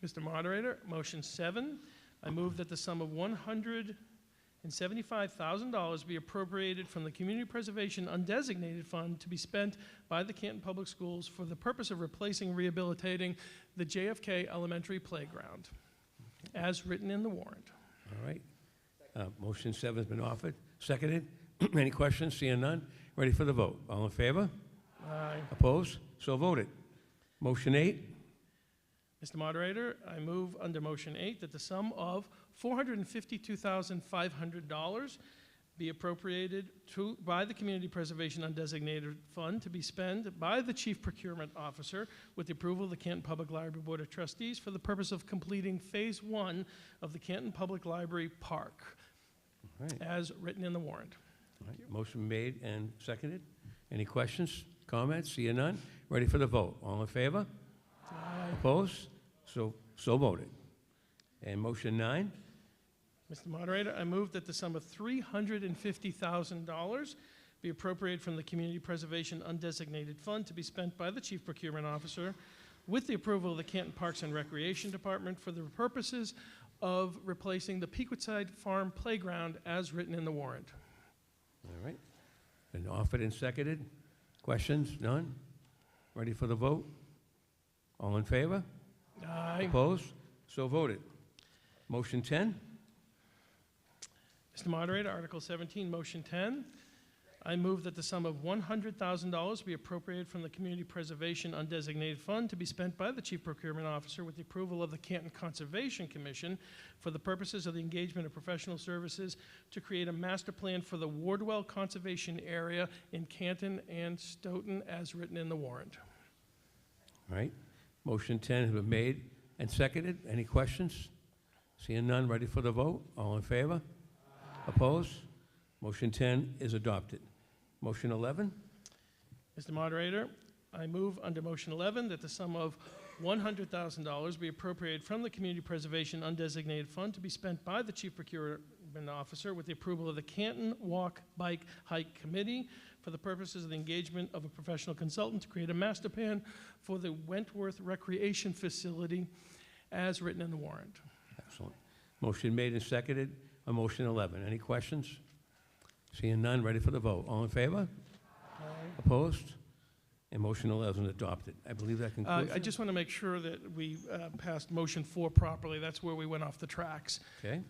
Mr. Moderator, motion 7, I move that the sum of $175,000 be appropriated from the Community Preservation Undesignated Fund to be spent by the Canton Public Schools for the purpose of replacing and rehabilitating the JFK Elementary Playground, as written in the warrant. All right. Motion 7 has been offered. Seconded. Any questions? Seeing none? Ready for the vote? All in favor? Aye. Opposed? So voted. Motion 8. Mr. Moderator, I move under motion 8 that the sum of $452,500 be appropriated by the Community Preservation Undesignated Fund to be spent by the Chief Procurement Officer with the approval of the Canton Public Library Board of Trustees for the purpose of completing Phase 1 of the Canton Public Library Park, as written in the warrant. All right. Motion made and seconded. Any questions? Comments? Seeing none? Ready for the vote? All in favor? Aye. Opposed? So voted. And motion 9. Mr. Moderator, I move that the sum of $350,000 be appropriated from the Community Preservation Undesignated Fund to be spent by the Chief Procurement Officer with the approval of the Canton Parks and Recreation Department for the purposes of replacing the Pequotside Farm Playground as written in the warrant. All right. Been offered and seconded. Questions? None? Ready for the vote? All in favor? Aye. Opposed? So voted. Motion 10. Mr. Moderator, Article 17, Motion 10. I move that the sum of $100,000 be appropriated from the Community Preservation Undesignated Fund to be spent by the Chief Procurement Officer with the approval of the Canton Conservation Commission for the purposes of the engagement of professional services to create a master plan for the Wardwell Conservation Area in Canton and Stoughton as written in the warrant. All right. Motion 10 has been made and seconded. Any questions? Seeing none, ready for the vote? All in favor? Opposed? Motion 10 is adopted. Motion 11. Mr. Moderator, I move under Motion 11 that the sum of $100,000 be appropriated from the Community Preservation Undesignated Fund to be spent by the Chief Procurement Officer with the approval of the Canton Walk, Bike, Hike Committee for the purposes of the engagement of a professional consultant to create a master plan for the Wentworth Recreation Facility as written in the warrant. Excellent. Motion made and seconded on motion 11. Any questions? Seeing none, ready for the vote. All in favor? Aye. Opposed? And motion 11 is adopted. I believe that concludes I it. just want to make sure that we passed Motion 4 properly. That's where we went off the tracks. Okay.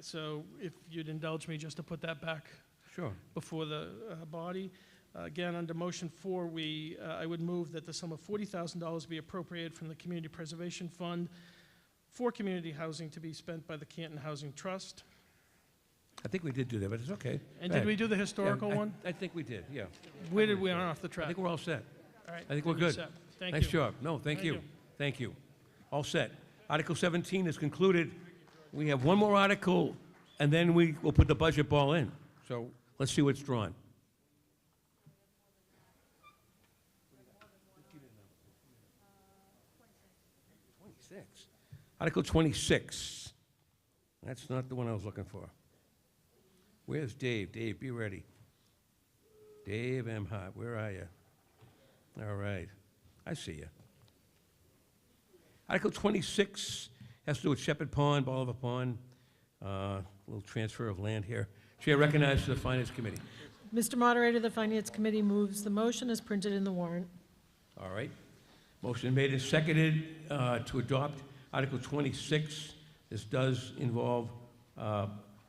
So if you'd indulge me just to put that back Sure. before the body. Again, under Motion 4, I would move that the sum of $40,000 be appropriated from the Community Preservation Fund for community housing to be spent by the Canton Housing Trust. I think we did do that, but it's okay. And Go did ahead. we do the historical Yeah, one? I think we did, yeah. Where did we run off the track? I think we're all set. All right, I think we're then you're good. set. Thank Nice you. job. No, thank you. Thank you. All set. Article 17 is concluded. We have one more article, and then we will put the budget ball in. So let's see what's drawn. Article 26. That's not the one I was looking for. Where's Dave? Dave, be ready. Dave Emhart, where are you? All right. I see you. Article 26 has to do with Shepherd Pond, Bolivar Pond, little transfer of land here. Chair recognizes the Finance Committee. Mr. Moderator, the Finance Committee moves the motion as printed in the warrant. All right. Motion made and seconded to adopt Article 26. This does involve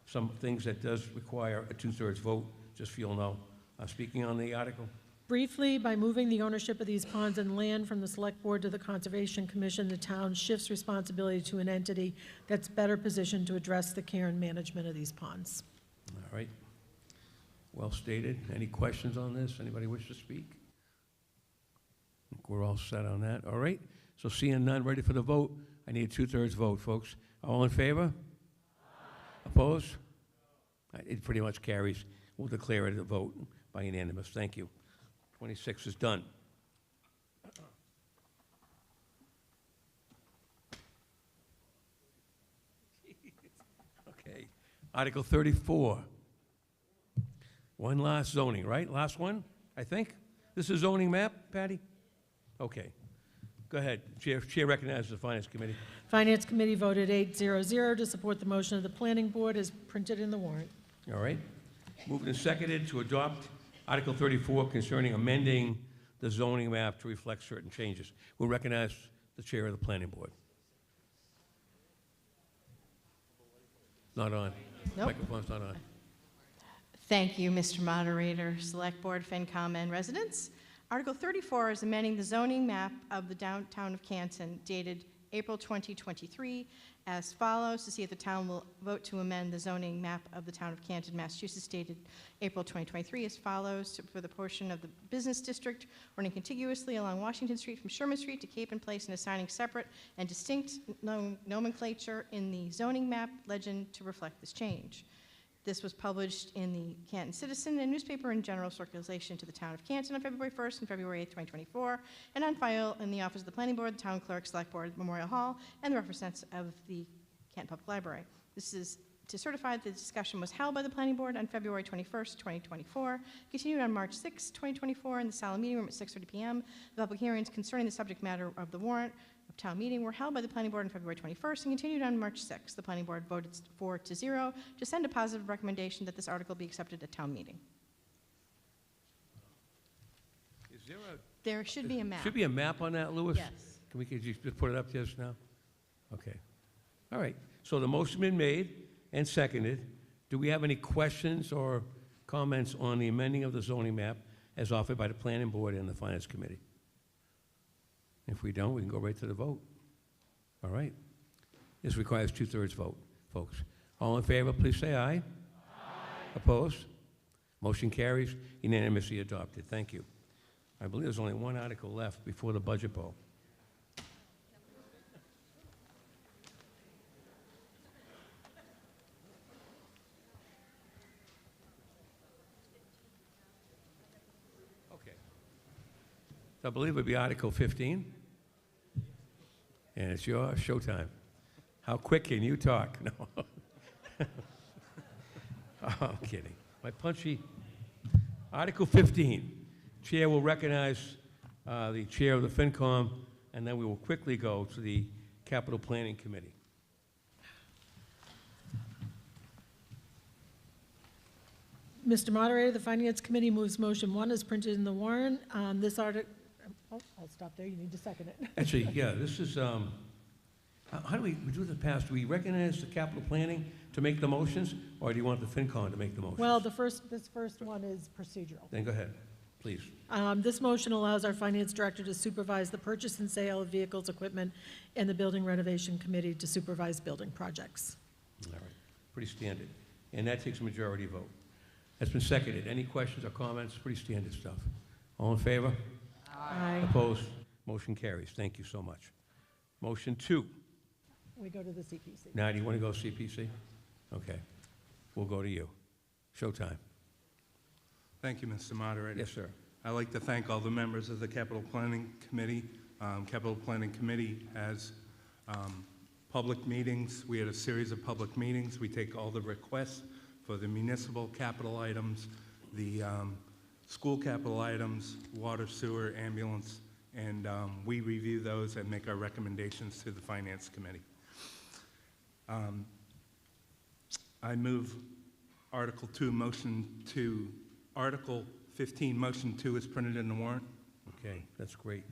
some things that does require a two-thirds vote, just so you'll know. Speaking on the article. Briefly, by moving the ownership of these ponds and land from the Select Board to the Conservation Commission, the town shifts responsibility to an entity that's better positioned to address the care and management of these ponds. All right. Well stated. Any questions on this? Anybody wish to speak? I think we're all set on that. All right. So seeing none, ready for the vote. I need a two-thirds vote, folks. All in favor? Opposed? It pretty much carries. We'll declare it a vote by unanimous. Thank you. 26 is done. Okay. Article 34. One last zoning, right? Last one, I think? This is zoning map, Patty? Okay. Go ahead. Chair recognizes the Finance Committee. Finance Committee voted 8-0-0 to support the motion of the Planning Board as printed in the warrant. All right. Moved and seconded to adopt Article 34 concerning amending the zoning map to reflect certain changes. We'll recognize the Chair of the Planning Board. Not on. Nope. Microphone's not on. Thank you, Mr. Moderator, Select Board, FinCom, and residents. Article 34 is amending the zoning map of the downtown of Canton dated April 2023 as follows, to see if the town will vote to amend the zoning map of the town of Canton, Massachusetts dated April 2023 as follows, for the portion of the business district running contiguously along Washington Street from Sherman Street to Capon Place and assigning separate and distinct nomenclature in the zoning map legend to reflect this change. This was published in the Canton Citizen and newspaper in general circulation to the town of Canton on February 1st and February 8th, 2024, and on file in the Office of the Planning Board, the Town Clerk, Select Board, Memorial Hall, and the representatives of the Canton Public Library. This is to certify that the discussion was held by the Planning Board on February 21st, 2024, continued on March 6, 2024, in the Sala Meeting Room at 6:30 p.m. The public hearings concerning the subject matter of the warrant of town meeting were held by the Planning Board on February 21st and continued on March 6th. The Planning Board voted 4-0 to send a positive recommendation that this article be accepted at town meeting. Is there a... There should be a map. Should be a map on that, Louis? Yes. Can we just put it up just now? Okay. All right. So the motion been made and seconded. Do we have any questions or comments on the amending of the zoning map as offered by the Planning Board and the Finance Committee? If we don't, we can go right to the vote. All right. This requires 2/3 vote, folks. All in favor, please say aye. Aye. Opposed? Motion carries, unanimously adopted. Thank you. I believe there's only one article left before the budget vote. Okay. So I believe it would be Article 15. And it's your showtime. How quick can you talk? No. Oh, I'm kidding. My punchy. Article 15. Chair will recognize the chair of the FinCom, and then we will quickly go to the Capital Planning Committee. Mr. Moderator, the Finance Committee moves motion 1 as printed in the warrant. This article, oh, I'll stop there. You need to second it. Actually, yeah, this is, how do we do the past? Do we recognize the capital planning to make the motions, or do you want the FinCom to make the motions? Well, this first one is procedural. Then go ahead, please. This motion allows our Finance Director to supervise the purchase and sale of vehicles, equipment, and the Building Renovation Committee to supervise building projects. All right, pretty standard. And that takes a majority vote. That's been seconded. Any questions or comments? Pretty standard stuff. All in favor? Aye. Opposed? Motion carries. Thank you so much. Motion 2. We go to the CPC. Now, do you want to go CPC? Okay. We'll go to you. Showtime. Thank you, Mr. Moderator. Yes, sir. I'd like to thank all the members of the Capital Planning Committee. Capital Planning Committee has public meetings. We had a series of public meetings. We take all the requests for the municipal capital items, the school capital items, water, sewer, ambulance, and we review those and make our recommendations to the Finance Committee. I move Article 2, Motion 2. Article 15, Motion 2 is printed in the warrant. Okay, that's great.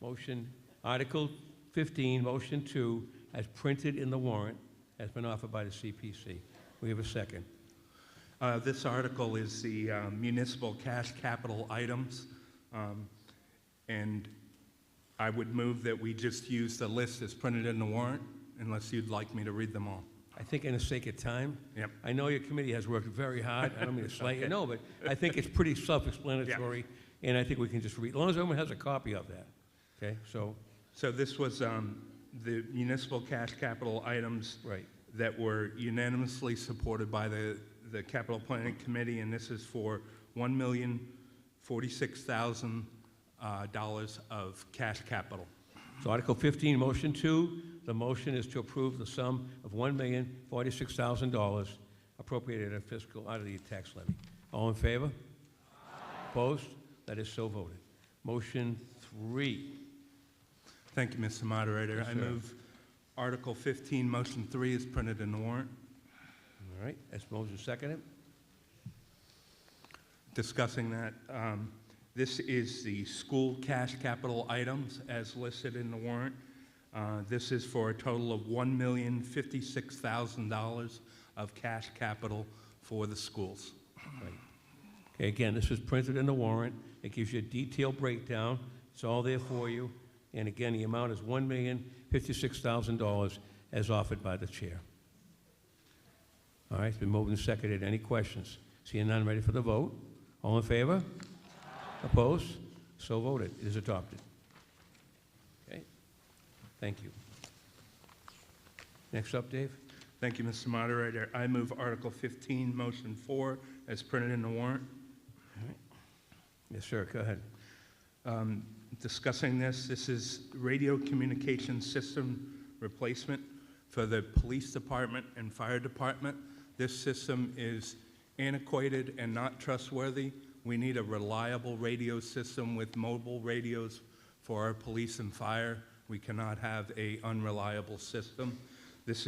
Motion, Article 15, Motion 2, as printed in the warrant, has been offered by the CPC. We have a second. This article is the municipal cash capital items, and I would move that we just use the list as printed in the warrant, unless you'd like me to read them all. I think in the sake of time, Yep. I know your committee has worked very hard. I don't mean to slight you, no, but I think it's pretty self-explanatory, and I think we can just read, as long as everyone has a copy of that. Okay, so this was the municipal cash capital items that were unanimously supported by the Capital Planning Committee, and this is for $1,046,000 of cash capital. So Article 15, Motion 2, the motion is to approve the sum of $1,046,000 appropriated out of the tax levy. All in favor? Opposed? That is so voted. Motion 3. Thank you, Mr. Moderator. Yes, I sir. move Article 15, Motion 3 is printed in the warrant. All right, that's motion seconded. Discussing that, this is the school cash capital items as listed in the warrant. This is for a total of $1,056,000 of cash capital for the schools. Right. Okay, again, this is printed in the warrant. It gives you a detailed breakdown. It's all there for you. And again, the amount is $1,056,000 as offered by the chair. All right, it's been moved and seconded. Any questions? Seeing none, ready for the vote? All in favor? Opposed? So voted. It is adopted. Okay. Thank you. Next up, Dave. Thank you, Mr. Moderator. I move Article 15, Motion 4, as printed in the warrant. All right. Yes, sir. Go ahead. Discussing this is radio communication system replacement for the police department and fire department. This system is antiquated and not trustworthy. We need a reliable radio system with mobile radios for our police and fire. We cannot have an unreliable system. This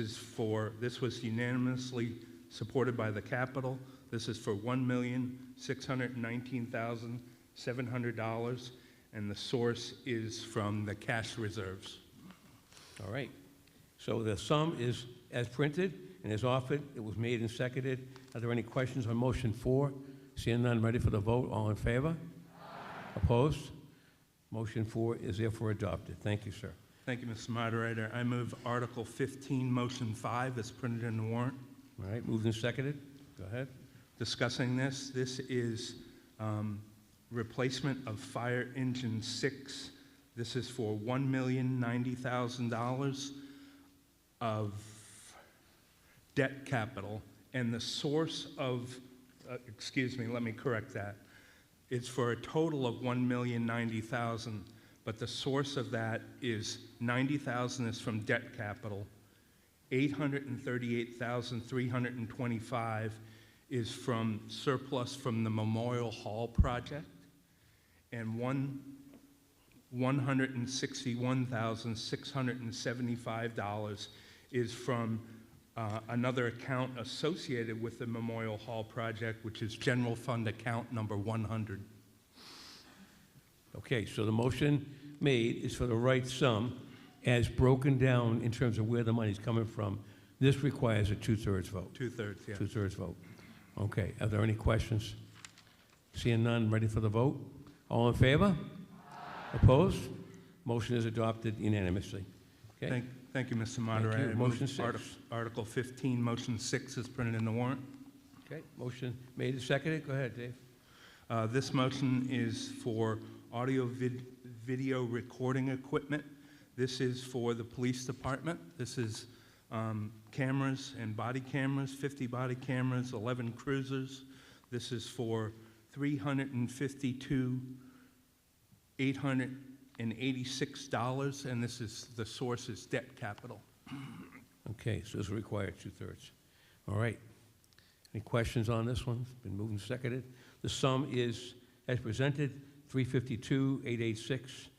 was unanimously supported by the Capitol. This is for $1,619,700, and the source is from the cash reserves. All right. So the sum is as printed and as offered. It was made and seconded. Are there any questions on motion 4? Seeing none, ready for the vote. All in favor? Opposed? Motion 4 is therefore adopted. Thank you, sir. Thank you, Mr. Moderator. I move Article 15, Motion 5, as printed in the warrant. All right, moved and seconded. Go ahead. Discussing this is replacement of fire engine 6. This is for $1,090,000 of debt capital, and the source of, excuse me, let me correct that. It's for a total of $1,090,000, but the source of that is $90,000 is from debt capital, $838,325 is from surplus from the Memorial Hall project, and $161,675 is from another account associated with the Memorial Hall project, which is general fund account number 100. Okay, so the motion made is for the right sum as broken down in terms of where the money's coming from. This requires a 2/3 vote. 2/3, yeah. 2/3 vote. Okay, are there any questions? Seeing none, ready for the vote? All in favor? Opposed? Motion is adopted unanimously. Okay? Thank you, Mr. Moderator. Thank you. I move Motion 6. Article 15, Motion 6 is printed in the warrant. Okay, motion made and seconded. Go ahead, Dave. This motion is for video recording equipment. This is for the police department. This is cameras and body cameras, 50 body cameras, 11 cruisers. This is for $352,886, and this is, the source is debt capital. Okay, so this will require 2/3. All right. Any questions on this one? It's been moved and seconded. The sum is, as presented, $352,886.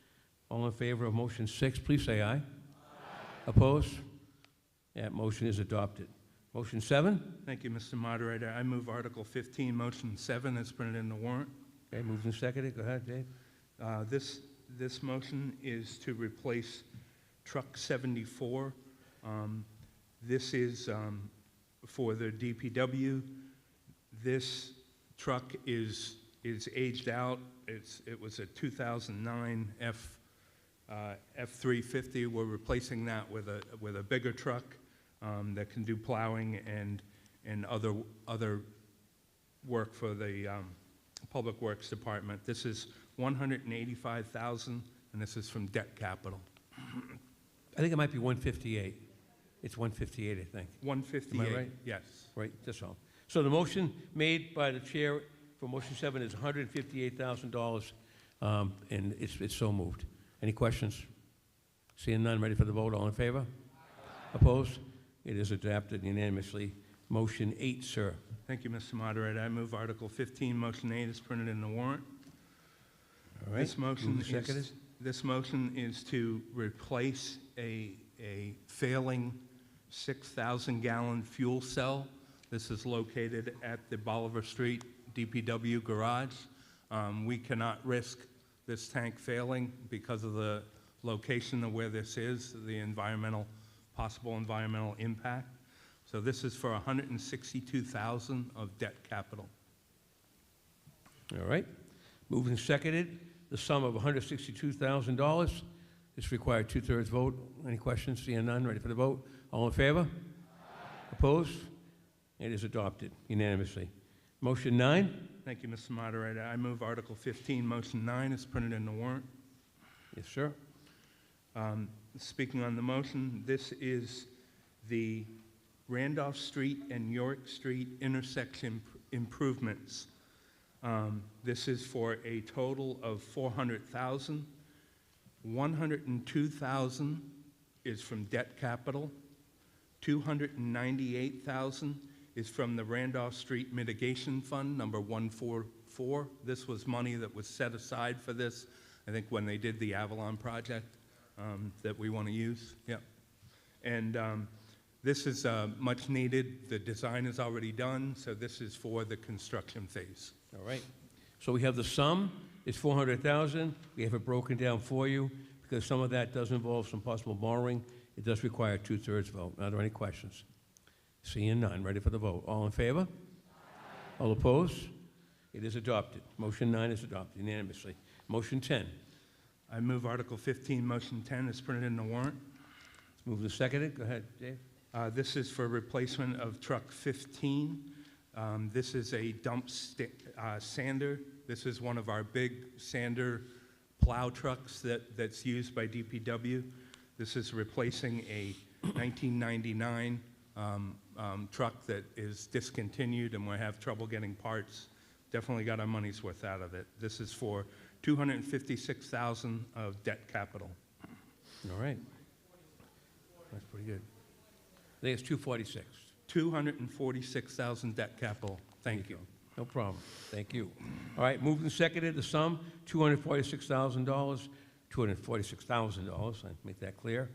All in favor of motion 6, please say aye. Aye. Opposed? That motion is adopted. Motion 7? Thank you, Mr. Moderator. I move Article 15, Motion 7 is printed in the warrant. Okay, moved and seconded. Go ahead, Dave. This motion is to replace Truck 74. This is for the DPW. This truck is aged out. It was a 2009 F350. We're replacing that with a bigger truck that can do plowing and other work for the Public Works Department. This is $185,000, and this is from debt capital. I think it might be 158. It's 158, I think. 158. Am I right? Yes. Right, that's all. So the motion made by the chair for motion 7 is $158,000, and it's so moved. Any questions? Seeing none, ready for the vote. All in favor? Opposed? It is adopted unanimously. Motion 8, sir. Thank you, Mr. Moderator. I move Article 15, Motion 8 is printed in the warrant. All right. This motion is to replace a failing 6,000-gallon fuel cell. This is located at the Bolivar Street DPW garage. We cannot risk this tank failing because of the location of where this is, the possible environmental impact. So this is for $162,000 of debt capital. All right. Moved and seconded. The sum of $162,000. This required 2/3 vote. Any questions? Seeing none. Ready for the vote? All in favor? Opposed? It is adopted unanimously. Motion 9. Thank you, Mr. Moderator. I move Article 15, Motion 9 is printed in the warrant. Yes, sir. Speaking on the motion, this is the Randolph Street and York Street intersection improvements. This is for a total of $400,000. $102,000 is from debt capital. $298,000 is from the Randolph Street Mitigation Fund, number 144. This was money that was set aside for this, I think, when they did the Avalon project that we want to use. Yep. And this is much needed. The design is already done, so this is for the construction phase. All right. So we have the sum is $400,000. We have it broken down for you because some of that does involve some possible borrowing. It does require a 2/3 vote. Are there any questions? Seeing none. Ready for the vote. All in favor? All opposed? It is adopted. Motion 9 is adopted unanimously. Motion 10. I move Article 15, Motion 10 is printed in the warrant. It's moved and seconded. Go ahead, Dave. This is for replacement of Truck 15. This is a dump sander. This is one of our big sander plow trucks that's used by DPW. This is replacing a 1999 truck that is discontinued and we have trouble getting parts. Definitely got our money's worth out of it. This is for $256,000 of debt capital. All right. That's pretty good. I think it's 246. $246,000 debt capital. Thank you. No problem. Thank you. All right, moved and seconded. The sum, $246,000. $246,000. I make that clear.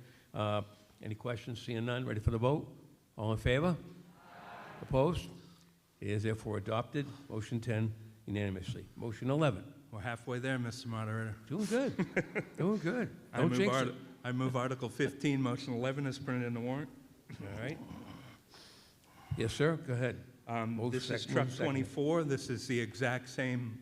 Any questions? Seeing none. Ready for the vote? All in favor? Opposed? It is therefore adopted. Motion 10 unanimously. Motion 11. We're halfway there, Mr. Moderator. Doing good. Doing good. I Don't jinx it. I move Article 15, Motion 11 is printed in the warrant. All right. Yes, sir. Go ahead. This is Truck 24. This is the exact same.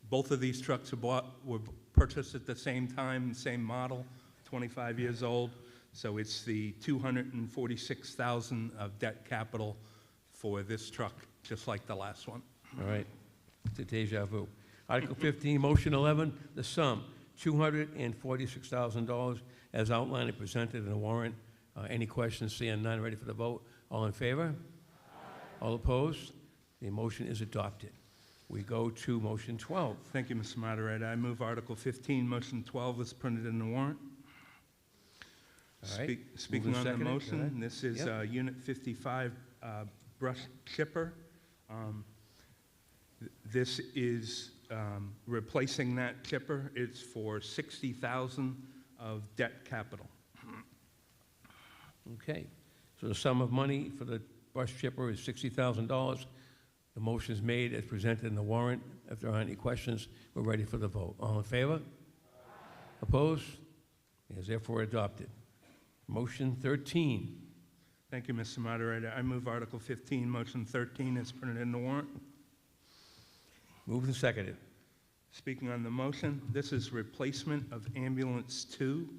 Both of these trucks were purchased at the same time, same model, 25 years old. So it's the $246,000 of debt capital for this truck, just like the last one. All right. It's a deja vu. Article 15, Motion 11, the sum, $246,000, as outlined and presented in the warrant. Any questions? Seeing none. Ready for the vote? All in favor? All opposed? The motion is adopted. We go to Motion 12. Thank you, Mr. Moderator. I move Article 15, Motion 12 is printed in the warrant. All right. Speaking on the motion, this is Unit 55 brush chipper. This is replacing that chipper. It's for $60,000 of debt capital. Okay. So the sum of money for the brush chipper is $60,000. The motion is made as presented in the warrant. If there aren't any questions, we're ready for the vote. All in favor? Opposed? It is therefore adopted. Motion 13. Thank you, Mr. Moderator. I move Article 15, Motion 13 is printed in the warrant. Moved and seconded. Speaking on the motion, this is replacement of Ambulance 2.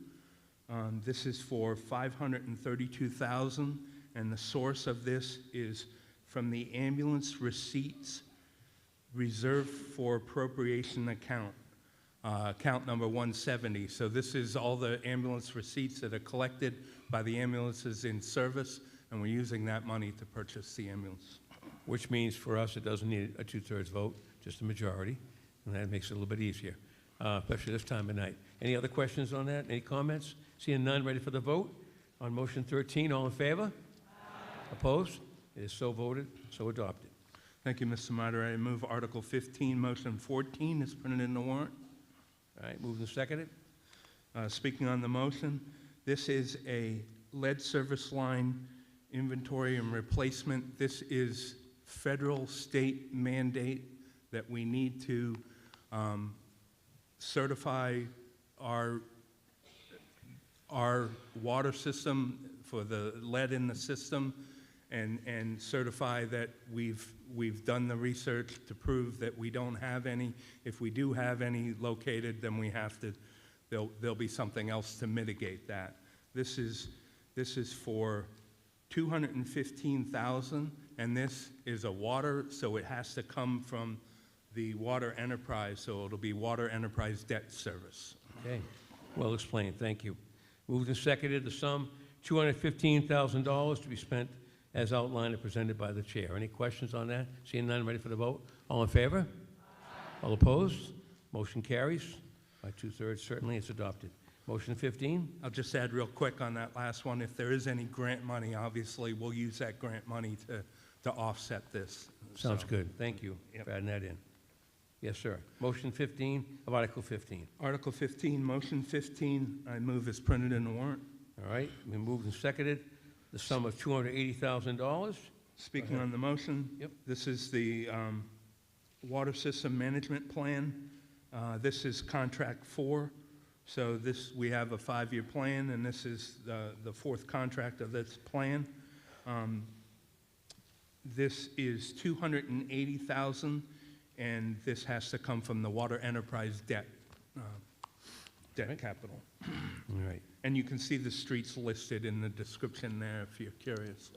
This is for $532,000, and the source of this is from the ambulance receipts reserved for appropriation account, account number 170. So this is all the ambulance receipts that are collected by the ambulances in service, and we're using that money to purchase the ambulance. Which means for us it doesn't need a 2/3 vote, just a majority, and that makes it a little bit easier, especially this time of night. Any other questions on that? Any comments? Seeing none, ready for the vote? On Motion 13, all in favor? Opposed? It is so voted, so adopted. Thank you, Mr. Moderator. I move Article 15, Motion 14 is printed in the warrant. All right, moved and seconded. Speaking on the motion, this is a lead service line inventory and replacement. This is federal state mandate that we need to certify our water system for the lead in the system and certify that we've done the research to prove that we don't have any. If we do have any located, then we have to, there'll be something else to mitigate that. This is for $215,000, and this is a water, so it has to come from the water enterprise, so it'll be water enterprise debt service. Okay, well explained, thank you. Moved and seconded, the sum $215,000 to be spent as outlined and presented by the chair. Any questions on that? Seeing none, ready for the vote? All in favor? Aye. All opposed? Motion carries by 2/3. Certainly, it's adopted. Motion 15. I'll just add real quick on that last one. If there is any grant money, obviously, we'll use that grant money to offset this. Sounds So, good. Thank you for adding that in. Yes, sir. Motion 15 of Article 15. Article 15, Motion 15, I move is printed in the warrant. All right, been moved and seconded. The sum of $280,000. Speaking on the motion, this is the Water System Management Plan. This is Contract 4. So we have a 5-year plan, and this is the fourth contract of this plan. This is $280,000, and this has to come from the water enterprise debt capital. All right. And you can see the streets listed in the description there if you're curious.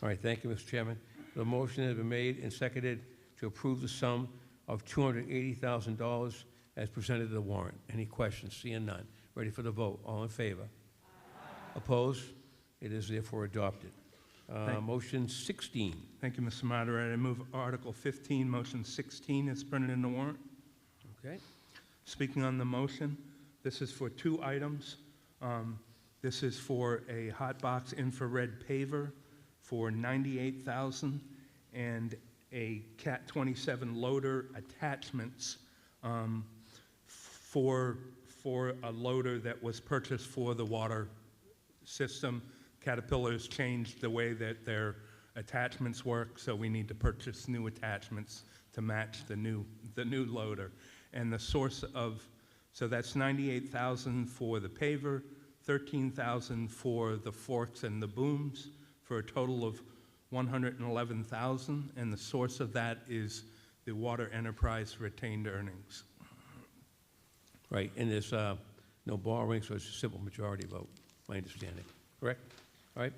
All right, thank you, Mr. Chairman. The motion has been made and seconded to approve the sum of $280,000 as presented in the warrant. Any questions? Seeing none. Ready for the vote? All in favor? Aye. Opposed? It is therefore adopted. Motion 16. Thank you, Mr. Moderator. I move Article 15, Motion 16 is printed in the warrant. Okay. Speaking on the motion, this is for 2 items. This is for a hot box infrared paver for $98,000 and a Cat 27 loader attachments for a loader that was purchased for the water system. Caterpillar's changed the way that their attachments work, so we need to purchase new attachments to match the new loader. And the source of, so that's $98,000 for the paver, $13,000 for the forks and the booms, for a total of $111,000, and the source of that is the water enterprise retained earnings. Right, and there's no borrowing, so it's a simple majority vote, my understanding. Correct? All right.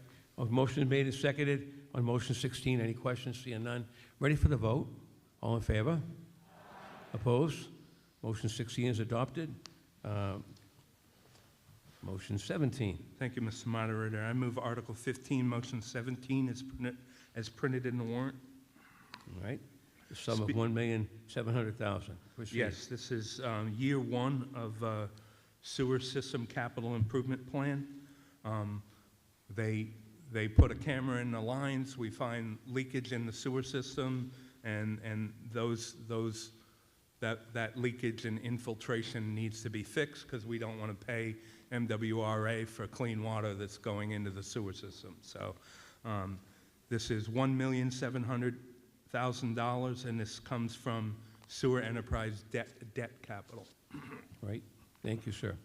Motion made and seconded on motion 16. Any questions? Seeing none. Ready for the vote? All in favor? Opposed? Motion 16 is adopted. Motion 17. Thank you, Mr. Moderator. I move Article 15, Motion 17 as printed in the warrant. All right. The sum of $1,700,000. Proceed. Yes, this is year 1 of sewer system capital improvement plan. They put a camera in the lines. We find leakage in the sewer system, and that leakage and infiltration needs to be fixed because we don't want to pay MWRA for clean water that's going into the sewer system. So this is $1,700,000, and this comes from sewer enterprise debt capital. Right. Thank you, sir.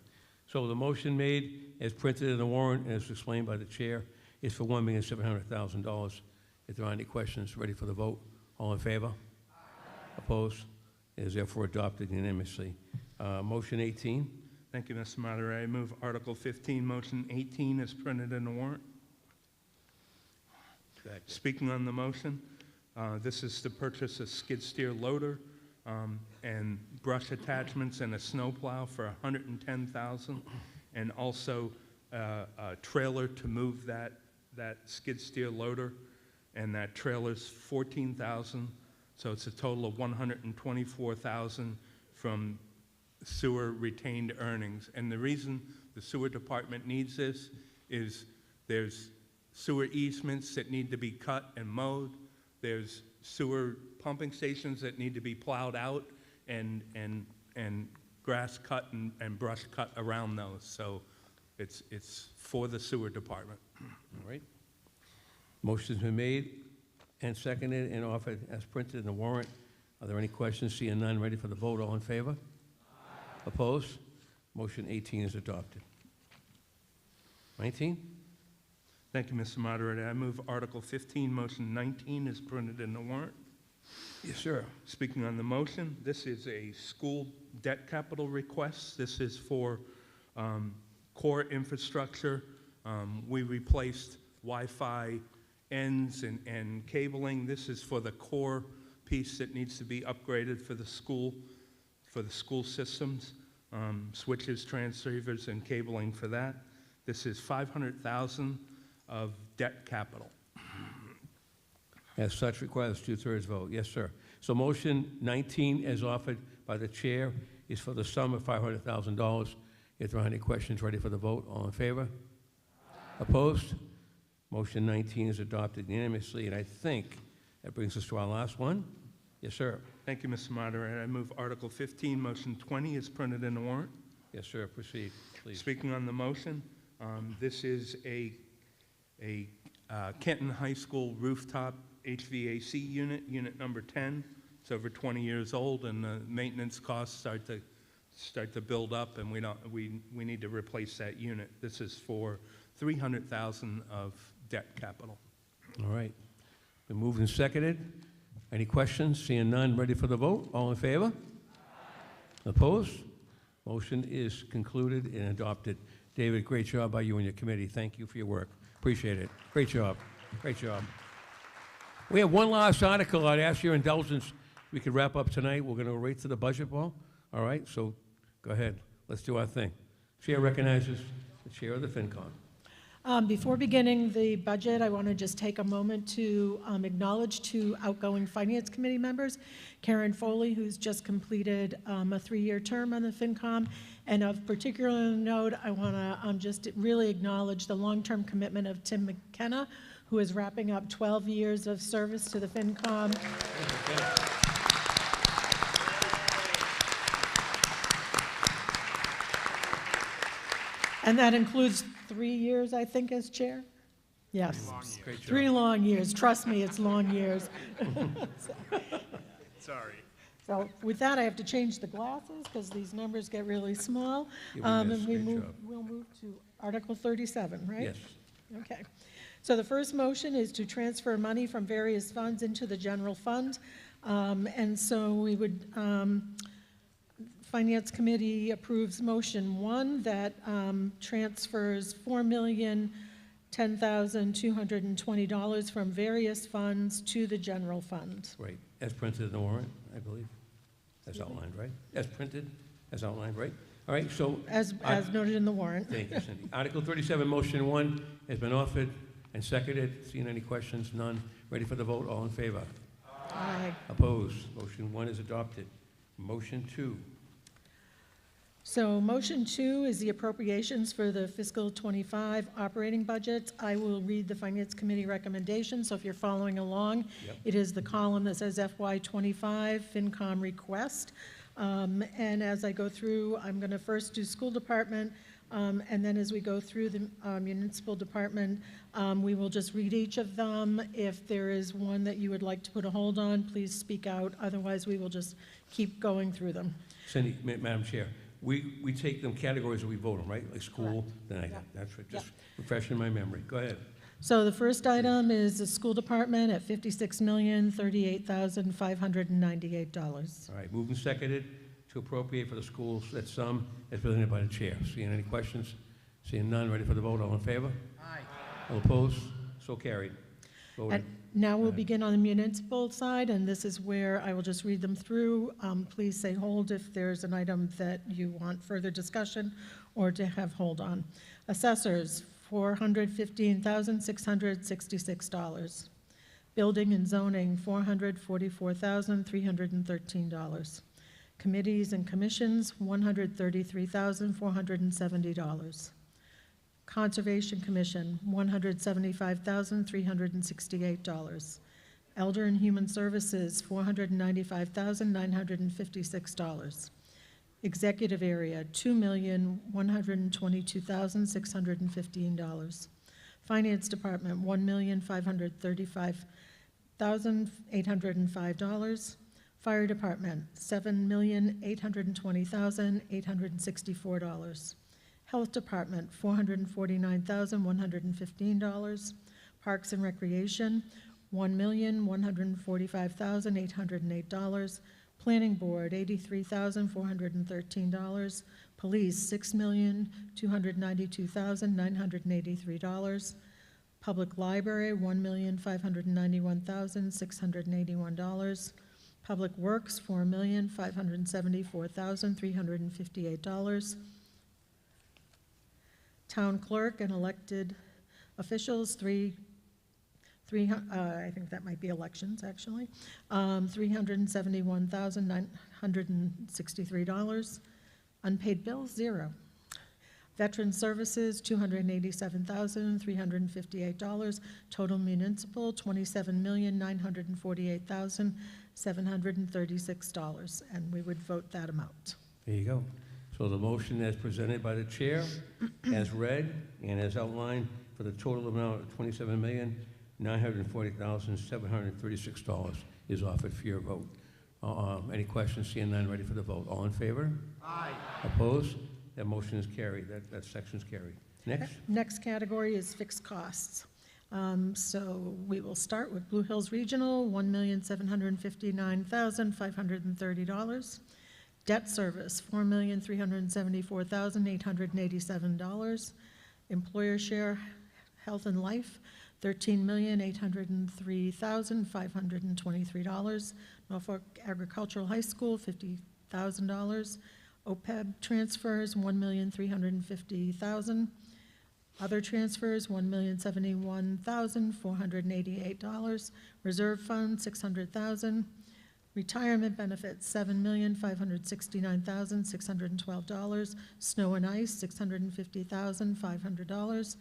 So the motion made as printed in the warrant and as explained by the chair is for $1,700,000. If there are any questions, ready for the vote? All in favor? Aye. Opposed? It is therefore adopted unanimously. Motion 18. Thank you, Mr. Moderator. I move Article 15, Motion 18 is printed in the warrant. Speaking on the motion, this is to purchase a skid steer loader and brush attachments and a snowplow for $110,000, and also a trailer to move that skid steer loader, and that trailer's $14,000. So it's a total of $124,000 from sewer retained earnings. And the reason the sewer department needs this is there's sewer easements that need to be cut and mowed. There's sewer pumping stations that need to be plowed out and grass cut and brush cut around those. So it's for the sewer department. All right. Motion's been made and seconded and offered as printed in the warrant. Are there any questions? Seeing none, ready for the vote. All in favor? Aye. Opposed? Motion 18 is adopted. 19? Thank you, Mr. Moderator. I move Article 15, Motion 19 is printed in the warrant. Yes, sir. Speaking on the motion, this is a school debt capital request. This is for core infrastructure. We replaced Wi-Fi ends and cabling. This is for the core piece that needs to be upgraded for the school systems, switches, transceivers, and cabling for that. This is $500,000 of debt capital. As such, requires 2/3 vote. Yes, sir. So motion 19, as offered by the chair, is for the sum of $500,000. If there are any questions, ready for the vote. All in favor? Aye. Opposed? Motion 19 is adopted unanimously, and I think that brings us to our last one. Yes, sir. Thank you, Mr. Moderator. I move Article 15, Motion 20 is printed in the warrant. Yes, sir. Proceed, please. Speaking on the motion, this is a Canton High School rooftop HVAC unit, unit number 10. It's over 20 years old, and the maintenance costs start to build up, and we need to replace that unit. This is for $300,000 of debt capital. All right. Been moved and seconded. Any questions? Seeing none, ready for the vote. All in favor? Aye. Opposed? Motion is concluded and adopted. David, great job by you and your committee. Thank you for your work. Appreciate it. Great job. Great job. We have one last article. I'd ask your indulgence. We could wrap up tonight. We're going to go right to the budget ball. All right? So go ahead. Let's do our thing. Chair recognizes the chair of the FinCom. Before beginning the budget, I want to just take a moment to acknowledge two outgoing Finance Committee members, Karen Foley, who's just completed a 3-year term on the FinCom, and of particular note, I want to just really acknowledge the long-term commitment of Tim McKenna, who is wrapping up 12 years of service to the FinCom. And that includes 3 years, I think, as chair? Yes. 3 long years. Trust me, it's long years. Sorry. So with that, I have to change the glasses because these numbers get really small. And we'll move to Article 37, right? Yes. Okay. So the first motion is to transfer money from various funds into the general fund. And so we would, Finance Committee approves motion 1 that transfers $4,010,220 from various funds to the general fund. Right. As printed in the warrant, I believe. As outlined, right? As printed, as outlined, right? All right, so. As noted in the warrant. Thank you, Cindy. Article 37, motion 1 has been offered and seconded. Seeing any questions? None. Ready for the vote? All in favor? Aye. Opposed? Motion 1 is adopted. Motion 2. So motion 2 is the appropriations for the fiscal 25 operating budgets. I will read the Finance Committee recommendation, so if you're following along, it is the column that says FY25 FinCom request. And as I go through, I'm going to first do school department, and then as we go through the municipal department, we will just read each of them. If there is one that you would like to put a hold on, please speak out. Otherwise, we will just keep going through them. Cindy, Madam Chair, we take them categories and we vote them, right? Like school, then that's right. Just refreshing my memory. Go ahead. So the first item is the school department at $56,038,598. All right, moved and seconded to appropriate for the schools that sum as presented by the chair. Seeing any questions? Seeing none, ready for the vote? All in favor? Aye. All opposed? So carried. Voted. Now we'll begin on the municipal side, and this is where I will just read them through. Please say hold if there's an item that you want further discussion or to have hold on. Assessors, $415,666. Building and zoning, $444,313. Committees and commissions, $133,470. Conservation Commission, $175,368. Elder and Human Services, $495,956. Executive Area, $2,122,615. Finance Department, $1,535,805. Fire Department, $7,820,864. Health Department, $449,115. Parks and Recreation, $1,145,808. Planning Board, $83,413. Police, $6,292,983. Public Library, $1,591,681. Public Works, $4,574,358. Town Clerk and elected officials, I think that might be elections, actually, $371,963. Unpaid bills, 0. Veteran Services, $287,358. Total municipal, $27,948,736, and we would vote that amount. There you go. So the motion as presented by the chair, as read, and as outlined for the total amount of $27,940,736 is offered for your vote. Any questions? Seeing none, ready for the vote. All in favor? Aye. Opposed? That motion is carried. That section's carried. Next. Next category is fixed costs. So we will start with Blue Hills Regional, $1,759,530. Debt service, $4,374,887. Employer share health and life, $13,803,523. Norfolk Agricultural High School, $50,000. OPEB transfers, $1,350,000. Other transfers, $1,071,488. Reserve fund, $600,000. Retirement benefits, $7,569,612. Snow and ice, $650,500.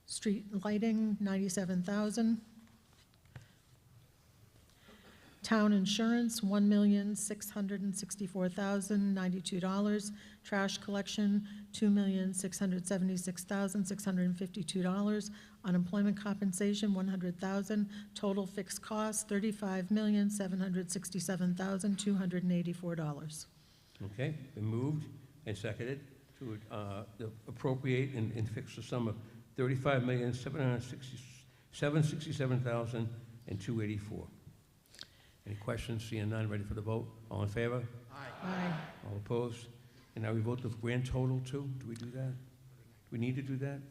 Street lighting, $97,000. Town insurance, $1,664,092. Trash collection, $2,676,652. Unemployment compensation, $100,000. Total fixed costs, $35,767,284. Okay, been moved and seconded to appropriate and fix the sum of $35,767,284. Any questions? Seeing none, ready for the vote? All in favor? Aye. All opposed? And now we vote the grand total too? Do we do that? Do we need to do that?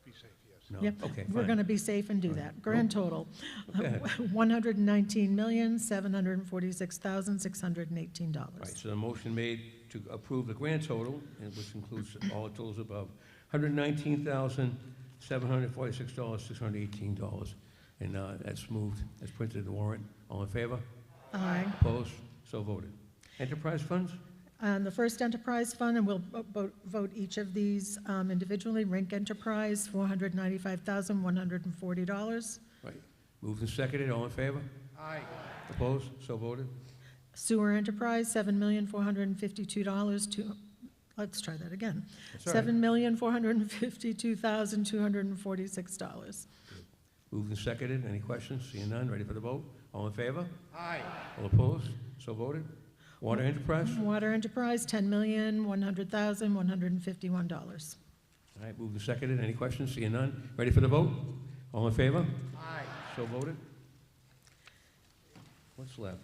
Be safe, yes. No? Yep. Okay, We're fine. going to be safe and do All that. right. Grand total, Go ahead. $119,746,618. Right, so the motion made to approve the grand total, and which includes all the totals above, $119,746,618. And that's moved, as printed in the warrant. All in favor? Aye. Opposed? So voted. Enterprise funds? And the first enterprise fund, and we'll vote each of these individually. Rink Enterprise, $495,140. Right. Moved and seconded. All in favor? Aye. Opposed? So voted. Sewer Enterprise, $7,452,000. Let's try that again. That's all right. $7,452,246. Moved and seconded. Any questions? Seeing none, ready for the vote? All in favor? Aye. All opposed? So voted. Water Enterprise? Water Enterprise, $10,100,151. All right, moved and seconded. Any questions? Seeing none, ready for the vote? All in favor? Aye. So voted. What's left?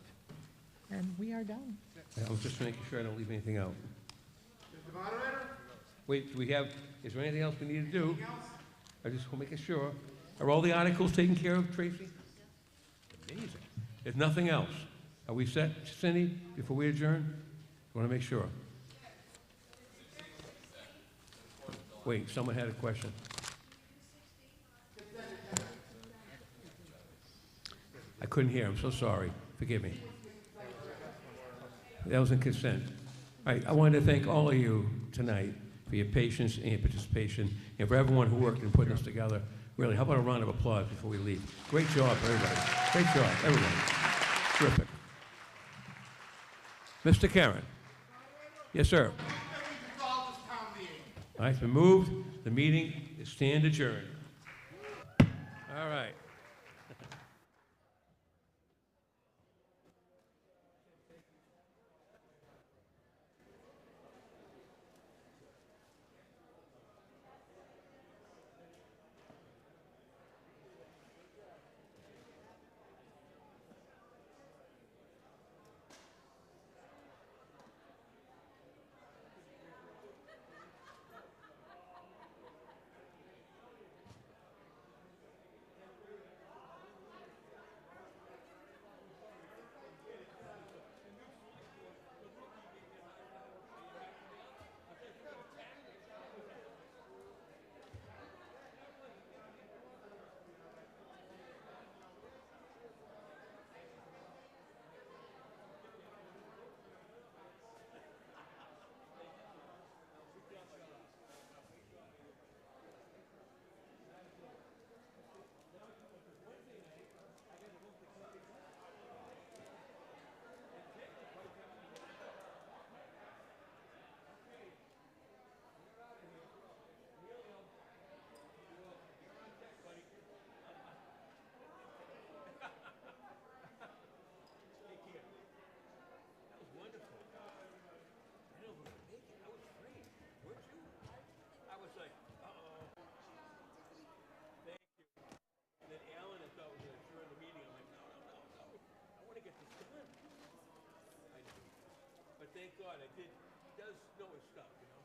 And we are done. I'm just making sure I don't leave anything out. Mr. Moderator? Wait, do we have, is there anything else we need to do? I just want to make sure. Are all the articles taken care of, Tracy? Amazing. There's nothing else. Are we set, Cindy, before we adjourn? I want to make sure. Wait, someone had a question. I couldn't hear. I'm so sorry. Forgive me. That was in consent. All right, I wanted to thank all of you tonight. for your patience and your participation, and for everyone who worked in putting this together. Really, how about a round of applause before we leave? Great job, everybody. Great job, everybody. Terrific. Mr. Karen. Yes, sir. All right, it's been moved. The meeting is stand adjourned. All right. Thank God I did. He does know his stuff, you know.